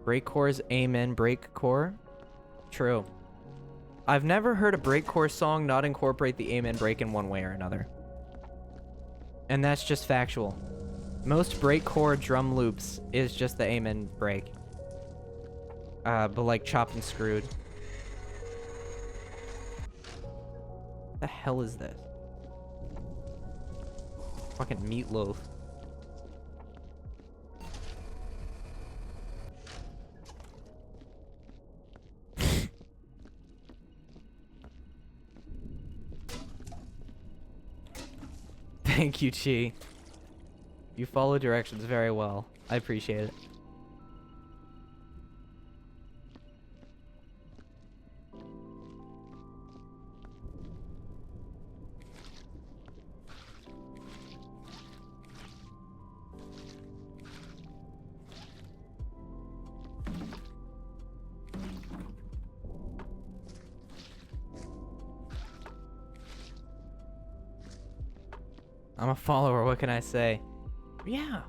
Speaker 1: Breakcore's Amen Breakcore? True. I've never heard a breakcore song not incorporate the Amen break in one way or another. And that's just factual. Most breakcore drum loops is just the Amen break. But like chopped and screwed. What the hell is this? Fucking meatloaf. Thank you, Chi. You follow directions very well. I appreciate it. I'm a follower, what can I say? Yeah.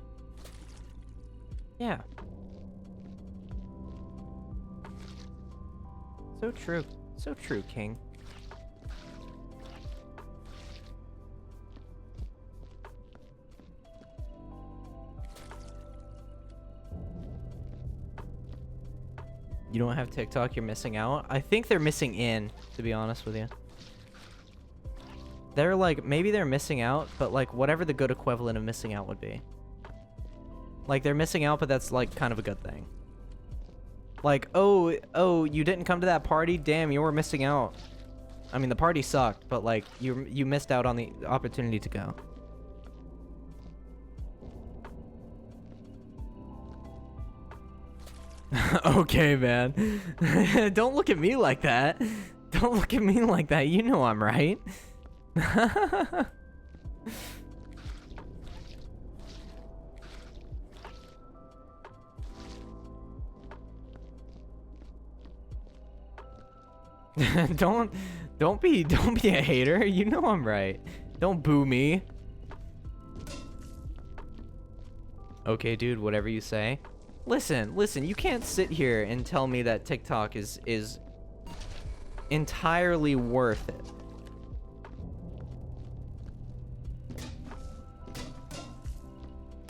Speaker 1: Yeah. So true. So true, King. You don't have TikTok, you're missing out? I think they're missing in, to be honest with you. They're like, maybe they're missing out, but like whatever the good equivalent of missing out would be. Like they're missing out, but that's like kind of a good thing. Like, oh, you didn't come to that party? Damn, you were missing out. I mean, the party sucked, but like you missed out on the opportunity to go. Okay, man. Don't look at me like that. Don't look at me like that. You know I'm right. don't be a hater. You know I'm right. Don't boo me. Okay, dude, whatever you say. Listen, you can't sit here and tell me that TikTok is entirely worth it.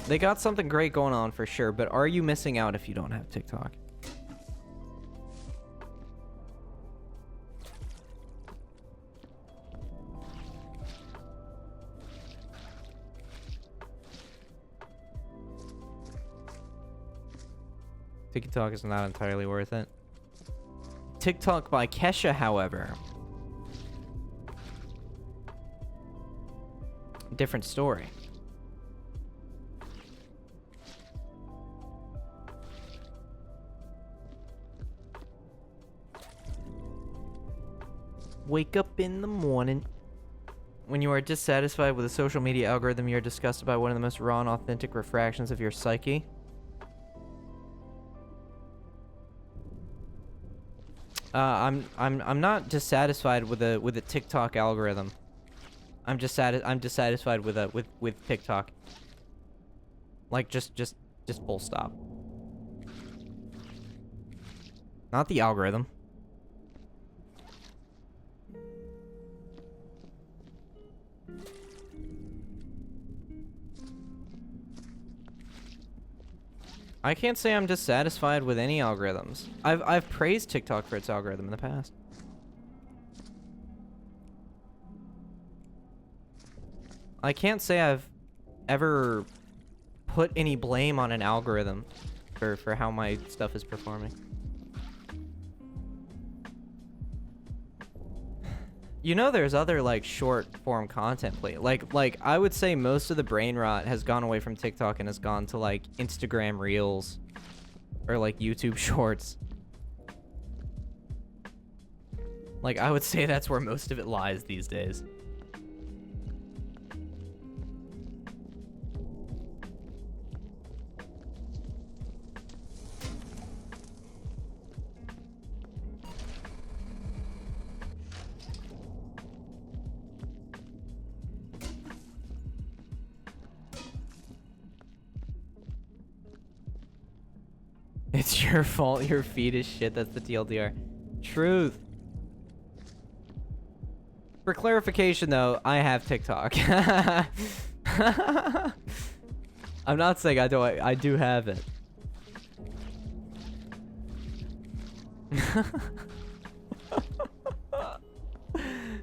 Speaker 1: They got something great going on for sure, but are you missing out if you don't have TikTok? TikTok is not entirely worth it. TikTok by Kesha, however. Different story. Wake up in the morning. When you are dissatisfied with a social media algorithm, you are disgusted by one of the most raw and authentic refractions of your psyche. I'm not dissatisfied with a TikTok algorithm. I'm dissatisfied with TikTok. Like just full stop. Not the algorithm. I can't say I'm dissatisfied with any algorithms. I've praised TikTok for its algorithm in the past. I can't say I've ever put any blame on an algorithm for how my stuff is performing. You know, there's other like short form content like I would say most of the brain rot has gone away from TikTok and has gone to like Instagram Reels or like YouTube Shorts. Like I would say that's where most of it lies these days. your fault. Your feed is shit. That's the TLDR. Truth. For clarification, though, I have TikTok. I'm not saying I don't. I do have it.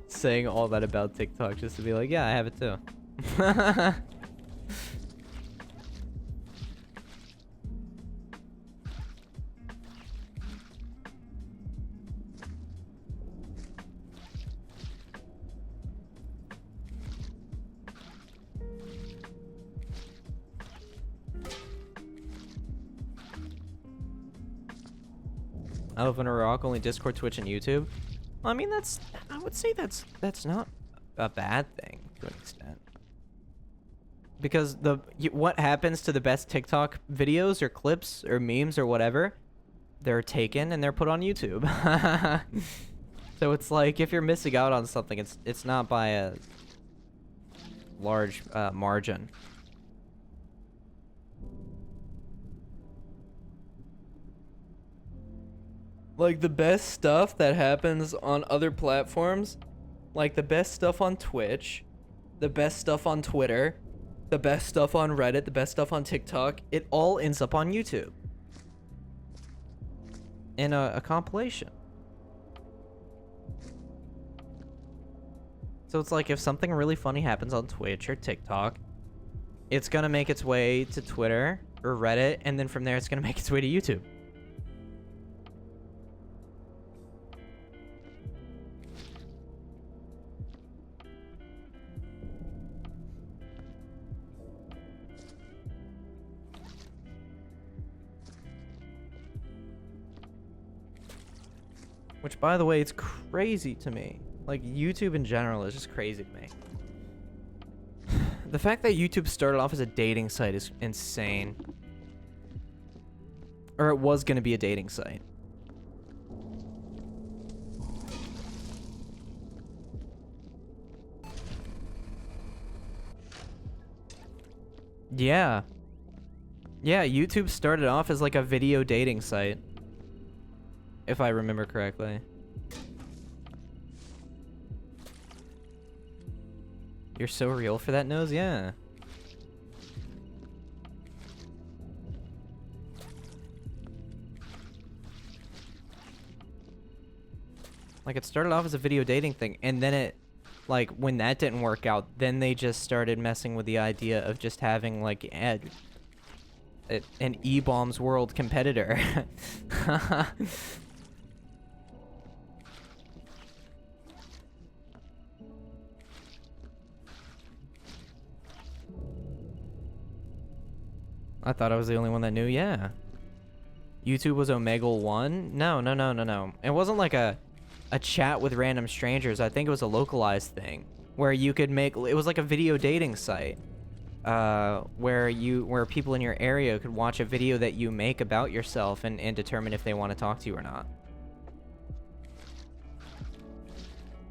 Speaker 1: Saying all that about TikTok just to be like, yeah, I have it too. Elephant or Rock, only Discord, Twitch, and YouTube. I mean, I would say that's not a bad thing to an extent. Because what happens to the best TikTok videos or clips or memes or whatever, they're taken and they're put on YouTube. So it's like, if you're missing out on something, it's not by a large margin. Like, the best stuff that happens on other platforms, like the best stuff on Twitch, the best stuff on Twitter, the best stuff on Reddit, the best stuff on TikTok, it all ends up on YouTube. In a compilation. So it's like, if something really funny happens on Twitch or TikTok, it's gonna make its way to Twitter or Reddit, and then from there it's gonna make its way to YouTube. Which, by the way, it's crazy to me. Like, YouTube in general is just crazy to me. The fact that YouTube started off as a dating site is insane. Or it was going to be a dating site. Yeah. Yeah, YouTube started off as like a video dating site. If I remember correctly. You're so real for that nose? Yeah. Like, it started off as a video dating thing, and then it, like, when that didn't work out, then they just started messing with the idea of just having, like, an E-Bombs World competitor. I thought I was the only one that knew. Yeah. YouTube was Omegle 1? No. It wasn't like a chat with random strangers. I think it was a localized thing where you could make, it was like a video dating site where people in your area could watch a video that you make about yourself and determine if they want to talk to you or not.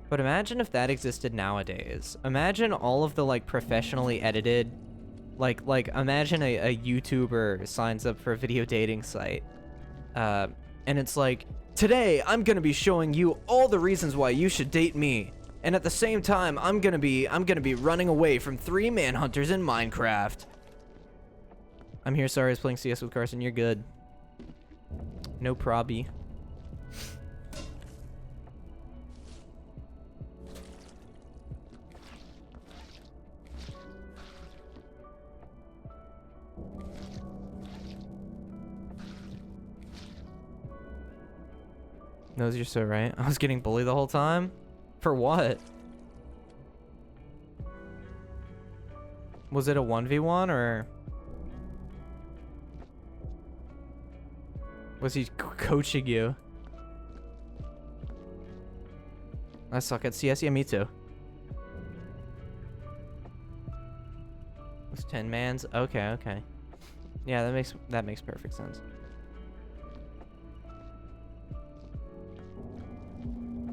Speaker 1: But imagine if that existed nowadays. Imagine all of the, like, professionally edited, like imagine a YouTuber signs up for a video dating site, and it's like, today I'm gonna be showing you all the reasons why you should date me, and at the same time I'm gonna be running away from 3 manhunters in Minecraft. I'm here, sorry, I was playing CS with Carson. You're good. No probby. Knows you're so right. I was getting bullied the whole time? For what? Was it a 1v1 or was he coaching you? I suck at CS. Yeah, me too. It was 10 mans. Okay. Yeah, that makes perfect sense.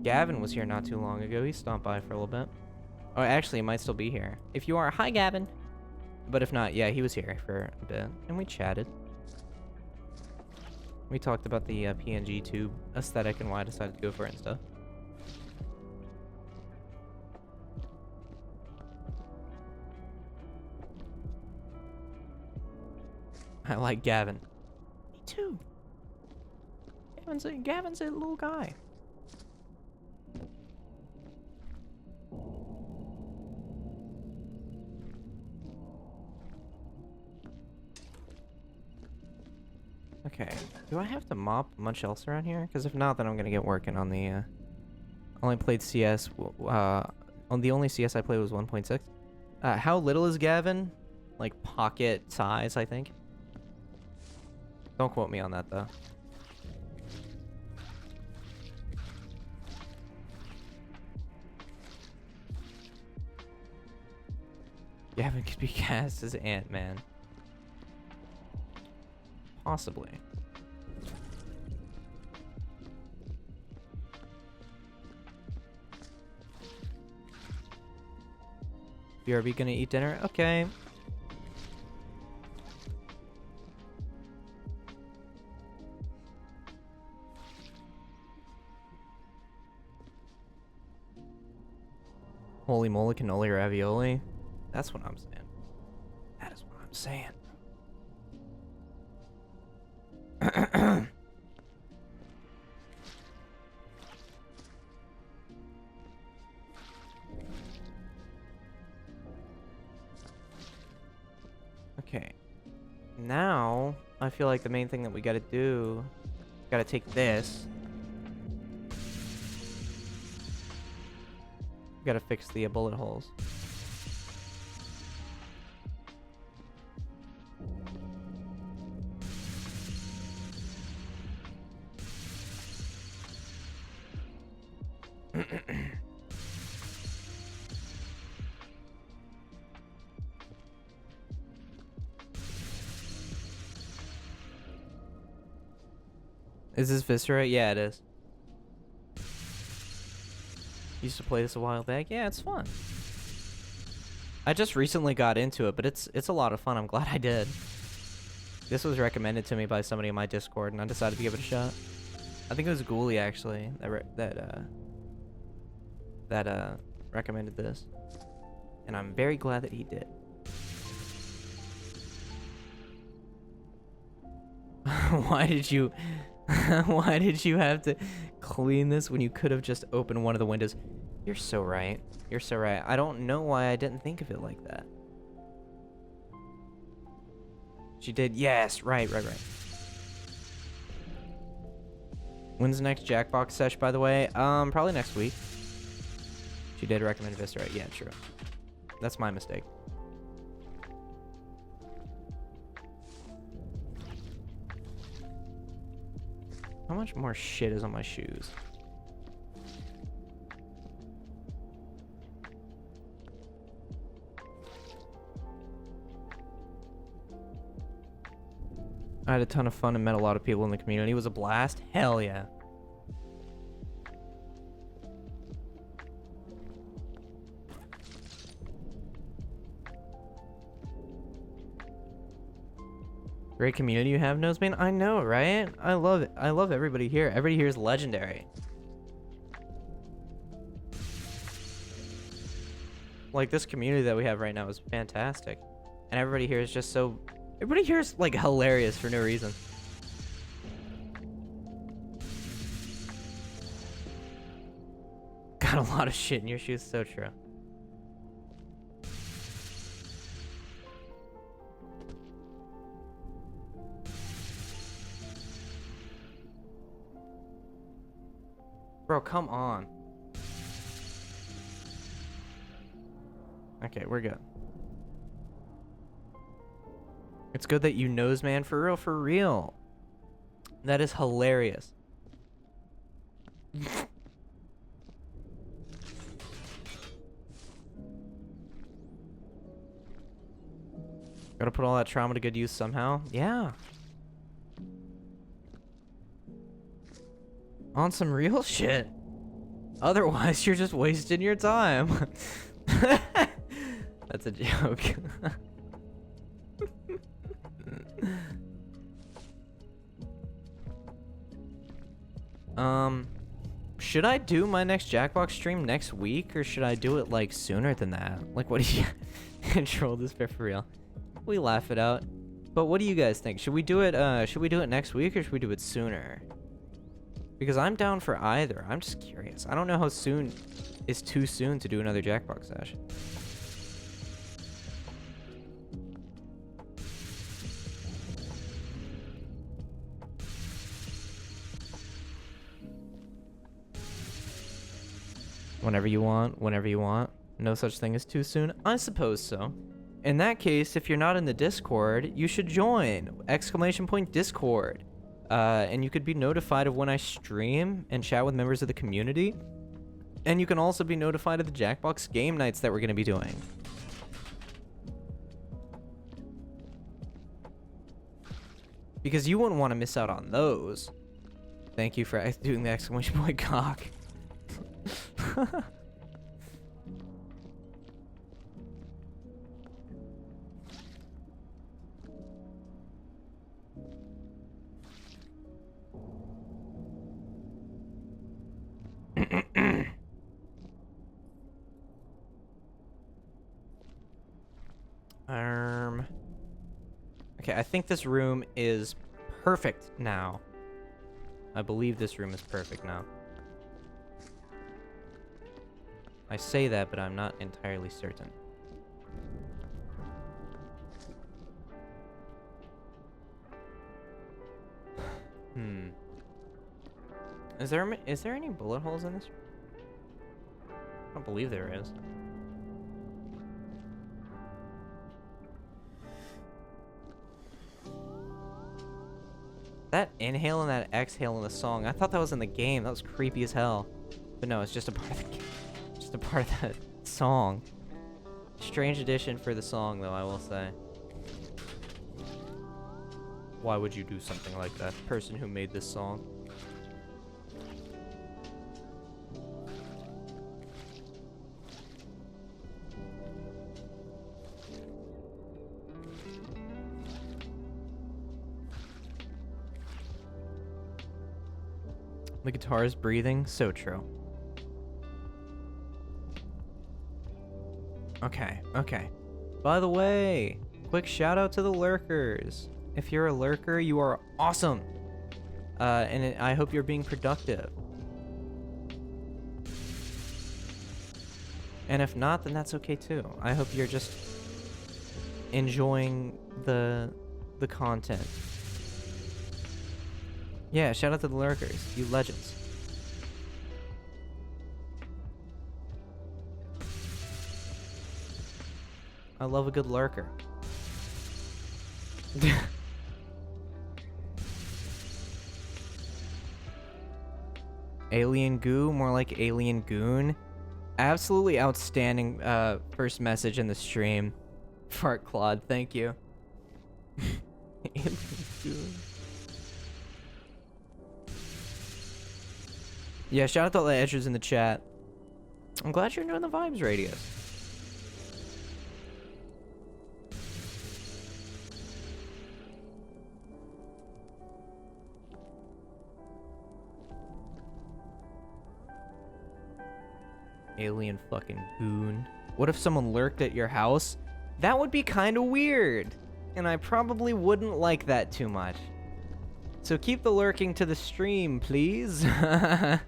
Speaker 1: Gavin was here not too long ago. He stopped by for a little bit. Oh, actually, he might still be here. If you are, hi, Gavin. But if not, yeah, he was here for a bit, and we chatted. We talked about the PNG tube aesthetic and why I decided to go for it and stuff. I like Gavin. Me too. Gavin's a little guy. Okay, do I have to mop much else around here? Because if not, then I'm gonna get working on the, only played CS, on the only CS I played was 1.6. How little is Gavin? Like, pocket size, I think. Don't quote me on that, though. Gavin could be cast as Ant-Man. Possibly. BRB gonna eat dinner? Okay. Holy moly cannoli ravioli? That's what I'm saying. That is what I'm saying. Okay. Now, I feel like the main thing that we gotta do, gotta take this. Gotta fix the bullet holes. Is this Viscera? Yeah, it is. Used to play this a while back. Yeah, it's fun. I just recently got into it, but it's a lot of fun. I'm glad I did. This was recommended to me by somebody in my Discord, and I decided to give it a shot. I think it was Ghoulie actually that recommended this, and I'm very glad that he did. Why did you have to clean this when you could have just opened one of the windows? You're so right. You're so right. I don't know why I didn't think of it like that. She did. Yes. Right. When's the next Jackbox sesh, by the way? Probably next week. She did recommend Viscera. Yeah, true. That's my mistake. How much more shit is on my shoes? I had a ton of fun and met a lot of people in the community. It was a blast. Hell yeah. Great community you have, Noseman. I know, right? I love it. I love everybody here. Everybody here is legendary. Like, this community that we have right now is fantastic. And everybody here is just so... Everybody here is, like, hilarious for no reason. Got a lot of shit in your shoes. So true. Bro, come on. Okay, we're good. It's good that you knows, man. For real, for real. That is hilarious. Gotta put all that trauma to good use somehow. Yeah. On some real shit. Otherwise, you're just wasting your time. That's a joke. Should I do my next Jackbox stream next week, or should I do it, like, sooner than that? Like, what do you... Control this bit for real. We laugh it out. But what do you guys think? Should we do it next week, or should we do it sooner? Because I'm down for either. I'm just curious. I don't know how soon is too soon to do another Jackbox session. Whenever you want, whenever you want. No such thing as too soon? I suppose so. In that case, if you're not in the Discord, you should join! !Discord. And you could be notified of when I stream and chat with members of the community. And you can also be notified of the Jackbox game nights that we're going to be doing. Because you wouldn't want to miss out on those. Thank you for doing the exclamation point cock. Okay, I think this room is perfect now. I believe this room is perfect now. I say that, but I'm not entirely certain. Is there any bullet holes in this? I don't believe there is. That inhale and that exhale in the song, I thought that was in the game. That was creepy as hell. But no, it's just a part of the game. Just a part of the song. Strange addition for the song, though, I will say. Why would you do something like that? Person who made this song. The guitar is breathing. So true. Okay, okay. By the way, quick shout out to the lurkers. If you're a lurker, you are awesome. And I hope you're being productive. And if not, then that's okay too. I hope you're just enjoying the content. Yeah, shout out to the lurkers, you legends. I love a good lurker. Alien goo, more like alien goon. Absolutely outstanding first message in the stream. Fart Claude, thank you. Alien goon. Yeah, shout out to all the edgers in the chat. I'm glad you're enjoying the vibes radius. Alien fucking goon. What if someone lurked at your house? That would be kind of weird. And I probably wouldn't like that too much. So keep the lurking to the stream, please. I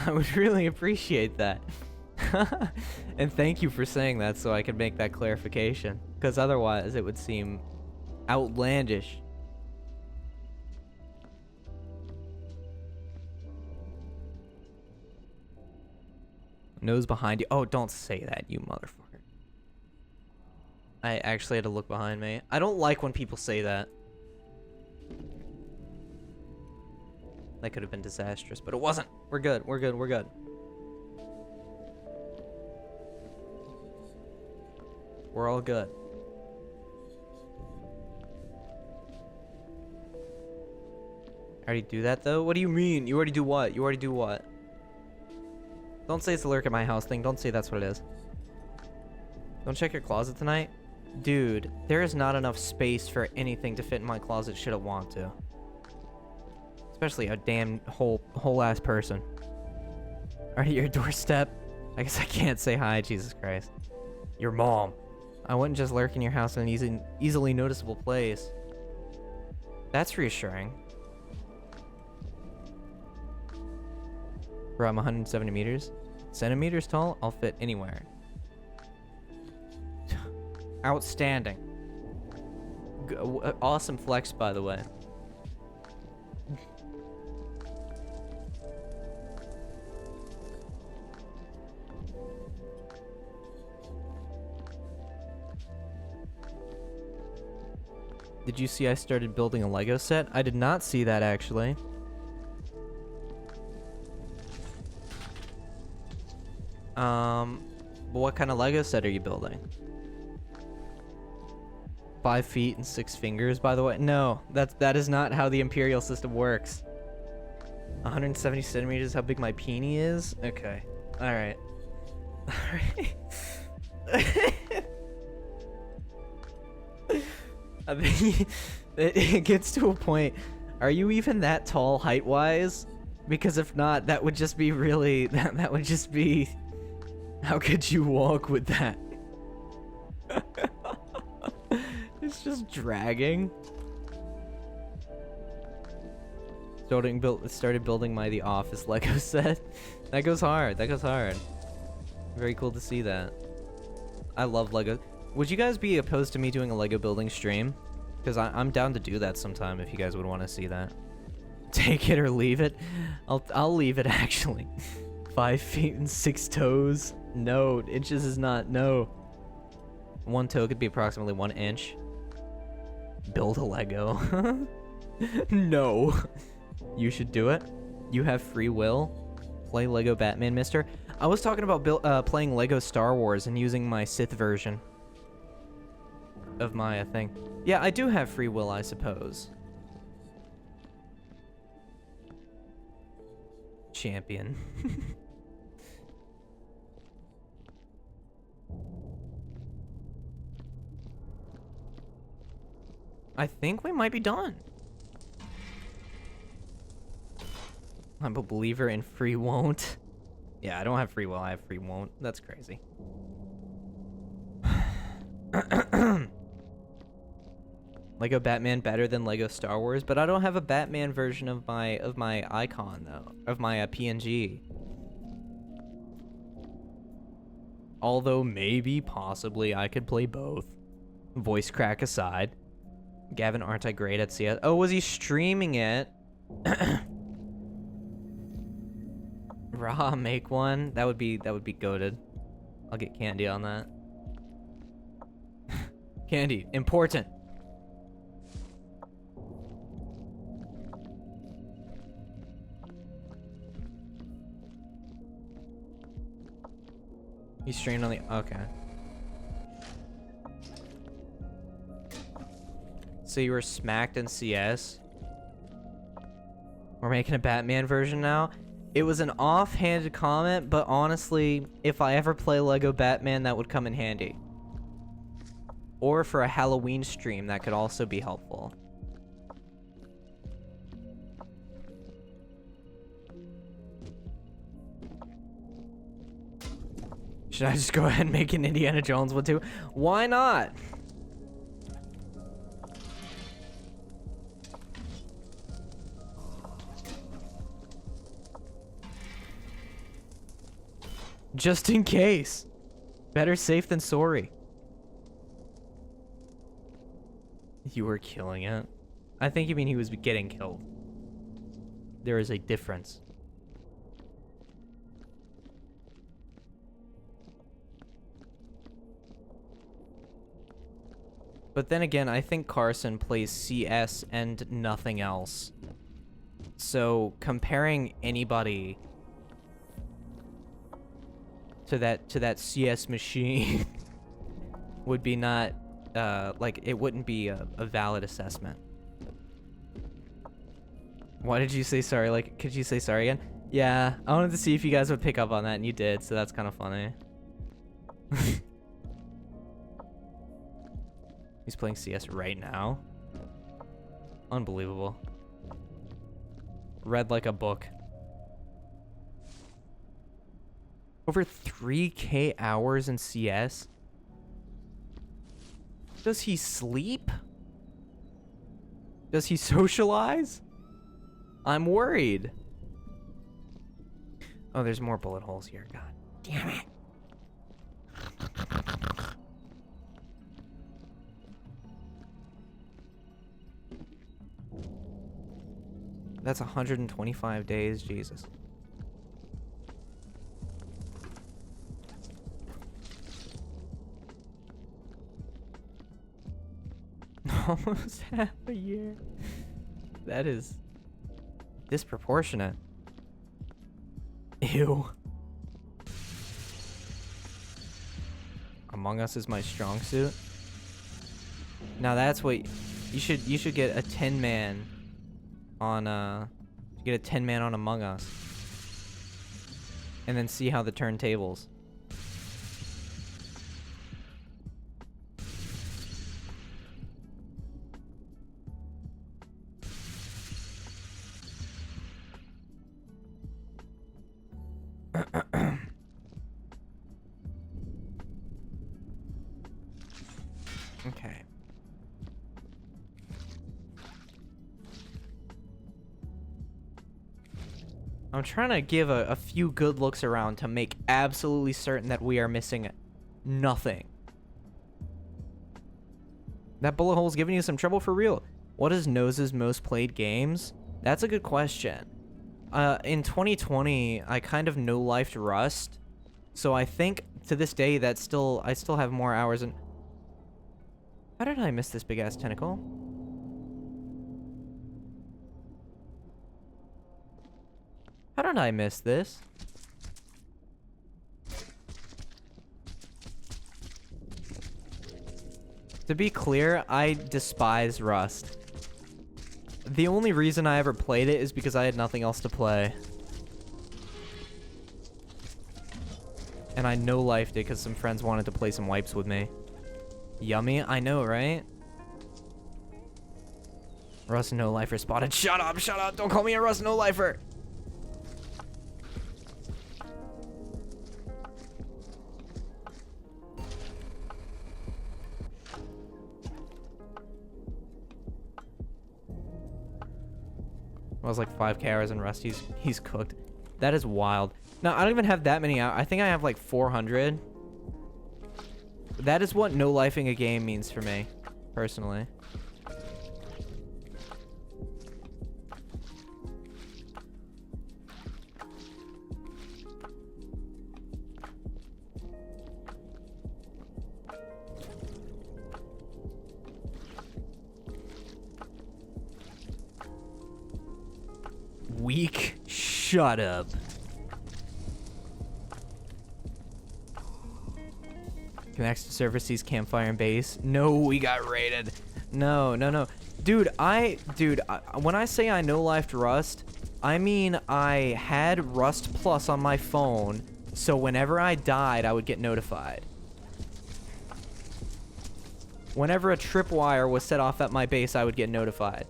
Speaker 1: would really appreciate that. And thank you for saying that so I can make that clarification. Because otherwise it would seem outlandish. Nose behind you. Oh, don't say that, you motherfucker. I actually had to look behind me. I don't like when people say that. That could have been disastrous, but it wasn't. We're good. We're good. We're good. We're all good. I already do that, though? What do you mean? You already do what? You already do what? Don't say it's a lurk at my house thing. Don't say that's what it is. Don't check your closet tonight? Dude, there is not enough space for anything to fit in my closet should it want to. Especially a damn whole ass person. Right at your doorstep. I guess I can't say hi, Jesus Christ. Your mom. I wouldn't just lurk in your house in an easily noticeable place. That's reassuring. Bro, I'm 170 meters. Centimeters tall? I'll fit anywhere. Outstanding. Awesome flex, by the way. Did you see I started building a Lego set? I did not see that, actually. What kind of Lego set are you building? 5 feet and 6 fingers, by the way? No, that is not how the Imperial system works. 170 centimeters, how big my peenie is? Okay. Alright. Alright. I think it gets to a point. Are you even that tall height-wise? Because if not, that would just be really... That would just be... How could you walk with that? It's just dragging. Started building my The Office Lego set. That goes hard. That goes hard. Very cool to see that. I love Lego. Would you guys be opposed to me doing a Lego building stream? Because I'm down to do that sometime if you guys would want to see that. Take it or leave it. I'll leave it, actually. 5 feet and 6 toes. No, inches is not. No. 1 toe could be approximately 1 inch. Build a Lego. No. You should do it. You have free will. Play Lego Batman, mister. I was talking about playing Lego Star Wars and using my Sith version of my thing. Yeah, I do have free will, I suppose. Champion. I think we might be done. I'm a believer in free won't. Yeah, I don't have free will, I have free won't. That's crazy. Lego Batman better than Lego Star Wars, but I don't have a Batman version of my icon though, of my PNG. Although maybe, possibly, I could play both. Voice crack aside. Gavin, aren't I great at CS? Oh, was he streaming it? Raw, make one. That would be goated. I'll get Candy on that. Candy, important. He streamed on the... Okay. So you were smacked in CS? We're making a Batman version now? It was an offhanded comment, but honestly, if I ever play Lego Batman, that would come in handy. Or for a Halloween stream, that could also be helpful. Should I just go ahead and make an Indiana Jones one too? Why not? Just in case. Better safe than sorry. You were killing it. I think you mean he was getting killed. There is a difference. But then again, I think Carson plays CS and nothing else. So comparing anybody to that CS machine would be not like it wouldn't be a valid assessment. Why did you say sorry? Like, could you say sorry again? Yeah, I wanted to see if you guys would pick up on that, and you did, so that's kind of funny. He's playing CS right now. Unbelievable. Read like a book. Over 3K hours in CS? Does he sleep? Does he socialize? I'm worried. Oh, there's more bullet holes here. God damn it. That's 125 days, Jesus. Almost half a year. That is disproportionate. Ew. Among Us is my strong suit. Now that's what you should get a 10-man on get a 10-man on Among Us. And then see how the turntables. Okay. I'm trying to give a few good looks around to make absolutely certain that we are missing nothing. That bullet hole's giving you some trouble for real. What is Nose's most played games? That's a good question. In 2020, I kind of no-lifed Rust. So I think to this day that I still have more hours in. How did I miss this big ass tentacle? How did I miss this? To be clear, I despise Rust. The only reason I ever played it is because I had nothing else to play. And I no-lifed it because some friends wanted to play some wipes with me. Yummy, I know, right? Rust no-lifer spotted. Shut up, don't call me a Rust no-lifer. I was like 5K hours in Rust. He's cooked. That is wild. No, I don't even have that many hours. I think I have like 400. That is what no-lifing a game means for me, personally. Weak. Shut up. Connects to server, sees campfire and base. No, we got raided. No. Dude, when I say I no-lifed Rust, I mean I had Rust Plus on my phone, so whenever I died, I would get notified. Whenever a tripwire was set off at my base, I would get notified.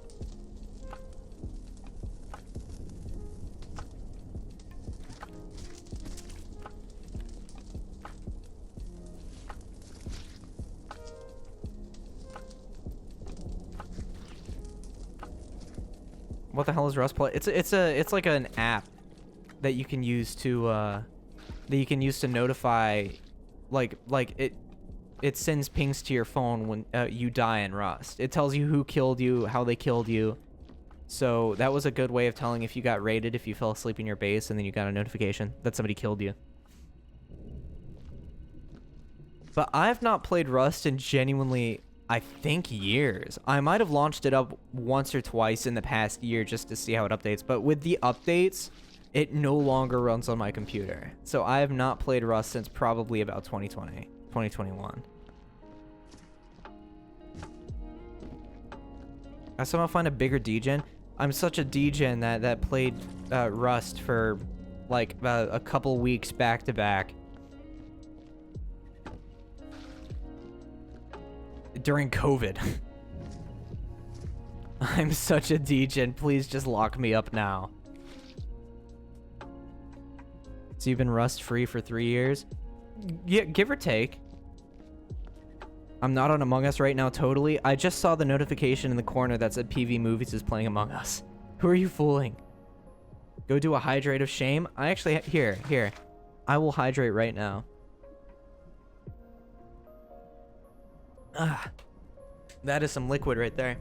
Speaker 1: What the hell is Rust Play? It's like an app that you can use to notify, like it sends pings to your phone when you die in Rust. It tells you who killed you, how they killed you. So that was a good way of telling if you got raided, if you fell asleep in your base, and then you got a notification that somebody killed you. But I've not played Rust in genuinely, I think, years. I might have launched it up once or twice in the past year just to see how it updates. But with the updates, it no longer runs on my computer. So I have not played Rust since probably about 2020, 2021. I somehow find a bigger degen. I'm such a degen that played Rust for like a couple weeks back to back. During COVID. I'm such a degen. Please just lock me up now. So you've been rust-free for 3 years? Yeah, give or take. I'm not on Among Us right now, totally. I just saw the notification in the corner that said PV Movies is playing Among Us. Who are you fooling? Go do a hydrate of shame? I actually... Here. I will hydrate right now. Ah. That is some liquid right there.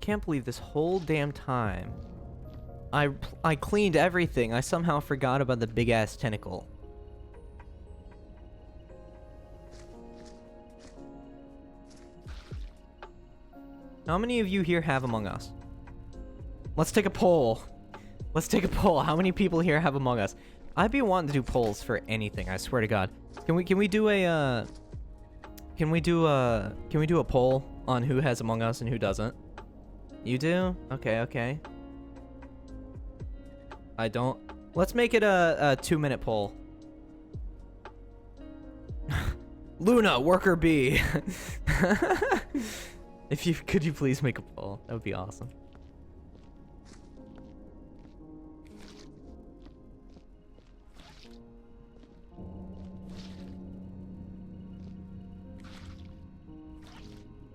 Speaker 1: Can't believe this whole damn time I cleaned everything. I somehow forgot about the big ass tentacle. How many of you here have Among Us? Let's take a poll. Let's take a poll. How many people here have Among Us? I'd be wanting to do polls for anything, I swear to God. Can we do a poll on who has Among Us and who doesn't? You do? Okay. I don't. Let's make it a 2-minute poll. Luna, worker B. Could you please make a poll? That would be awesome.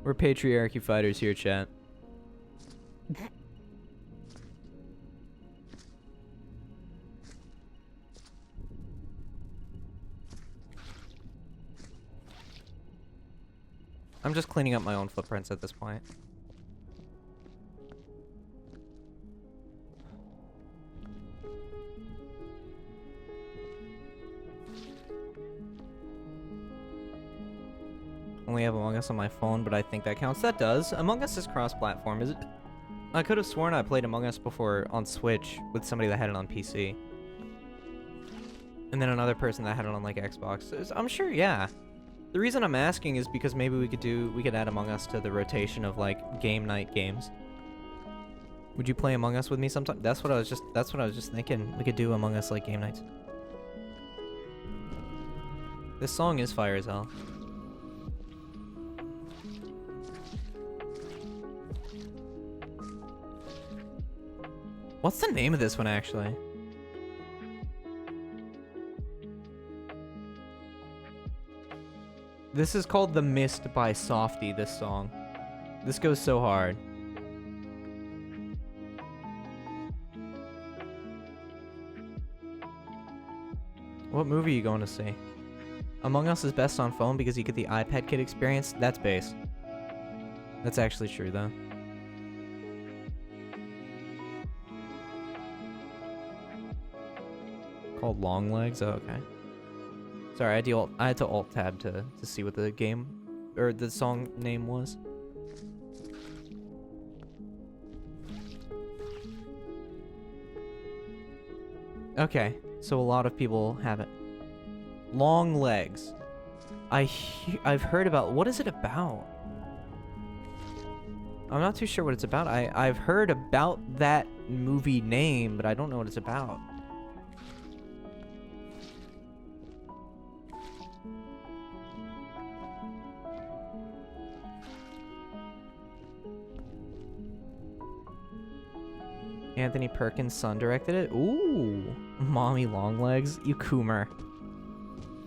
Speaker 1: We're patriarchy fighters here, chat. I'm just cleaning up my own footprints at this point. Only have Among Us on my phone, but I think that counts. That does. Among Us is cross-platform, is it? I could have sworn I played Among Us before on Switch with somebody that had it on PC. And then another person that had it on like Xbox. I'm sure, yeah. The reason I'm asking is because maybe we could add Among Us to the rotation of like game night games. Would you play Among Us with me sometime? That's what I was just thinking. We could do Among Us like game nights. This song is fire as hell. What's the name of this one actually? This is called The Mist by Softy, this song. This goes so hard. What movie are you going to see? Among Us is best on phone because you get the iPad Kid experience. That's base. That's actually true though. Called Long Legs? Oh, okay. Sorry, I had to alt tab to see what the game or the song name was. Okay, so a lot of people have it. Long Legs. I've heard about. What is it about? I'm not too sure what it's about. I've heard about that movie name, but I don't know what it's about. Anthony Perkins' son directed it. Ooh, Mommy Longlegs, you coomer.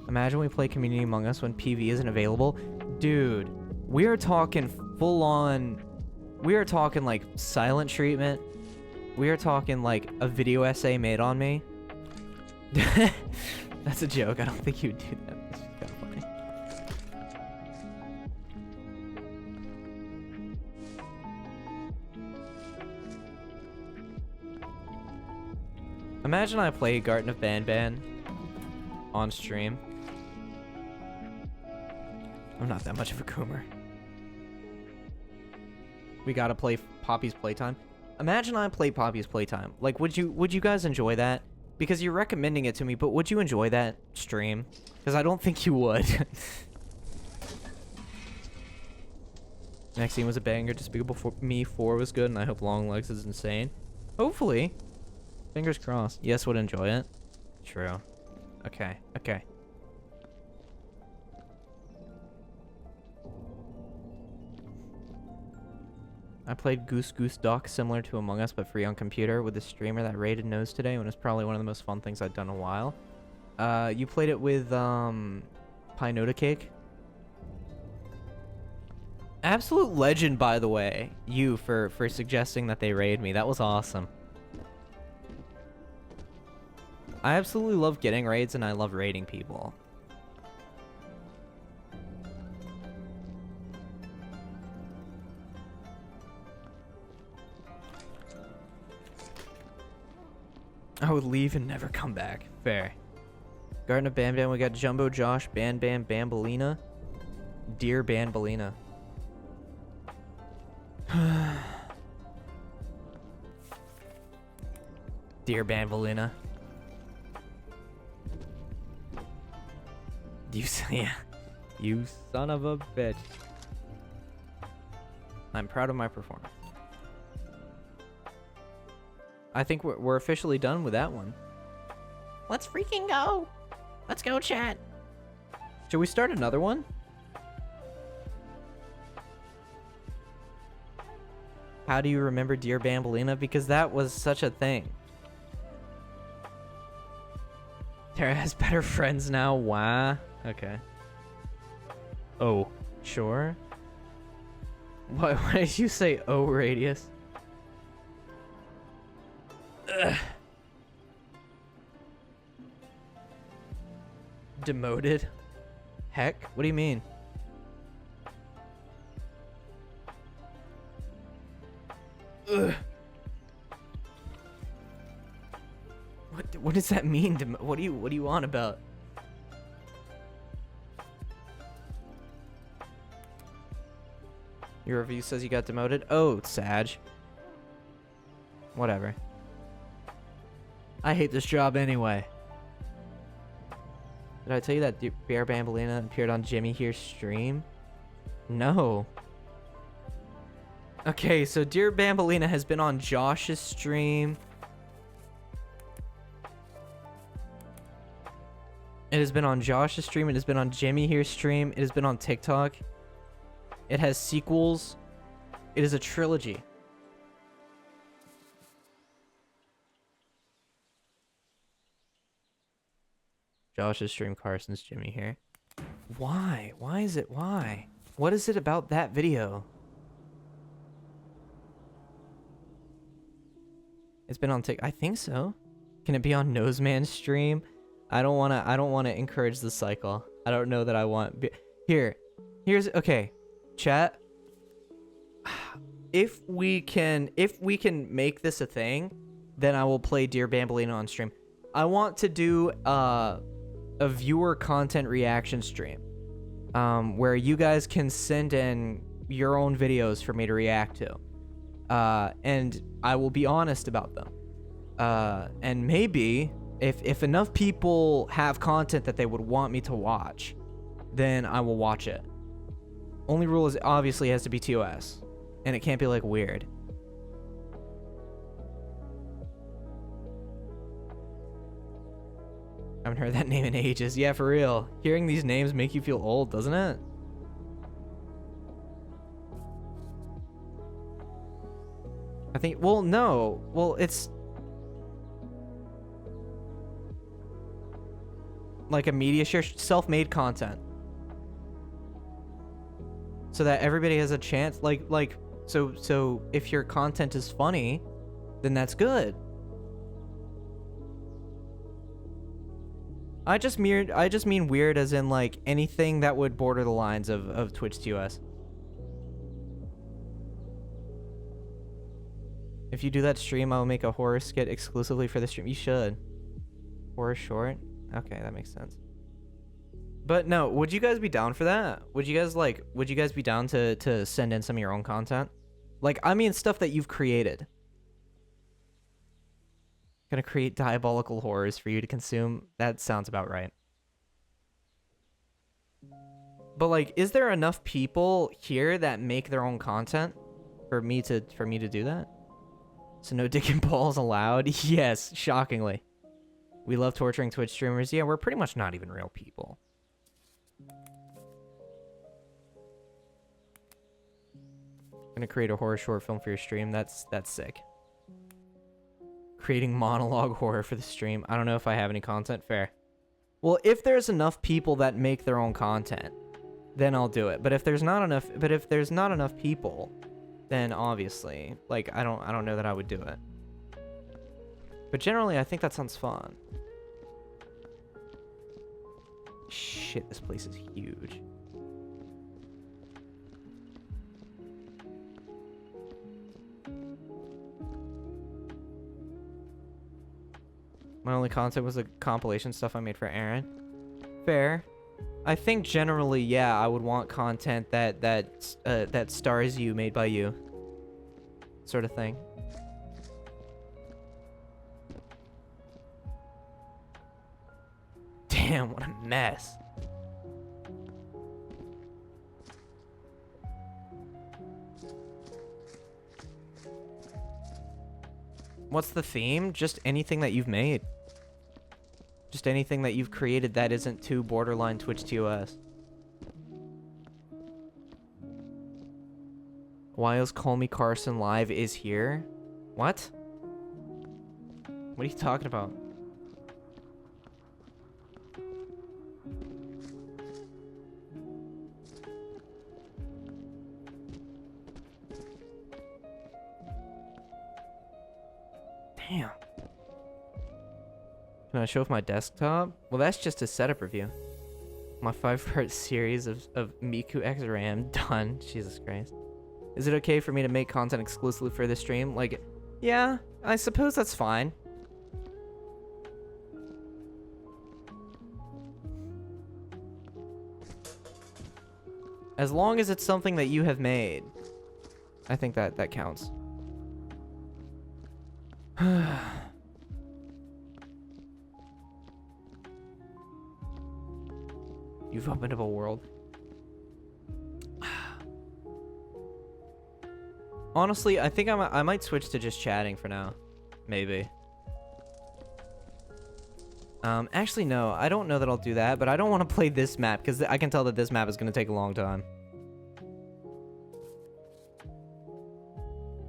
Speaker 1: Imagine we play Community Among Us when PV isn't available. Dude, we are talking full on. We are talking like silent treatment. We are talking like a video essay made on me. That's a joke. I don't think you would do that. It's just kind of funny. Imagine I play Garten of Banban on stream. I'm not that much of a coomer. We gotta play Poppy's Playtime. Imagine I play Poppy's Playtime. Like, would you guys enjoy that? Because you're recommending it to me, but would you enjoy that stream? Because I don't think you would. Maxine was a banger. Despicable Me 4 was good, and I hope Long Legs is insane. Hopefully. Fingers crossed. Yes, would enjoy it. True. Okay. I played Goose Goose Duck, similar to Among Us, but free on computer, with a streamer that rated nose today, and it was probably one of the most fun things I've done in a while. You played it with, Pinota Cake? Absolute legend, by the way, you, for suggesting that they raid me. That was awesome. I absolutely love getting raids, and I love raiding people. I would leave and never come back. Fair. Garden of Bam Bam, we got Jumbo Josh, Ban Bam Bambolina. Dear Bambolina. Dear Bambolina. Yeah. You son of a bitch. I'm proud of my performance. I think we're officially done with that one. Let's freaking go. Let's go, chat. Should we start another one? How do you remember Dear Bambolina? Because that was such a thing. Tara has better friends now. Why? Okay. Oh, sure. Why did you say oh, Radius? Ugh. Demoted? Heck? What do you mean? Ugh. What does that mean? What do you on about? Your review says you got demoted. Oh, Sag. Whatever. I hate this job anyway. Did I tell you that Bear Bambolina appeared on Jimmy Here's stream? No. Okay, so Dear Bambolina has been on Josh's stream. It has been on Josh's stream. It has been on Jimmy Here's stream. It has been on TikTok. It has sequels. It is a trilogy. Josh's stream, Carson's Jimmy here. Why? Why is it? Why? What is it about that video? It's been on TikTok. I think so. Can it be on Noseman's stream? I don't wanna encourage the cycle. I don't know that I want. Here's okay. Chat. If we can make this a thing, then I will play Dear Bambolina on stream. I want to do a viewer content reaction stream, where you guys can send in your own videos for me to react to, and I will be honest about them. And maybe if enough people have content that they would want me to watch, then I will watch it. Only rule is obviously it has to be TOS, and it can't be like weird. I haven't heard that name in ages. Yeah, for real. Hearing these names make you feel old, doesn't it? I think, well, no. Well, it's like a media share, self-made content. So that everybody has a chance, so if your content is funny, then that's good. I just mean weird as in like anything that would border the lines of Twitch TOS. If you do that stream, I will make a horror skit exclusively for the stream. You should. Horror short? Okay, that makes sense. But no, would you guys be down for that? Would you guys be down to send in some of your own content? Like, I mean stuff that you've created. Gonna create diabolical horrors for you to consume. That sounds about right. But like, is there enough people here that make their own content for me to do that? So no dick and balls allowed? Yes, shockingly. We love torturing Twitch streamers. Yeah, we're pretty much not even real people. Gonna create a horror short film for your stream. That's sick. Creating monologue horror for the stream. I don't know if I have any content. Fair. Well, if there's enough people that make their own content, then I'll do it. But if there's not enough people, then obviously, like, I don't know that I would do it. But generally, I think that sounds fun. Shit, this place is huge. My only content was the compilation stuff I made for Aaron. Fair. I think generally, yeah, I would want content that stars you, made by you, sort of thing. Damn, what a mess. What's the theme? Just anything that you've made. Just anything that you've created that isn't too borderline Twitch TOS. Wiles Call Me Carson Live is here? What? What are you talking about? Damn. Can I show off my desktop? Well, that's just a setup review. My 5-part series of Miku X RAM done. Jesus Christ. Is it okay for me to make content exclusively for this stream? Like, yeah, I suppose that's fine. As long as it's something that you have made, I think that counts. You've opened up a world. Honestly, I think I might switch to just chatting for now. Maybe. Actually, no. I don't know that I'll do that, but I don't want to play this map, because I can tell that this map is going to take a long time.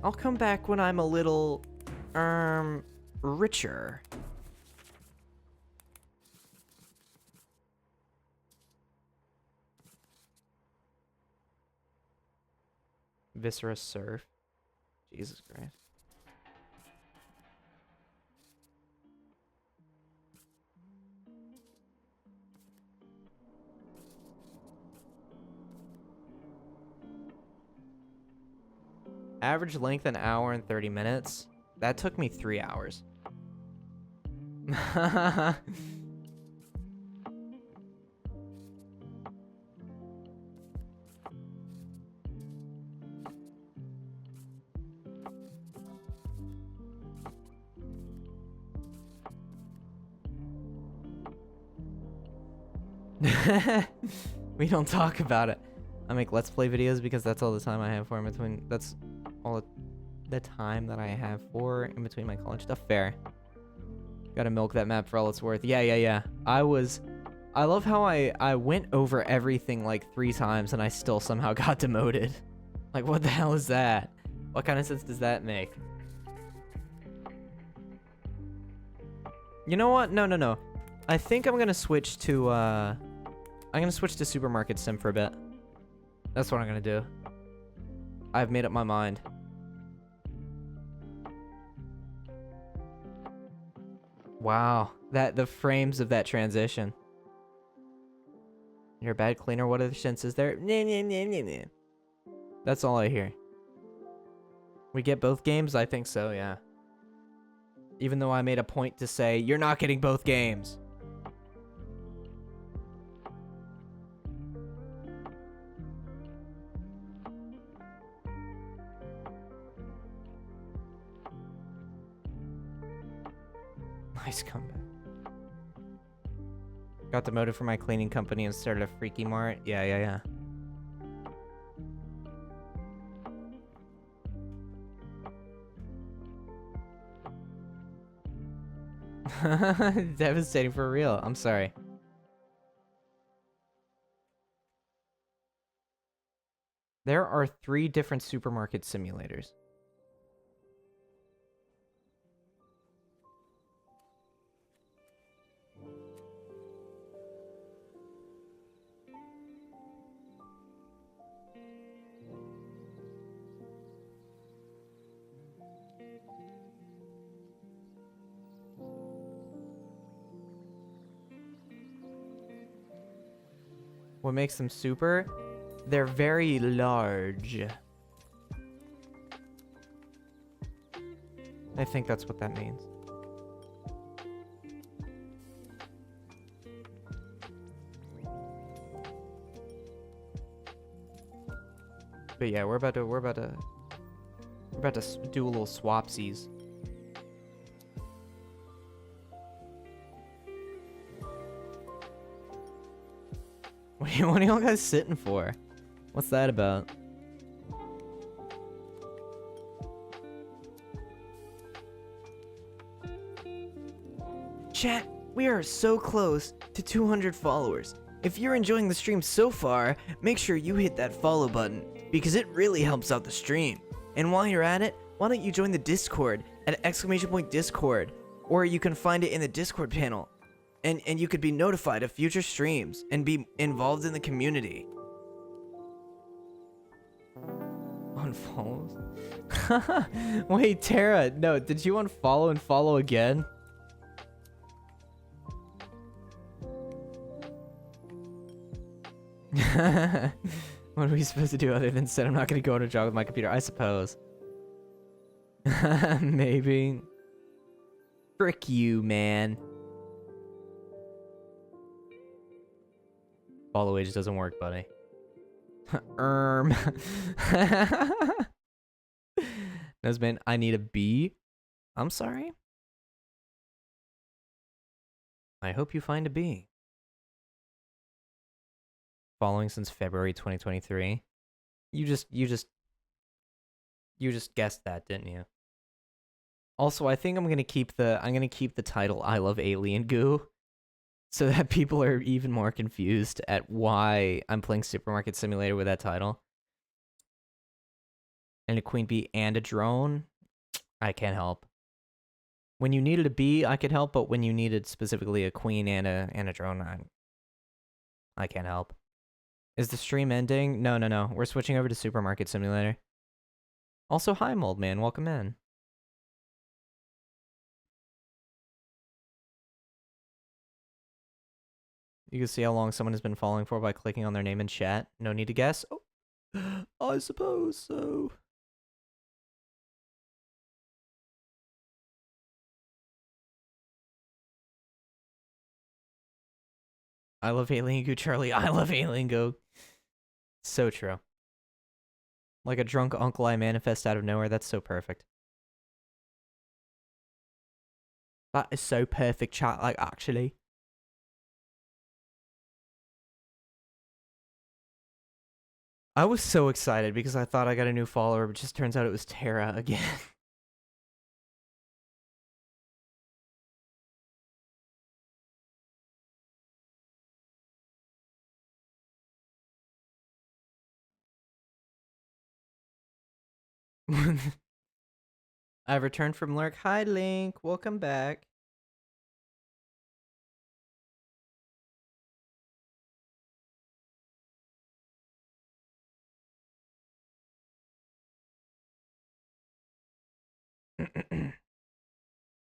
Speaker 1: I'll come back when I'm a little, richer. Viscera Surf. Jesus Christ. Average length an hour and 30 minutes. That took me 3 hours. We don't talk about it. I make Let's Play videos because that's all the time I have for in between. That's all the time that I have for in between my college stuff. Fair. Gotta milk that map for all it's worth. Yeah. I love how I went over everything like 3 times and I still somehow got demoted. Like, what the hell is that? What kind of sense does that make? You know what? No. I think I'm gonna switch to Supermarket Sim for a bit. That's what I'm gonna do. I've made up my mind. Wow, the frames of that transition. You're a bad cleaner. What other sense is there? Nah. That's all I hear. We get both games? I think so, yeah. Even though I made a point to say, you're not getting both games. Nice comeback. Got demoted from my cleaning company and started a Freaky Mart. Yeah. Devastating for real. I'm sorry. There are 3 different supermarket simulators. What makes them super? They're very large. I think that's what that means. But yeah, we're about to do a little swapsies. What are y'all guys sitting for? What's that about? Chat, we are so close to 200 followers. If you're enjoying the stream so far, make sure you hit that follow button, because it really helps out the stream. And while you're at it, why don't you join the Discord at !Discord, or you can find it in the Discord panel. And you could be notified of future streams and be involved in the community. Unfollows? Wait, Tara, no, did you unfollow and follow again? What are we supposed to do other than say I'm not going to go on a jog with my computer? I suppose. Maybe. Frick you, man. Follow age doesn't work, buddy. Nesman, I need a B. I'm sorry. I hope you find a B. Following since February 2023. You just guessed that, didn't you? Also, I think I'm gonna keep the title I Love Alien Goo, so that people are even more confused at why I'm playing Supermarket Simulator with that title. And a queen bee and a drone, I can't help. When you needed a bee, I could help, but when you needed specifically a queen and a drone, I can't help. Is the stream ending? No. We're switching over to Supermarket Simulator. Also, hi, Mold Man. Welcome in. You can see how long someone has been following for by clicking on their name in chat. No need to guess. Oh, I suppose so. I love Alien Goo, Charlie. I love Alien Goo. So true. Like a drunk uncle I manifest out of nowhere. That's so perfect. That is so perfect, chat. Like, actually. I was so excited because I thought I got a new follower, but just turns out it was Tara again. I've returned from Lurk. Hi, Link. Welcome back.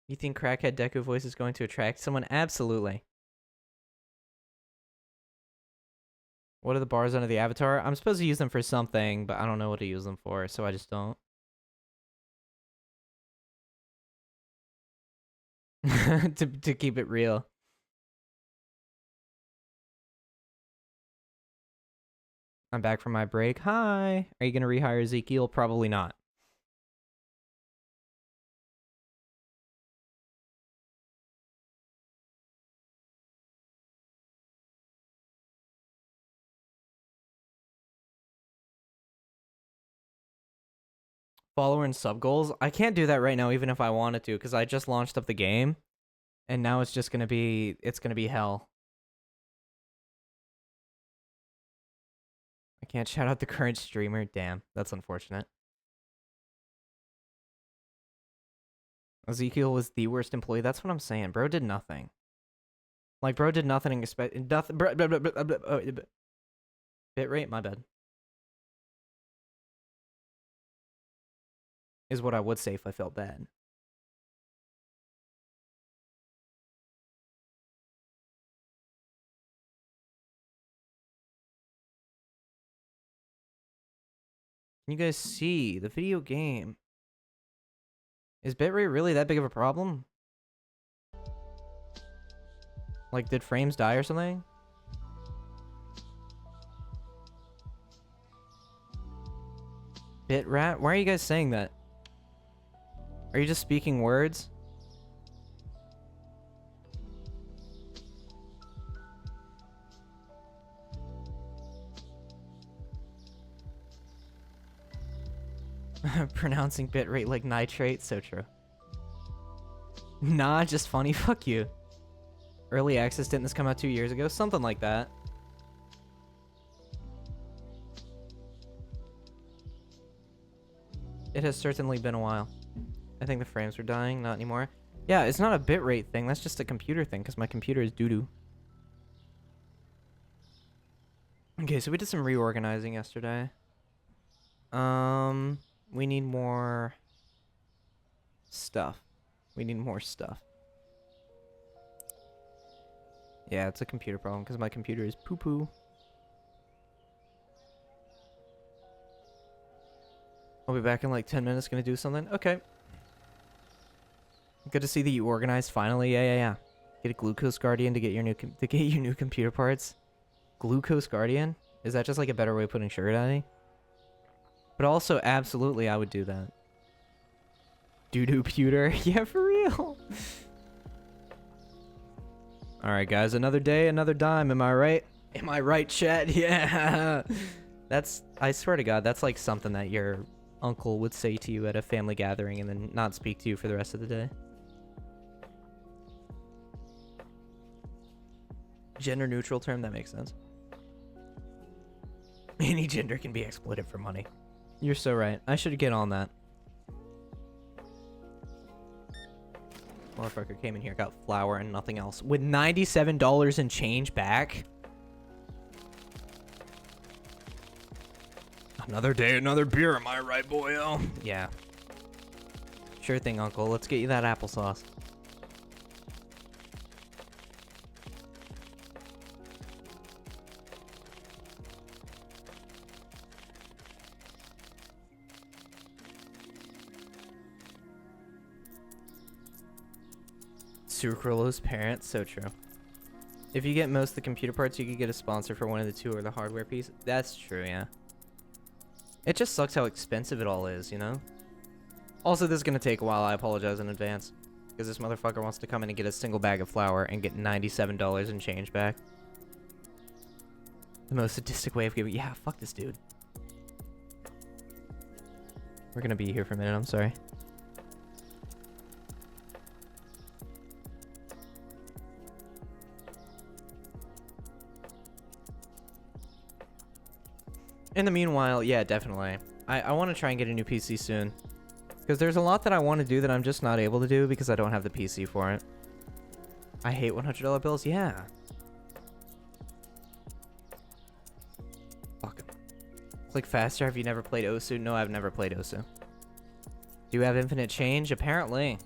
Speaker 1: You think Crackhead Deku voice is going to attract someone? Absolutely. What are the bars under the avatar? I'm supposed to use them for something, but I don't know what to use them for, so I just don't. to keep it real. I'm back from my break. Hi. Are you going to rehire Ezekiel? Probably not. Follower and sub goals? I can't do that right now even if I wanted to, because I just launched up the game. And now it's just going to be, it's going to be hell. I can't shout out the current streamer. Damn, that's unfortunate. Ezekiel was the worst employee. That's what I'm saying. Bro did nothing. Like, bro did nothing and expect nothing. Bitrate, my bad. Is what I would say if I felt bad. Can you guys see the video game? Is bitrate really that big of a problem? Like, did frames die or something? Bitrat? Why are you guys saying that? Are you just speaking words? Pronouncing bitrate like nitrate, so true. Nah, just funny. Fuck you. Early access, didn't this come out 2 years ago? Something like that. It has certainly been a while. I think the frames were dying, not anymore. Yeah, it's not a bitrate thing, that's just a computer thing, because my computer is doo-doo. Okay, so we did some reorganizing yesterday. We need more stuff. We need more stuff. Yeah, it's a computer problem, because my computer is poo-poo. I'll be back in like 10 minutes, gonna do something. Okay. Good to see that you organized finally. Yeah. Get a Glucose Guardian to get your new computer parts. Glucose Guardian? Is that just like a better way of putting sugar daddy? But also, absolutely, I would do that. Doo-doo pewter. Yeah, for real. Alright, guys. Another day, another dime. Am I right? Am I right, chat? Yeah. That's, I swear to God, that's like something that your uncle would say to you at a family gathering and then not speak to you for the rest of the day. Gender neutral term, that makes sense. Any gender can be exploited for money. You're so right. I should get on that. Motherfucker came in here, got flour and nothing else. With $97 and change back? Another day, another beer, am I right, boyo? Yeah. Sure thing, uncle. Let's get you that applesauce. Sucralose parents, so true. If you get most of the computer parts, you could get a sponsor for one of the two or the hardware piece. That's true, yeah. It just sucks how expensive it all is, you know? Also, this is gonna take a while. I apologize in advance. Because this motherfucker wants to come in and get a single bag of flour and get $97 and change back. The most sadistic way of giving... Yeah, fuck this dude. We're gonna be here for a minute, I'm sorry. In the meanwhile, yeah, definitely. I want to try and get a new PC soon. Because there's a lot that I want to do that I'm just not able to do because I don't have the PC for it. I hate $100 bills, yeah. Fuck 'em. Click faster. Have you never played Osu? No, I've never played Osu. Do you have infinite change? Apparently.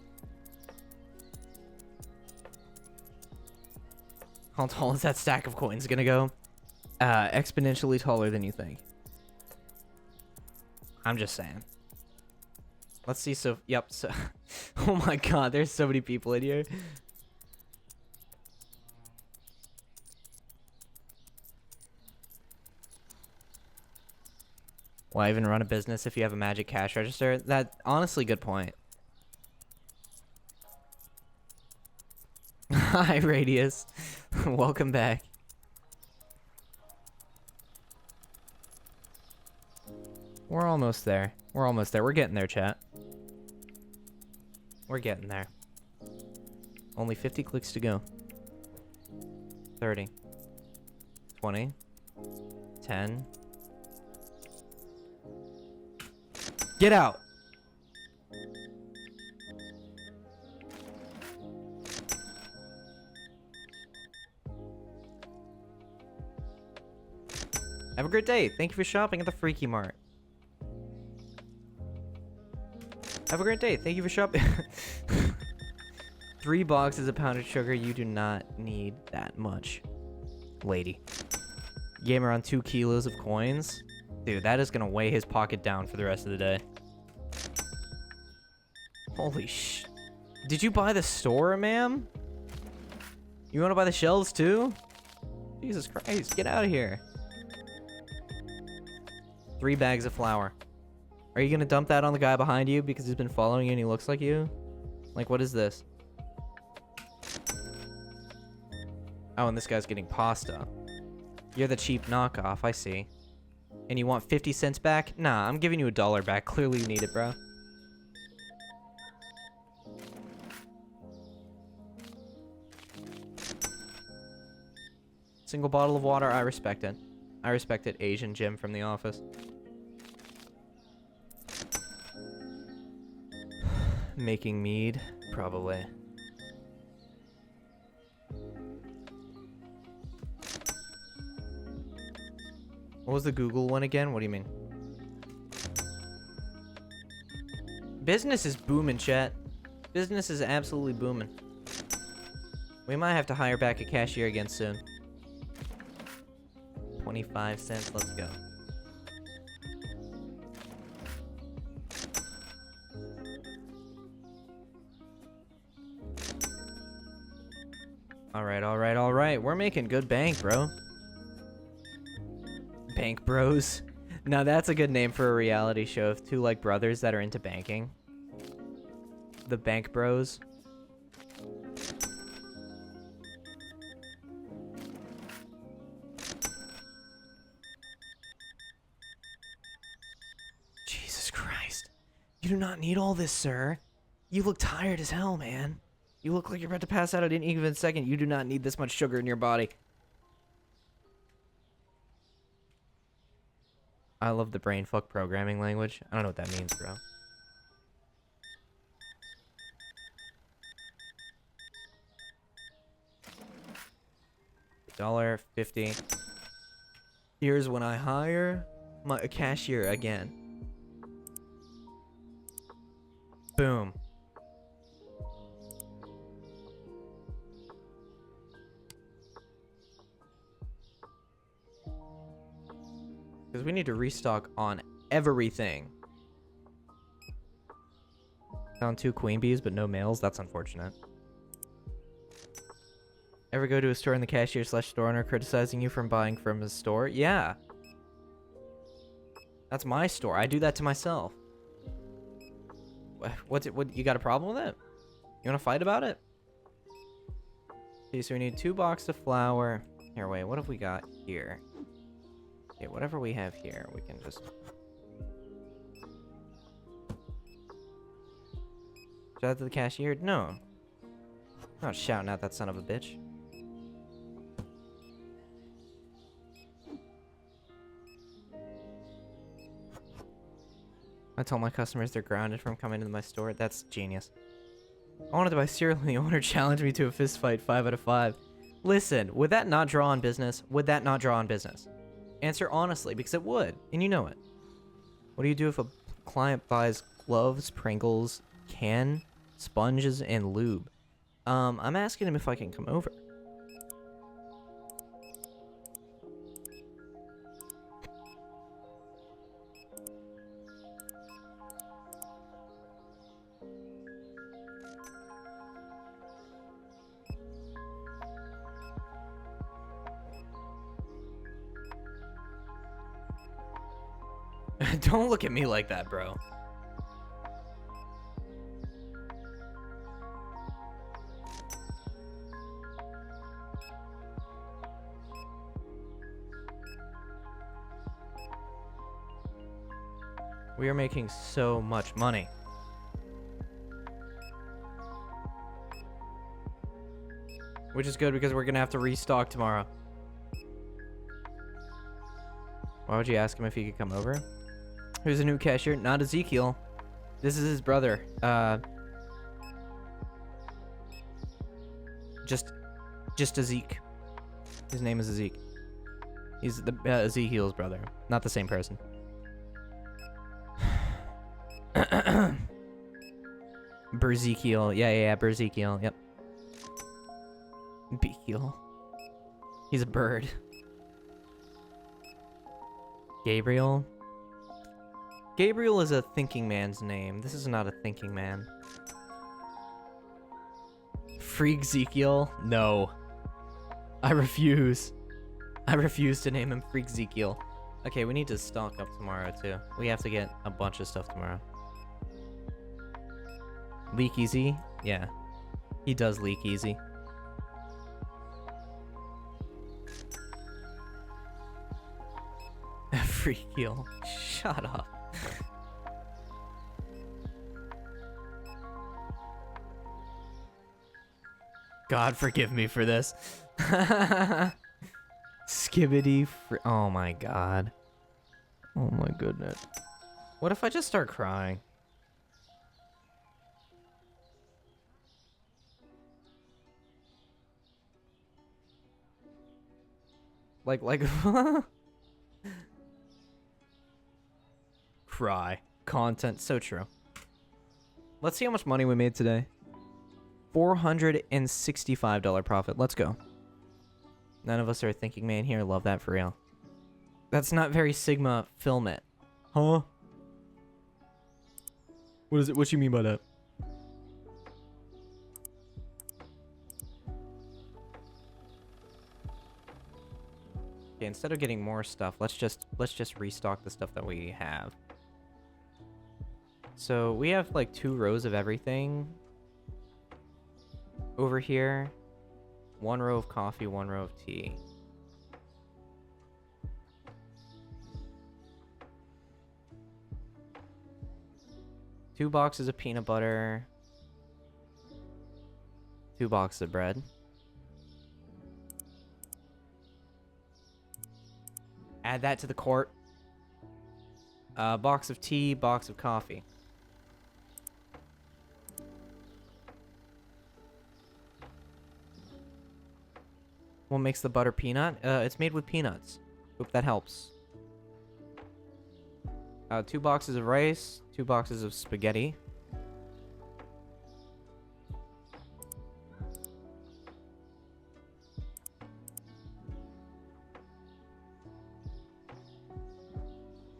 Speaker 1: How tall is that stack of coins gonna go? Exponentially taller than you think. I'm just saying. Let's see. So, yep. So, oh my God, there's so many people in here. Why even run a business if you have a magic cash register? That, honestly, good point. Hi, Radius. Welcome back. We're almost there. We're almost there. We're getting there, chat. We're getting there. Only 50 clicks to go. 30. 20. 10. Get out. Have a great day. Thank you for shopping at the Freaky Mart. Have a great day. Thank you for shopping. 3 boxes of powdered sugar. You do not need that much, lady. Gamer on 2 kilos of coins. Dude, that is gonna weigh his pocket down for the rest of the day. Holy sh... Did you buy the store, ma'am? You wanna buy the shelves too? Jesus Christ, get out of here. 3 bags of flour. Are you gonna dump that on the guy behind you because he's been following you and he looks like you? Like, what is this? Oh, and this guy's getting pasta. You're the cheap knockoff, I see. And you want 50 cents back? Nah, I'm giving you $1 back. Clearly you need it, bro. Single bottle of water, I respect it. I respect it, Asian Jim from the office. Making mead? Probably. What was the Google one again? What do you mean? Business is booming, chat. Business is absolutely booming. We might have to hire back a cashier again soon. 25 cents, let's go. All right. We're making good bank, bro. Bank Bros. Now that's a good name for a reality show of 2 like brothers that are into banking. The Bank Bros. Jesus Christ. You do not need all this, sir. You look tired as hell, man. You look like you're about to pass out at any given second. You do not need this much sugar in your body. I love the brainfuck programming language. I don't know what that means, bro. $1.50. Here's when I hire a cashier again. Boom. Because we need to restock on everything. Found 2 queen bees, but no males. That's unfortunate. Ever go to a store and the cashier / store owner criticizing you from buying from his store? Yeah. That's my store. I do that to myself. What you got a problem with it? You want to fight about it? Okay, so we need 2 boxes of flour. Here, wait, what have we got here? Okay, whatever we have here, we can just... Shout out to the cashier? No. I'm not shouting out that son of a bitch. I told my customers they're grounded from coming into my store. That's genius. I wanted to buy cereal and the owner challenged me to a fist fight 5 out of 5. Listen, would that not draw on business? Would that not draw on business? Answer honestly, because it would, and you know it. What do you do if a client buys gloves, Pringles, sponges, and lube? I'm asking him if I can come over. Don't look at me like that, bro. We are making so much money. Which is good because we're gonna have to restock tomorrow. Why would you ask him if he could come over? Here's a new cashier. Not Ezekiel. This is his brother. Just Ezek. His name is Ezek. He's the Ezekiel's brother. Not the same person. Berzekiel. Yeah, Berzekiel. Yep. Bekiel. He's a bird. Gabriel. Gabriel is a thinking man's name. This is not a thinking man. Freak Ezekiel? No. I refuse. I refuse to name him Freak Ezekiel. Okay, we need to stock up tomorrow too. We have to get a bunch of stuff tomorrow. Leak easy? Yeah. He does leak easy. Freakiel. Shut up. God forgive me for this. Skibbity oh my god. Oh my goodness. What if I just start crying? Like cry. Content, so true. Let's see how much money we made today. $465 profit. Let's go. None of us are a thinking man here. Love that for real. That's not very Sigma. Film it. Huh? What is it? What you mean by that? Okay, instead of getting more stuff, let's just restock the stuff that we have. So we have like 2 rows of everything over here. 1 row of coffee, 1 row of tea. Two boxes of peanut butter. 2 boxes of bread. Add that to the cart. Box of tea, box of coffee. What makes the butter peanut? It's made with peanuts. Hope that helps. 2 boxes of rice, 2 boxes of spaghetti.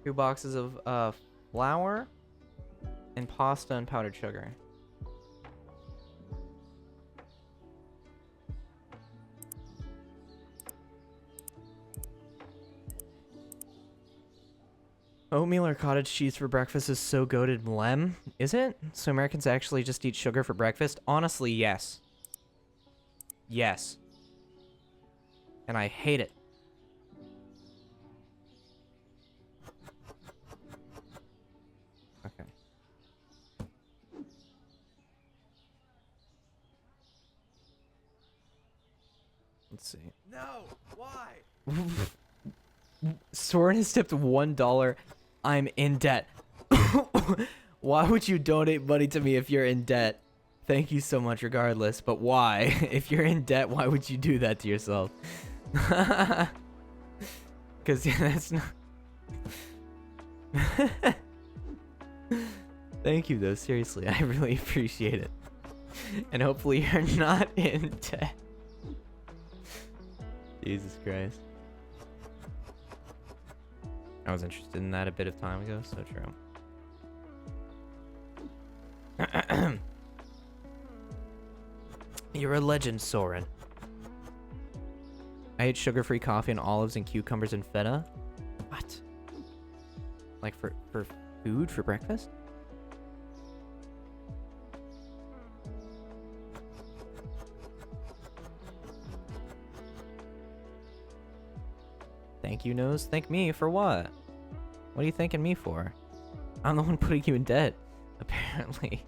Speaker 1: Two boxes of flour and pasta and powdered sugar. Oatmeal or cottage cheese for breakfast is so goated, Mlem. Is it? So Americans actually just eat sugar for breakfast? Honestly, yes. Yes. And I hate it. Okay. Let's see.
Speaker 2: No! Why?
Speaker 1: Soren has tipped $1. I'm in debt. Why would you donate money to me if you're in debt? Thank you so much regardless, but why? If you're in debt, why would you do that to yourself? Because yeah, that's not... Thank you though, seriously, I really appreciate it. And hopefully you're not in debt. Jesus Christ. I was interested in that a bit of time ago, so true. You're a legend, Soren. I ate sugar-free coffee and olives and cucumbers and feta. What? Like for food for breakfast? Thank you, Nose. Thank me for what? What are you thanking me for? I'm the one putting you in debt, apparently.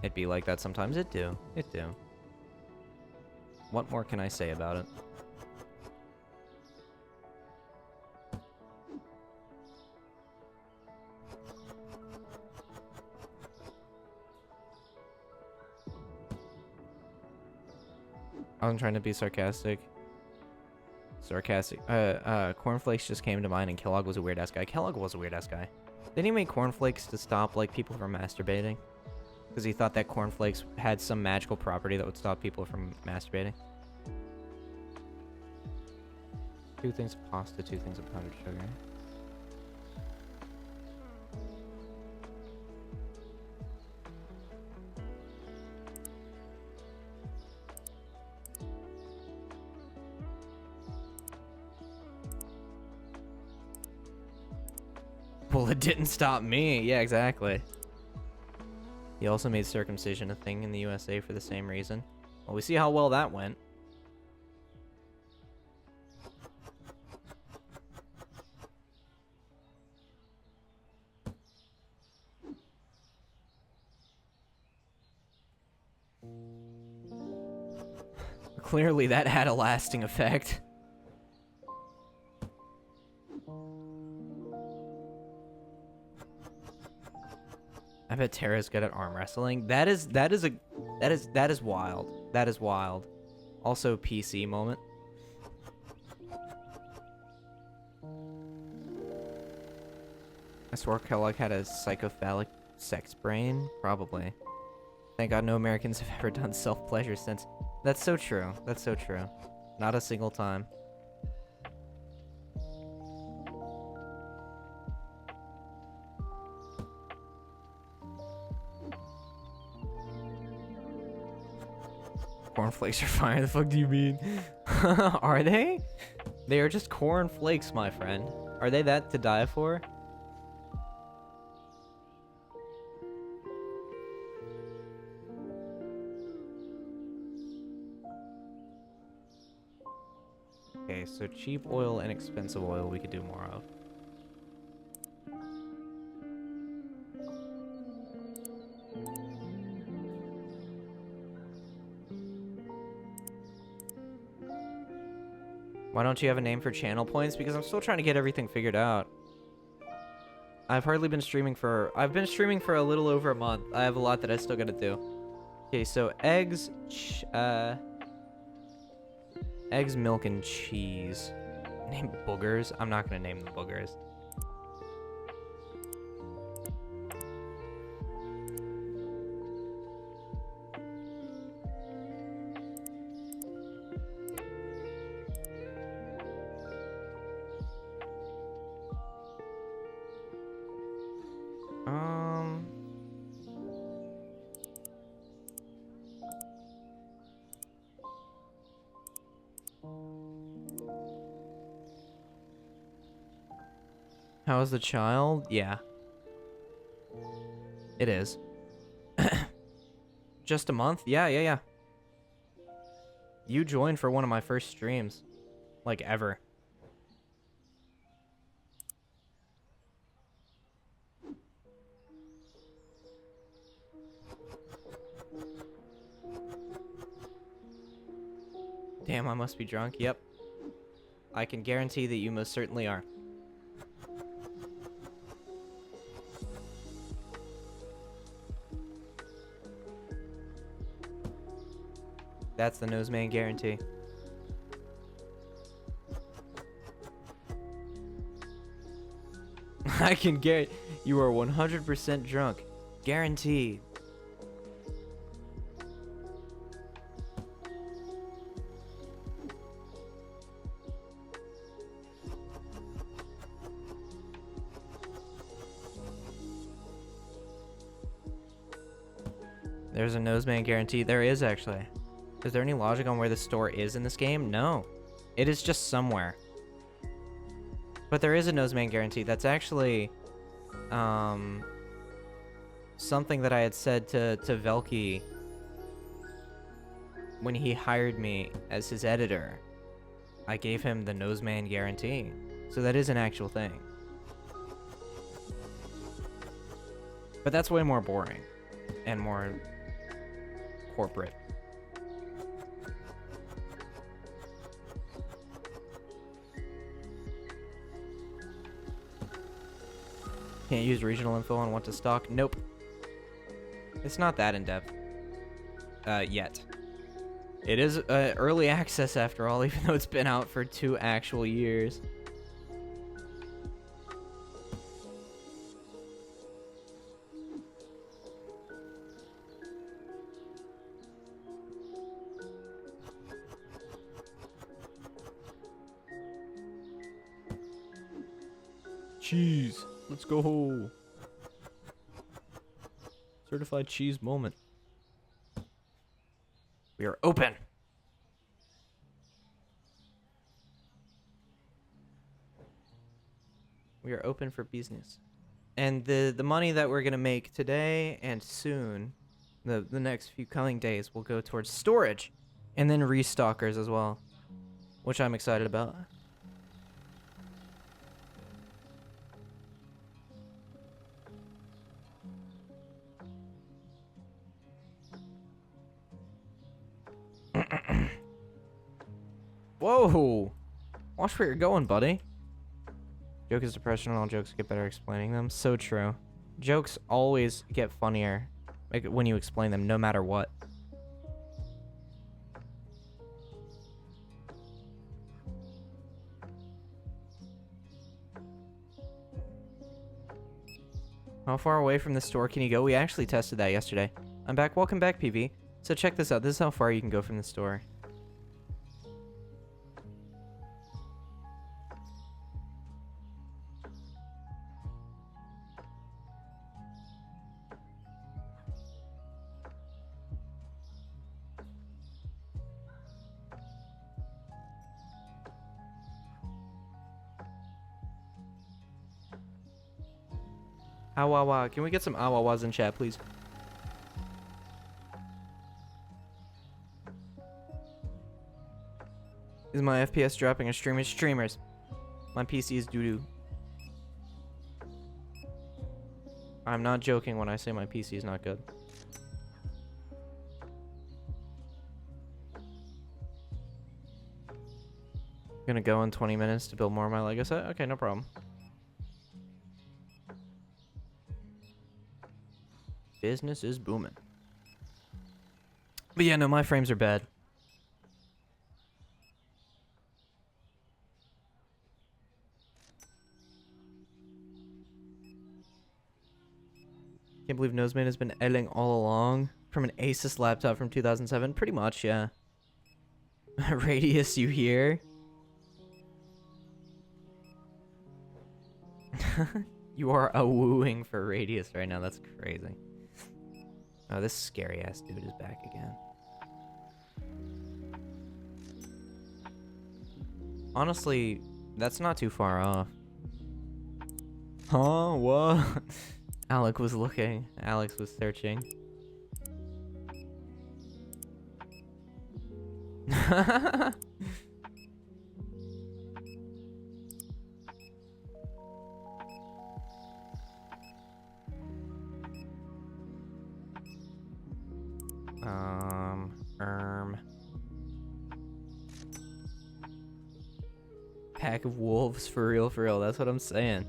Speaker 1: It'd be like that sometimes. It do. It do. What more can I say about it? I wasn't trying to be sarcastic. Cornflakes just came to mind, and Kellogg was a weird-ass guy. Kellogg was a weird-ass guy. Didn't he make cornflakes to stop, like, people from masturbating? Because he thought that cornflakes had some magical property that would stop people from masturbating. 2 things of pasta, 2 things of powdered sugar. Well, it didn't stop me. Yeah, exactly. He also made circumcision a thing in the USA for the same reason. Well, we see how well that went. Clearly, that had a lasting effect. I bet Tara's good at arm wrestling. That is wild. That is wild. Also PC moment. I swear Kellogg had a psychophilic sex brain. Probably. Thank God no Americans have ever done self-pleasure since. That's so true. That's so true. Not a single time. Cornflakes are fire. The fuck do you mean? Are they? They are just cornflakes, my friend. Are they that to die for? Okay, so cheap oil and expensive oil we could do more of. Why don't you have a name for channel points? Because I'm still trying to get everything figured out. I've been streaming for a little over a month. I have a lot that I still gotta do. Okay, so eggs, milk, and cheese. Name boogers? I'm not gonna name the boogers. How is the child? Yeah. It is. Just a month? Yeah. You joined for one of my first streams. Like, ever. Damn, I must be drunk. Yep. I can guarantee that you most certainly are. That's the Noseman guarantee. I can guarantee you are 100% drunk. Guaranteed. There's a Noseman guarantee. There is, actually. Is there any logic on where the store is in this game? No. It is just somewhere. But there is a Noseman guarantee. That's actually something that I had said to Velky when he hired me as his editor. I gave him the Noseman guarantee. So that is an actual thing. But that's way more boring and more corporate. Can't use regional info on what to stock? Nope. It's not that in-depth. Yet. It is early access after all, even though it's been out for 2 actual years. Cheese. Let's go. Certified cheese moment. We are open. We are open for business. And the money that we're going to make today and soon, the next few coming days, will go towards storage and then restockers as well, which I'm excited about. Whoa! Watch where you're going, buddy. Joke is depression and all jokes get better explaining them. So true. Jokes always get funnier when you explain them, no matter what. How far away from the store can you go? We actually tested that yesterday. I'm back. Welcome back, PV. So check this out. This is how far you can go from the store. Awawa. Can we get some awawas in chat, please? Is my FPS dropping or streamers? My PC is doo-doo. I'm not joking when I say my PC is not good. I'm gonna go in 20 minutes to build more of my Lego set? Okay, no problem. Business is booming. But yeah, no, my frames are bad. Can't believe Noseman has been editing all along from an Asus laptop from 2007. Pretty much, yeah. Radius, you hear? You are a-wooing for Radius right now. That's crazy. Oh, this scary-ass dude is back again. Honestly, that's not too far off. Huh? What? Alec was looking. Alex was searching. Pack of wolves, for real, that's what I'm saying.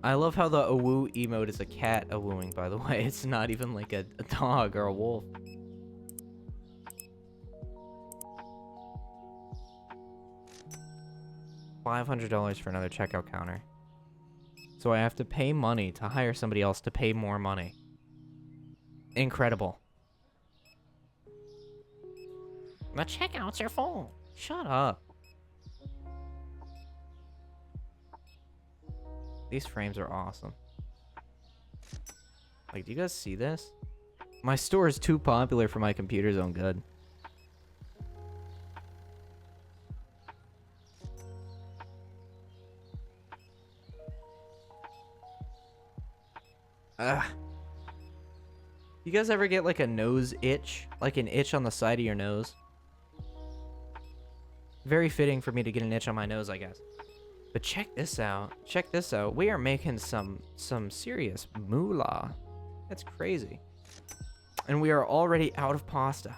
Speaker 1: I love how the awoo emote is a cat awooing, by the way. It's not even like a dog or a wolf. $500 for another checkout counter. So I have to pay money to hire somebody else to pay more money. Incredible. The checkouts are full. Shut up. These frames are awesome. Like, do you guys see this? My store is too popular for my computer's own good. Ugh. You guys ever get like a nose itch? Like an itch on the side of your nose? Very fitting for me to get an itch on my nose, I guess. But check this out. Check this out. We are making some serious moolah. That's crazy. And we are already out of pasta.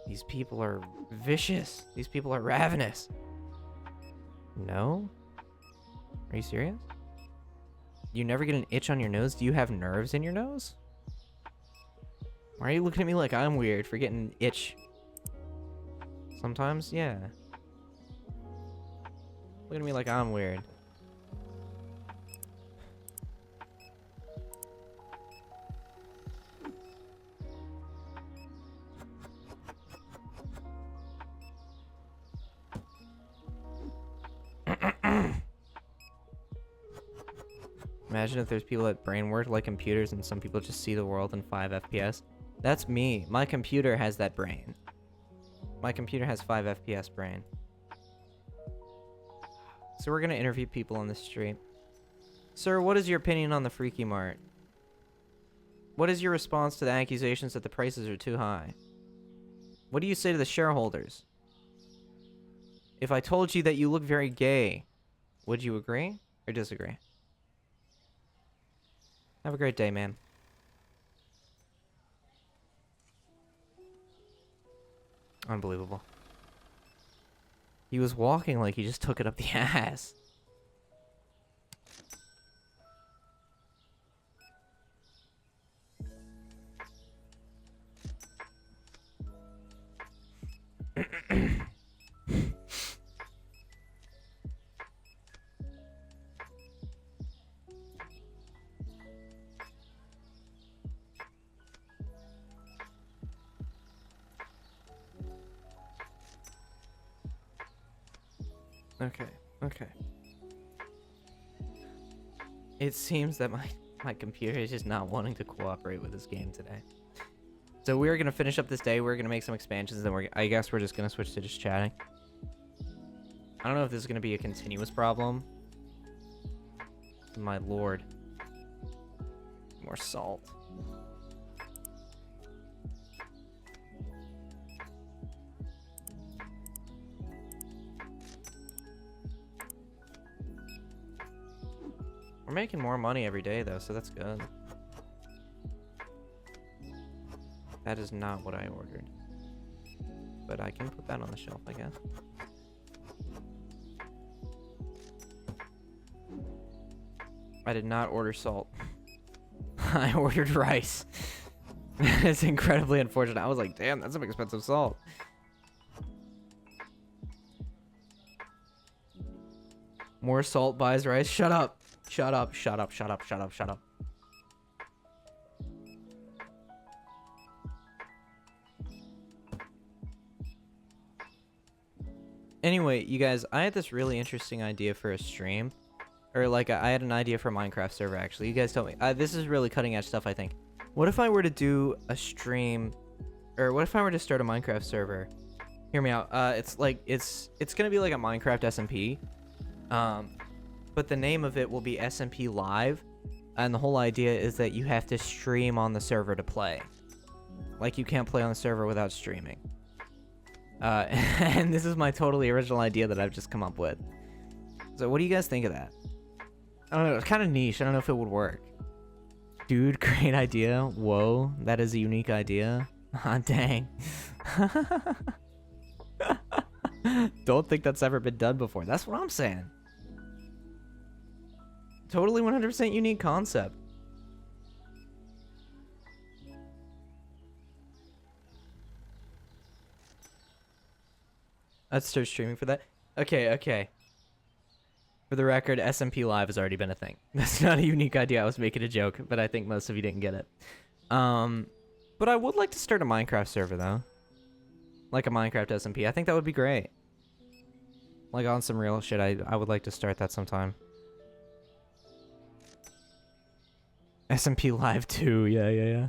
Speaker 1: These people are vicious. These people are ravenous. No? Are you serious? You never get an itch on your nose? Do you have nerves in your nose? Why are you looking at me like I'm weird for getting itch? Sometimes, yeah. Look at me like I'm weird. Imagine if there's people that brain work like computers and some people just see the world in 5 FPS. That's me. My computer has that brain. My computer has 5 FPS brain. So we're gonna interview people on the street. Sir, what is your opinion on the Freaky Mart? What is your response to the accusations that the prices are too high? What do you say to the shareholders? If I told you that you look very gay, would you agree or disagree? Have a great day, man. Unbelievable. He was walking like he just took it up the ass. Okay. It seems that my computer is just not wanting to cooperate with this game today. So we're gonna finish up this day. We're gonna make some expansions, and then I guess we're just gonna switch to just chatting. I don't know if this is gonna be a continuous problem. My lord. More salt. We're making more money every day, though, so that's good. That is not what I ordered. But I can put that on the shelf, I guess. I did not order salt. I ordered rice. It's incredibly unfortunate. I was like, damn, that's some expensive salt. More salt buys rice. Shut up. Shut up, shut up, shut up, shut up, shut up. Anyway, you guys, I had this really interesting idea for a stream. Or, like, I had an idea for a Minecraft server, actually. You guys tell me. This is really cutting edge stuff, I think. What if I were to do a stream... Or, what if I were to start a Minecraft server? Hear me out. It's, like, it's gonna be like a Minecraft SMP. But the name of it will be SMP Live, and the whole idea is that you have to stream on the server to play. Like, you can't play on the server without streaming. And this is my totally original idea that I've just come up with. So what do you guys think of that? I don't know, it's kind of niche. I don't know if it would work. Dude, great idea. Whoa, that is a unique idea. Ah, dang. Don't think that's ever been done before. That's what I'm saying. Totally 100% unique concept. Let's start streaming for that. Okay. For the record, SMP Live has already been a thing. That's not a unique idea. I was making a joke, but I think most of you didn't get it. But I would like to start a Minecraft server, though. Like a Minecraft SMP. I think that would be great. Like, on some real shit, I would like to start that sometime. SMP Live 2, yeah.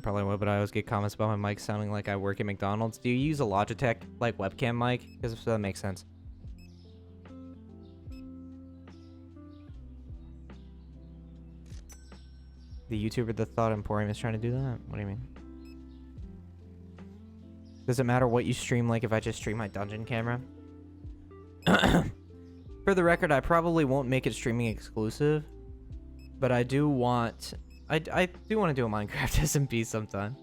Speaker 1: Probably would, but I always get comments about my mic sounding like I work at McDonald's. Do you use a Logitech, like, webcam mic? Because that makes sense. The YouTuber that thought Emporium is trying to do that? What do you mean? Does it matter what you stream, like, if I just stream my dungeon camera? For the record, I probably won't make it streaming exclusive, but I do want... I do want to do a Minecraft SMP sometime.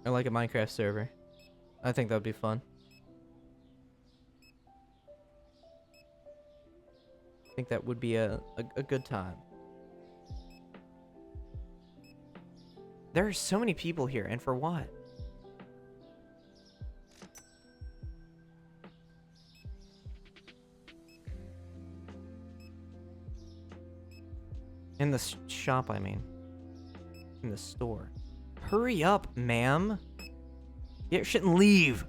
Speaker 1: Or like a Minecraft server. I think that would be fun. think that would be a good time. There are so many people here, and for what? In the shop, I mean. In the store. Hurry up, ma'am. Get your shit and leave.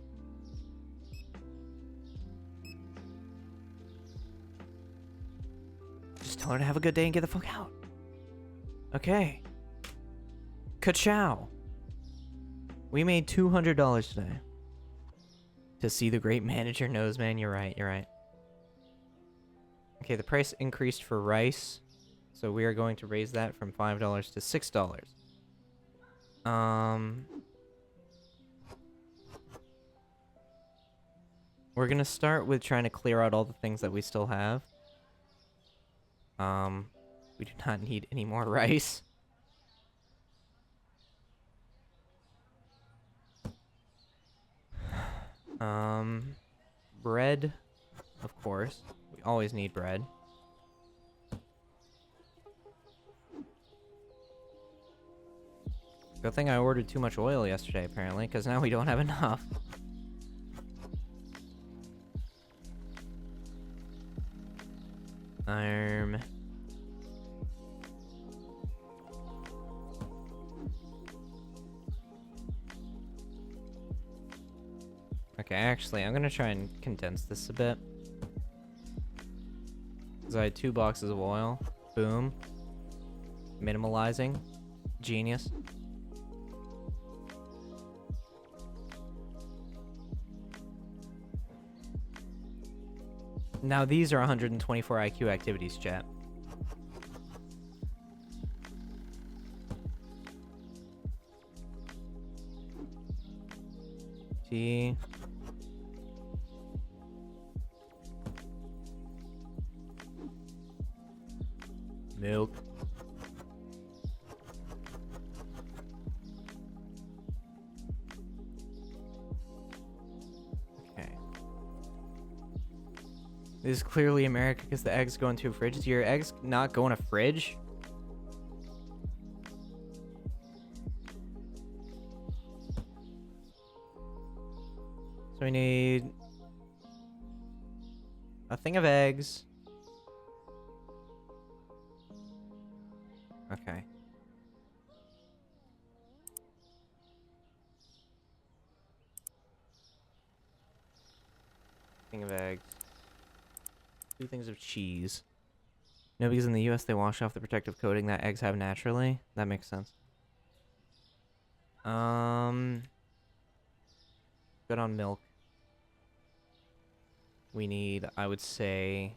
Speaker 1: Just tell her to have a good day and get the fuck out. Okay. Ka-chow. We made $200 today. To see the great manager knows, man. You're right, you're right. Okay, the price increased for rice. So we are going to raise that from $5 to $6. We're gonna start with trying to clear out all the things that we still have. We do not need any more rice. Bread, of course. We always need bread. Good thing I ordered too much oil yesterday, apparently, because now we don't have enough. Okay, actually, I'm gonna try and condense this a bit. Because I had 2 boxes of oil. Boom. Minimalizing. Genius. Now these are 124 IQ activities, chat. Tea. Milk. Okay. This is clearly America because the eggs go into a fridge. Do your eggs not go in a fridge? So we need a thing of eggs. Okay. Thing of eggs. 2 things of cheese. No, because in the US they wash off the protective coating that eggs have naturally. That makes sense. Good on milk. We need, I would say,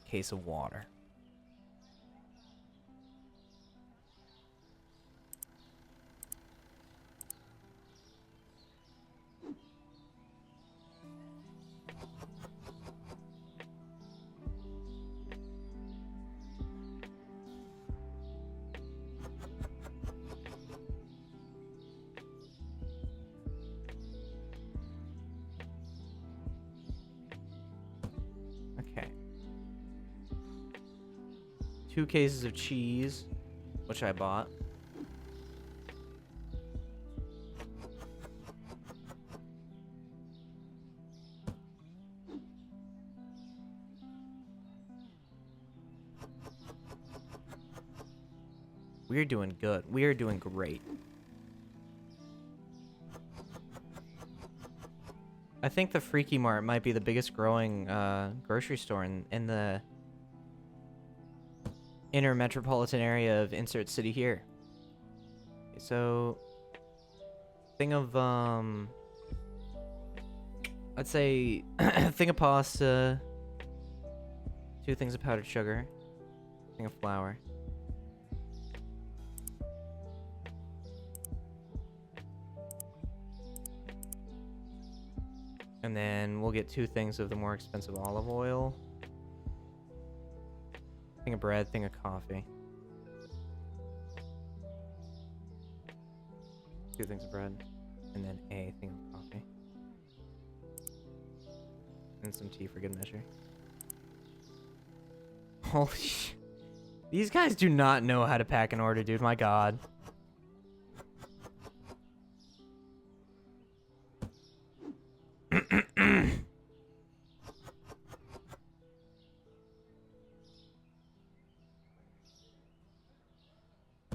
Speaker 1: a case of water. Okay. 2 cases of cheese, which I bought. We're doing good. We are doing great. I think the Freaky Mart might be the biggest growing grocery store in the inner metropolitan area of insert city here. So, thing of I'd say thing of pasta, 2 things of powdered sugar, thing of flour. And then we'll get 2 things of the more expensive olive oil. Thing of bread, thing of coffee. 2 things of bread. And then a thing of coffee. And some tea for good measure. Holy sh... These guys do not know how to pack an order, dude. My god.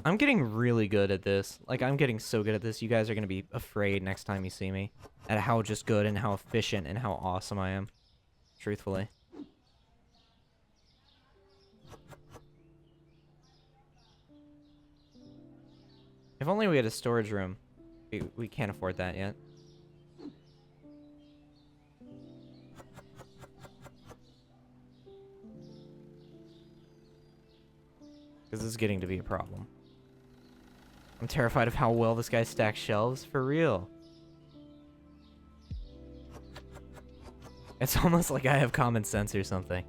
Speaker 1: I'm getting really good at this. Like, I'm getting so good at this. You guys are going to be afraid next time you see me at how just good and how efficient and how awesome I am. Truthfully. If only we had a storage room. We can't afford that yet. Because this is getting to be a problem. I'm terrified of how well this guy stacks shelves. For real. It's almost like I have common sense or something.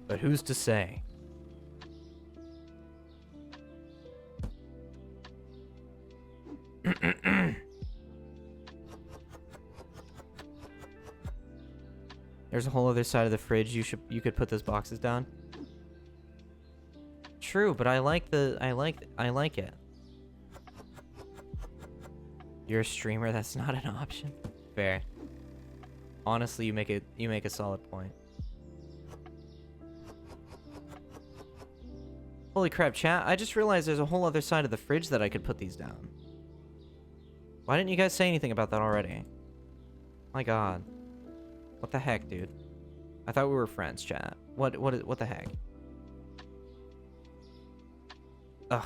Speaker 1: But who's to say? There's a whole other side of the fridge. You could put those boxes down. True, but I like it. You're a streamer, that's not an option. Fair. Honestly, you make a solid point. Holy crap, chat. I just realized there's a whole other side of the fridge that I could put these down. Why didn't you guys say anything about that already? My god. What the heck, dude? I thought we were friends, chat. What the heck? Ugh.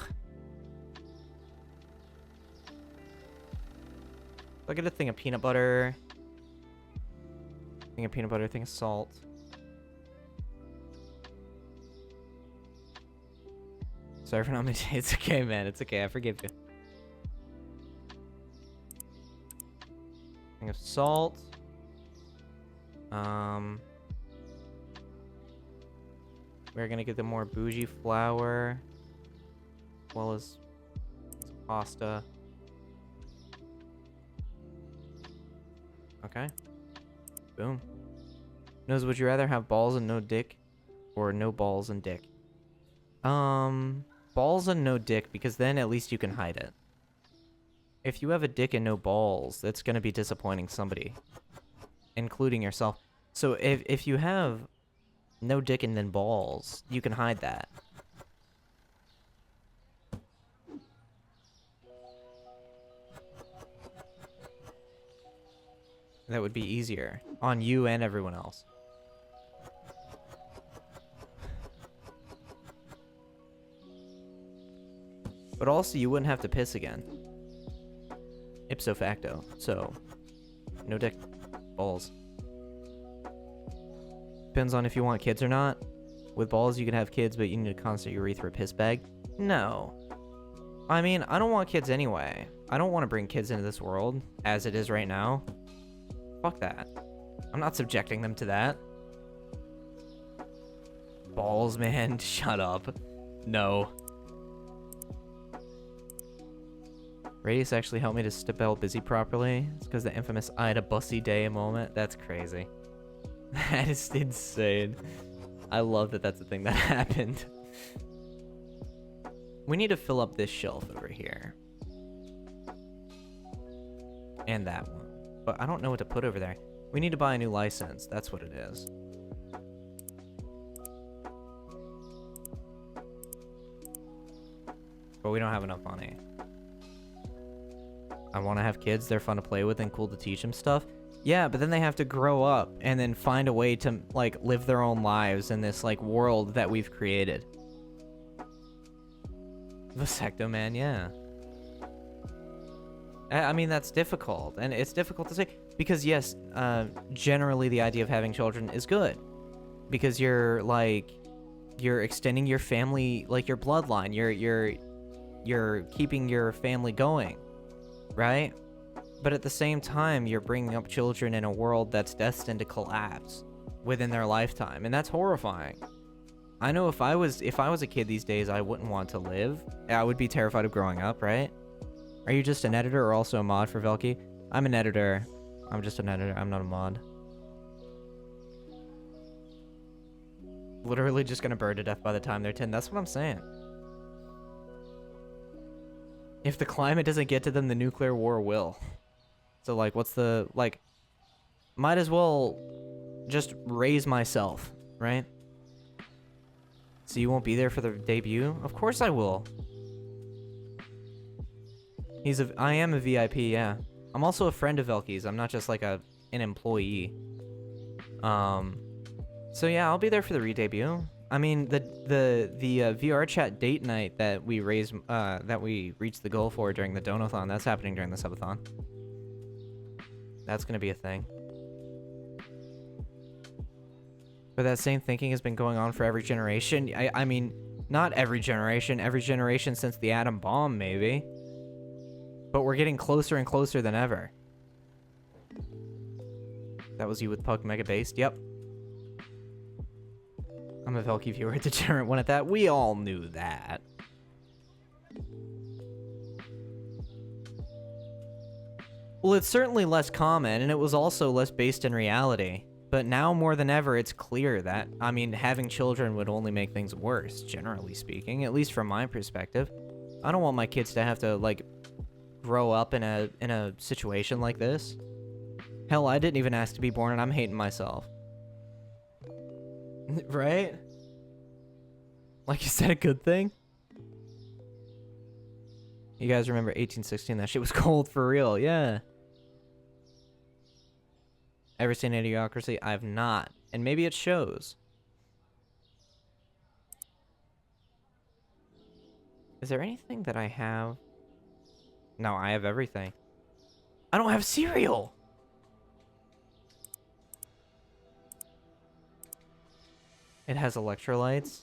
Speaker 1: Look at a thing of peanut butter. Thing of peanut butter, thing of salt. Sorry for not mentioning. It's okay, man. It's okay. I forgive you. Thing of salt. We're gonna get the more bougie flour, as well as some pasta. Okay. Boom. Knows, would you rather have balls and no dick, or no balls and dick? Balls and no dick, because then at least you can hide it. If you have a dick and no balls, that's gonna be disappointing somebody, including yourself. So if you have no dick and then balls, you can hide that. That would be easier on you and everyone else. But also, you wouldn't have to piss again. Ipso facto. So, no dick, balls. Depends on if you want kids or not. With balls, you can have kids, but you need a constant urethra piss bag. No. I mean, I don't want kids anyway. I don't want to bring kids into this world as it is right now. Fuck that. I'm not subjecting them to that. Balls, man. Shut up. No. Radius actually helped me to spell busy properly. It's because the infamous Ida Bussy Day moment. That's crazy. That is insane. I love that that's a thing that happened. We need to fill up this shelf over here. And that one. But I don't know what to put over there. We need to buy a new license. That's what it is. But we don't have enough money. I want to have kids. They're fun to play with and cool to teach them stuff. Yeah, but then they have to grow up and then find a way to, like, live their own lives in this, like, world that we've created. Vasecto man, yeah. I mean, that's difficult. And it's difficult to say. Because, yes, generally the idea of having children is good. Because you're, like, you're extending your family, like, your bloodline. You're keeping your family going. Right? But at the same time, you're bringing up children in a world that's destined to collapse within their lifetime, and that's horrifying. I know if I was a kid these days, I wouldn't want to live. I would be terrified of growing up, right? Are you just an editor or also a mod for Velky? I'm an editor. I'm just an editor. I'm not a mod. Literally just gonna burn to death by the time they're 10. That's what I'm saying. If the climate doesn't get to them, the nuclear war will. So, like, what's the... Like, might as well just raise myself, right? So you won't be there for the debut? Of course I will. I am a VIP, yeah. I'm also a friend of Velky's. I'm not just like an employee. So yeah, I'll be there for the re-debut. I mean, the VR chat date night that we reached the goal for during the Donathon, that's happening during the subathon. That's gonna be a thing. But that same thinking has been going on for every generation. I mean, not every generation since the atom bomb, maybe. But we're getting closer and closer than ever. That was you with Pug Mega Based? Yep. I'm a Velky viewer, a degenerate one at that. We all knew that. Well, it's certainly less common, and it was also less based in reality. But now more than ever, it's clear that, I mean, having children would only make things worse, generally speaking, at least from my perspective. I don't want my kids to have to, like, grow up in a situation like this. Hell, I didn't even ask to be born, and I'm hating myself. Right? Like, is that a good thing? You guys remember 1816? That shit was cold for real, yeah. Ever seen Idiocracy? I've not. And maybe it shows. Is there anything that I have? No, I have everything. I don't have cereal! It has electrolytes?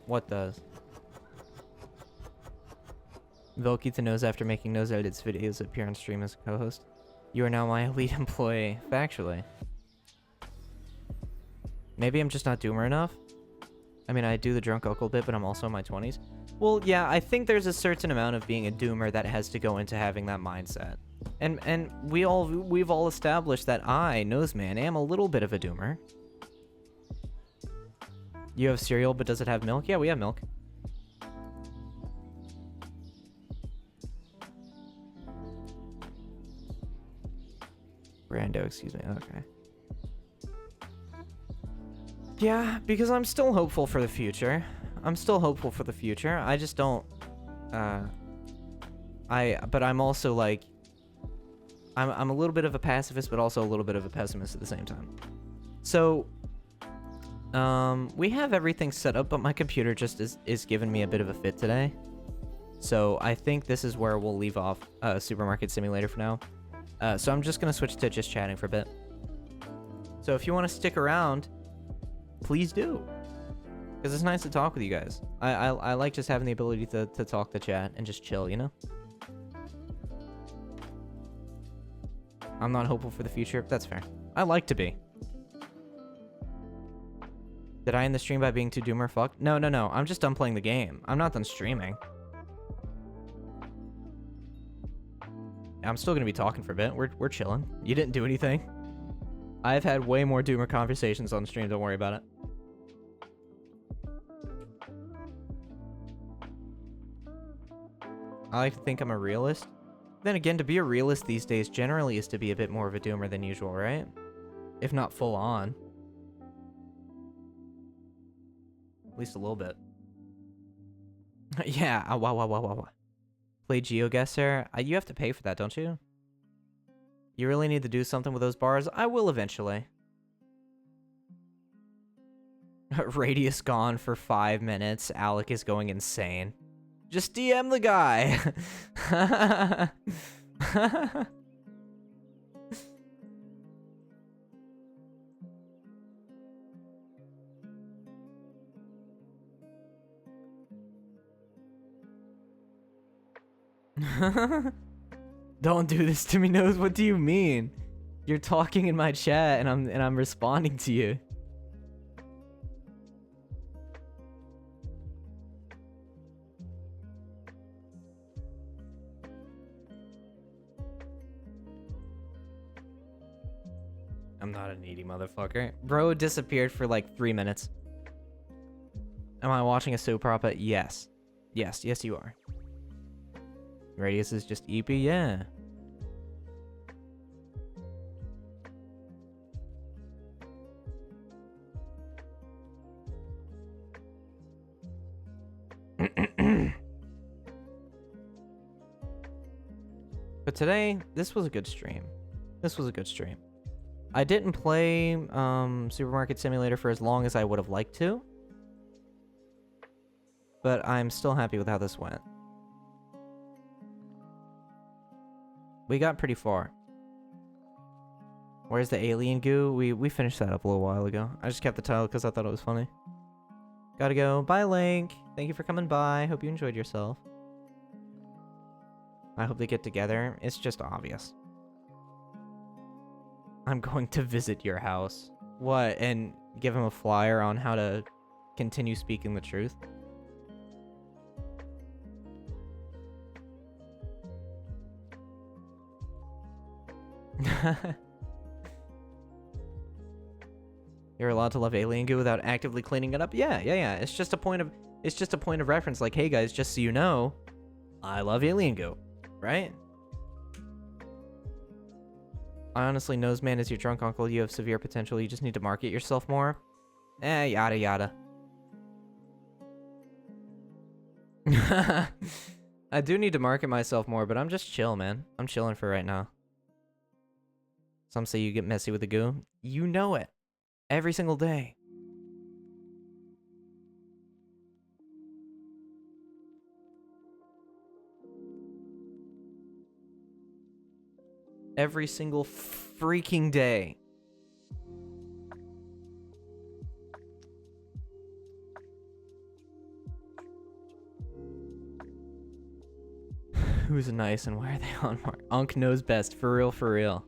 Speaker 1: What does? Velkita knows after making Nose Edits videos appear on stream as a co-host. You are now my elite employee. Factually. Maybe I'm just not doomer enough? I mean, I do the drunk uncle bit, but I'm also in my 20s. Well, yeah, I think there's a certain amount of being a doomer that has to go into having that mindset. And we've all established that I, Noseman, am a little bit of a doomer. You have cereal, but does it have milk? Yeah, we have milk. Brando, excuse me. Okay. Yeah, because I'm still hopeful for the future. I'm still hopeful for the future. I just don't... But I'm also, like... I'm a little bit of a pacifist, but also a little bit of a pessimist at the same time. So... we have everything set up, but my computer just is giving me a bit of a fit today. So I think this is where we'll leave off Supermarket Simulator for now. So I'm just going to switch to just chatting for a bit. So if you want to stick around, please do. Because it's nice to talk with you guys. I like just having the ability to talk to chat and just chill, you know? I'm not hopeful for the future. That's fair. I like to be. Did I end the stream by being too doomer fucked? No. I'm just done playing the game. I'm not done streaming. I'm still going to be talking for a bit. We're chilling. You didn't do anything. I've had way more doomer conversations on stream. Don't worry about it. I like to think I'm a realist. Then again, to be a realist these days generally is to be a bit more of a doomer than usual, right? If not full on. At least a little bit. Yeah. Wow. Play GeoGuessr. You have to pay for that, don't you? You really need to do something with those bars? I will eventually. Radius gone for 5 minutes. Alec is going insane. Just DM the guy. Don't do this to me, Nose. What do you mean? You're talking in my chat and I'm responding to you. I'm not a needy motherfucker. Bro disappeared for like 3 minutes. Am I watching a soap opera? Yes. Yes, you are. Radius is just EP? Yeah. But today, this was a good stream. I didn't play Supermarket Simulator for as long as I would have liked to. But I'm still happy with how this went. We got pretty far. Where's the alien goo? We finished that up a little while ago. I just kept the title because I thought it was funny. Gotta go. Bye, Link. Thank you for coming by. Hope you enjoyed yourself. I hope they get together. It's just obvious. I'm going to visit your house. What? And give him a flyer on how to continue speaking the truth? You're allowed to love alien goo without actively cleaning it up? Yeah. It's just a point of reference. Like, hey guys, just so you know, I love alien goo, right? I honestly, Noseman is your drunk uncle. You have severe potential. You just need to market yourself more. Yada yada. I do need to market myself more, but I'm just chill, man. I'm chilling for right now. Some say you get messy with the goo. You know it. Every single day. Every single freaking day. Who's nice and why are they on Mark? Unk knows best. For real, for real.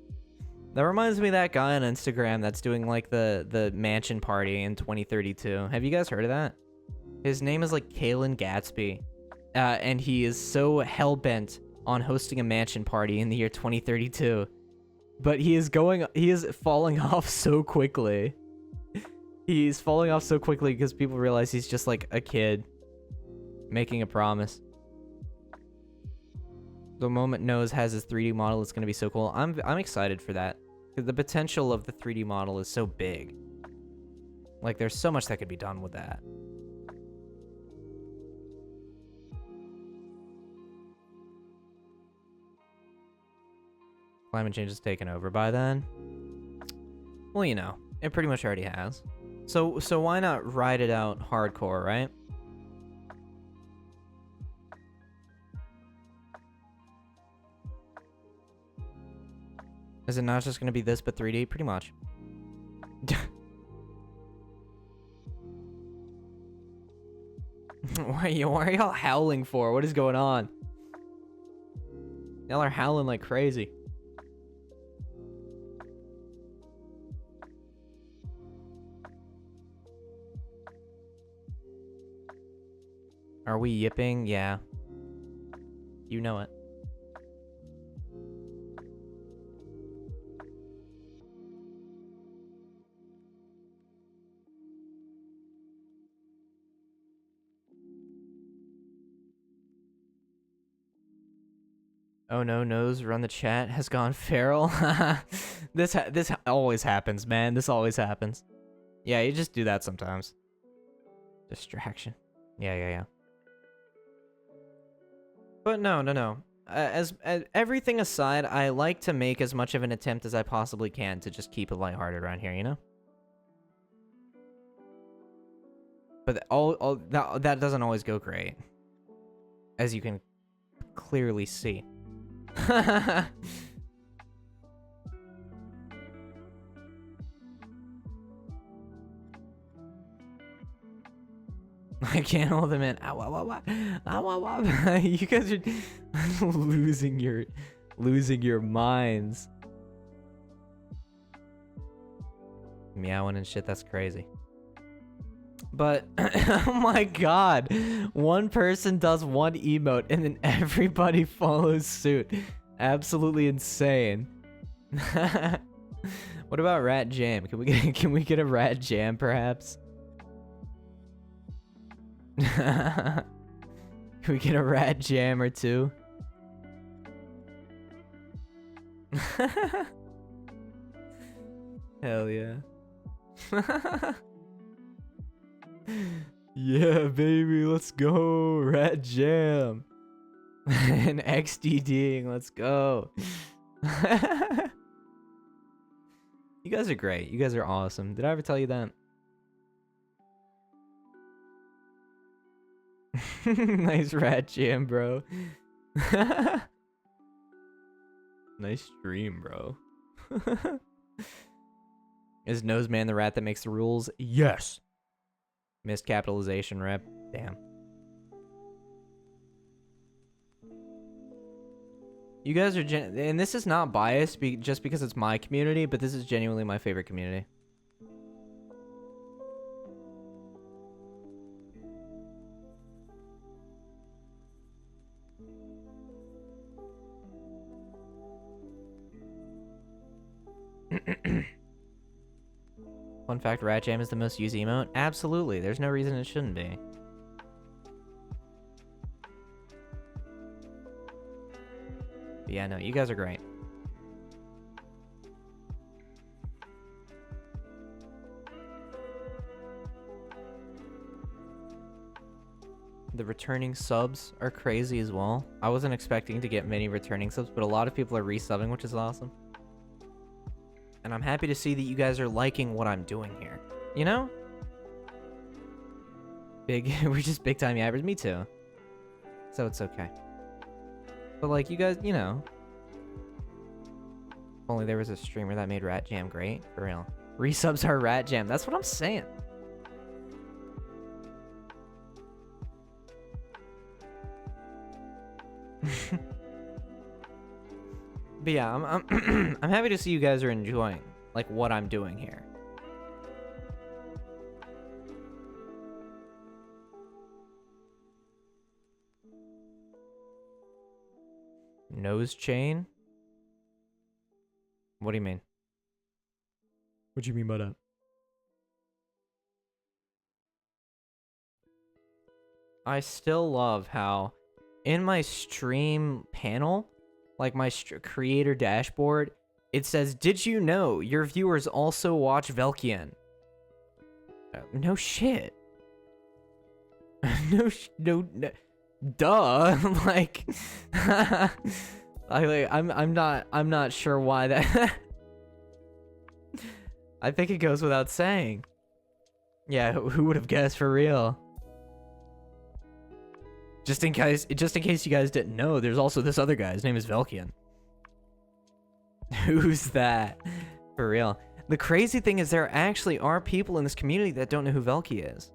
Speaker 1: That reminds me of that guy on Instagram that's doing like the mansion party in 2032. Have you guys heard of that? His name is like Kalen Gatsby. And he is so hell-bent on hosting a mansion party in the year 2032. But he is falling off so quickly. He's falling off so quickly because people realize he's just like a kid making a promise. The moment Nose has his 3D model, it's gonna be so cool. I'm excited for that. The potential of the 3D model is so big. Like, there's so much that could be done with that. Climate change is taken over by then. Well, you know, it pretty much already has. So why not ride it out hardcore, right? Is it not just gonna be this but 3D? Pretty much. Why are y'all howling for? What is going on? Y'all are howling like crazy. Are we yipping? Yeah. You know it. Oh no, Nose, run the chat has gone feral. This always happens, man. This always happens. Yeah, you just do that sometimes. Distraction. Yeah. But no. As everything aside, I like to make as much of an attempt as I possibly can to just keep it lighthearted around here, you know? But that doesn't always go great, as you can clearly see. I can't hold them in. You guys are losing your minds. Meowing and shit, that's crazy. But oh my god, one person does one emote and then everybody follows suit. Absolutely insane. What about rat jam? Can we get a rat jam perhaps? Can we get a rat jam or two? Hell yeah. Yeah, baby, let's go. Rat jam. And XDDing, let's go. You guys are great. You guys are awesome. Did I ever tell you that? Nice rat jam, bro. Nice stream, bro. Is Noseman the rat that makes the rules? Yes. Missed capitalization rep. Damn. You guys are and this is not biased just because it's my community, but this is genuinely my favorite community. Fun fact, Rat Jam is the most used emote? Absolutely. There's no reason it shouldn't be. But yeah, no, you guys are great. The returning subs are crazy as well. I wasn't expecting to get many returning subs, but a lot of people are resubbing, which is awesome. And I'm happy to see that you guys are liking what I'm doing here. You know? We're just big time yabbers. Me too. So it's okay. But like, you guys, you know. If only there was a streamer that made Rat Jam great. For real. Resubs are Rat Jam. That's what I'm saying. But yeah, I'm happy to see you guys are enjoying like what I'm doing here. Nose chain? What do you mean? What do you mean by that? I still love how in my stream panel, like my creator dashboard, it says, "Did you know your viewers also watch Velkian?" No shit. No, duh. Like, I'm not sure why that. I think it goes without saying. Yeah, who would have guessed, for real? Just in case you guys didn't know, there's also this other guy. His name is Velkian. Who's that? For real. The crazy thing is there actually are people in this community that don't know who Velky is.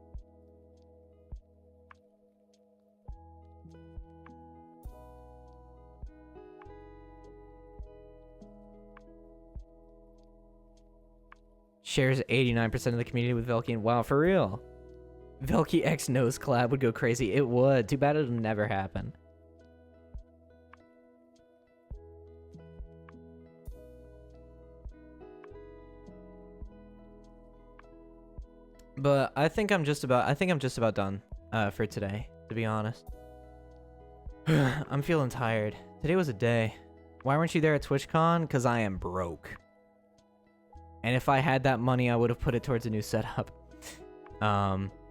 Speaker 1: Shares 89% of the community with Velkian. Wow, for real. Velky X Nose collab would go crazy. It would. Too bad it'll never happen. But I think I'm just about done for today, to be honest. I'm feeling tired. Today was a day. Why weren't you there at TwitchCon? Because I am broke. And if I had that money, I would have put it towards a new setup.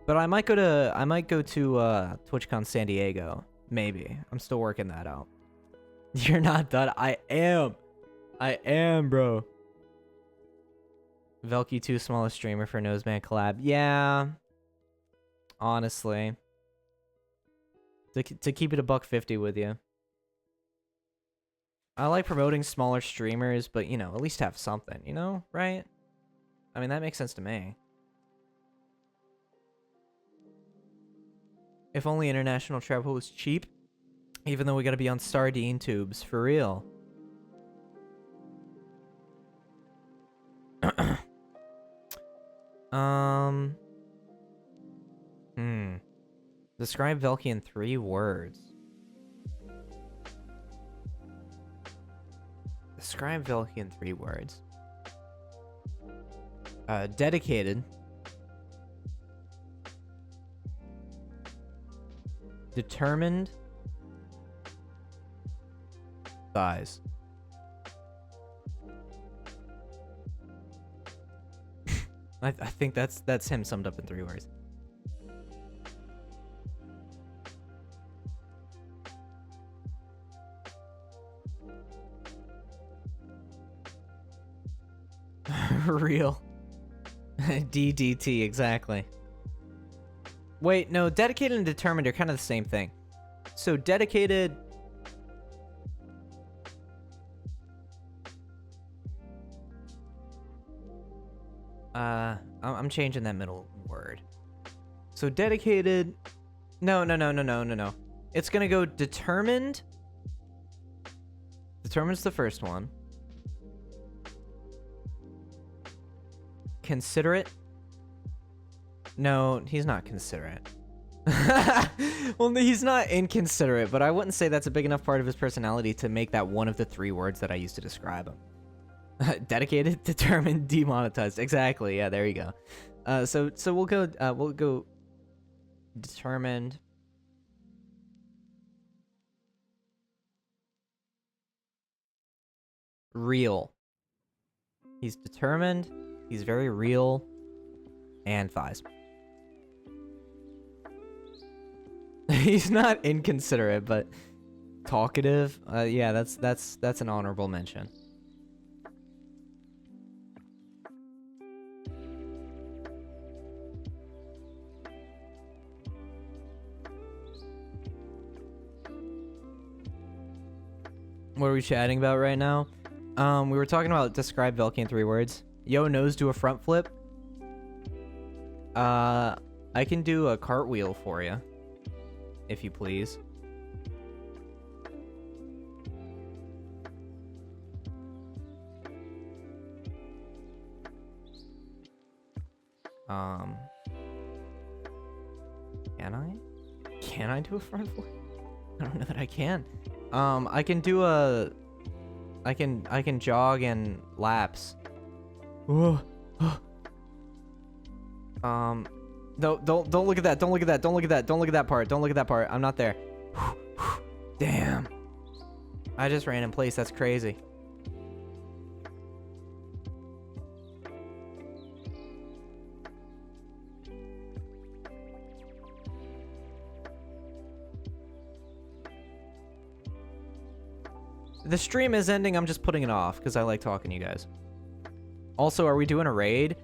Speaker 1: But I might go to TwitchCon San Diego. Maybe. I'm still working that out. You're not done. I am, bro. Velky 2 smallest streamer for Noseman collab. Yeah. Honestly. To keep it $150 with you. I like promoting smaller streamers, but you know, at least have something, you know, right? I mean, that makes sense to me. If only international travel was cheap, even though we gotta be on sardine tubes, for real. Describe Velky in 3 words. Describe Velky in 3 words. Dedicated. Determined. Thighs. I think that's him summed up in 3 words. Real. DDT, exactly. Wait, no, dedicated and determined are kind of the same thing. So dedicated... I'm changing that middle word. So dedicated... No. It's gonna go determined. Determine's the first one. Considerate. No, he's not considerate. Well, he's not inconsiderate, but I wouldn't say that's a big enough part of his personality to make that one of the 3 words that I used to describe him. Dedicated, determined, demonetized. Exactly. Yeah, there you go. So we'll go determined. Real. He's determined. He's very real. And thighs. He's not inconsiderate, but talkative. Yeah, that's an honorable mention. What are we chatting about right now? We were talking about describe Velky in 3 words. Yo, nose, do a front flip. I can do a cartwheel for you, if you please. Can I do a front flip? I don't know that I can. I can do a... I can jog in laps. Whoa. Don't look at that. Don't look at that. Don't look at that. Don't look at that part. Don't look at that part. I'm not there. Damn. I just ran in place. That's crazy. The stream is ending. I'm just putting it off because I like talking to you guys. Also, are we doing a raid?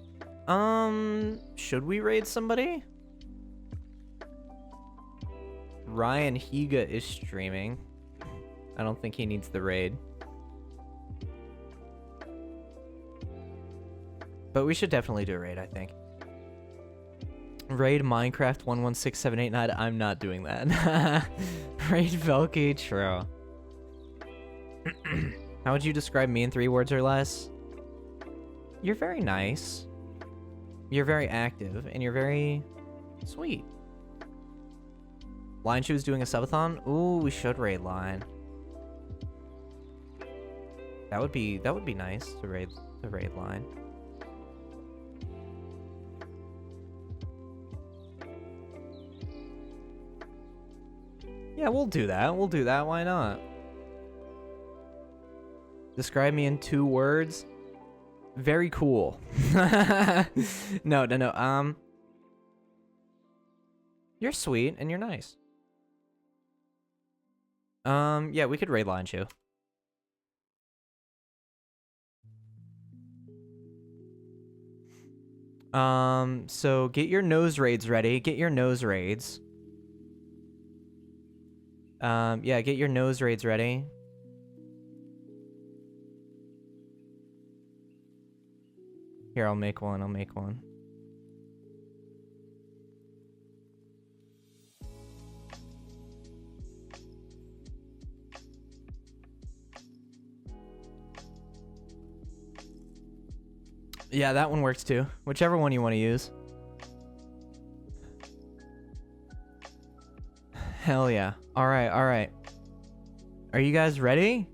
Speaker 1: Should we raid somebody? Ryan Higa is streaming. I don't think he needs the raid. But we should definitely do a raid, I think. Raid Minecraft 116789. I'm not doing that. Raid Velky, true. How would you describe me in 3 words or less? You're very nice. You're very active, and you're very sweet. Line Shoe's doing a subathon? Ooh, we should raid Line. That would be nice to raid Line. Yeah, we'll do that. We'll do that. Why not? Describe me in 2 words. Very cool. No. You're sweet and you're nice. Yeah, we could raid Line Shoe. So get your nose raids ready. Get your nose raids. Yeah, get your nose raids ready. Here, I'll make one. Yeah, that one works too. Whichever one you want to use. Hell yeah. All right. Are you guys ready?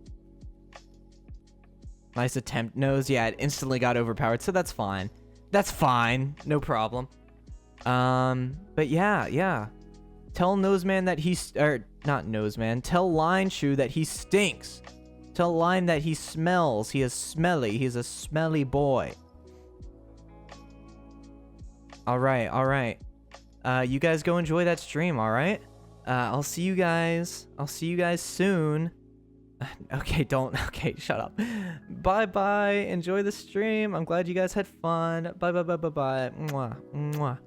Speaker 1: Nice attempt. Nose, yeah, it instantly got overpowered, so that's fine. That's fine. No problem. But yeah. Tell Noseman that not Noseman. Tell Line Shoe that he stinks. Tell Lime that he smells. He is smelly. He's a smelly boy. Alright. You guys go enjoy that stream, alright? I'll see you guys soon. Okay, shut up. Bye. Enjoy the stream. I'm glad you guys had fun. Bye. Mwah.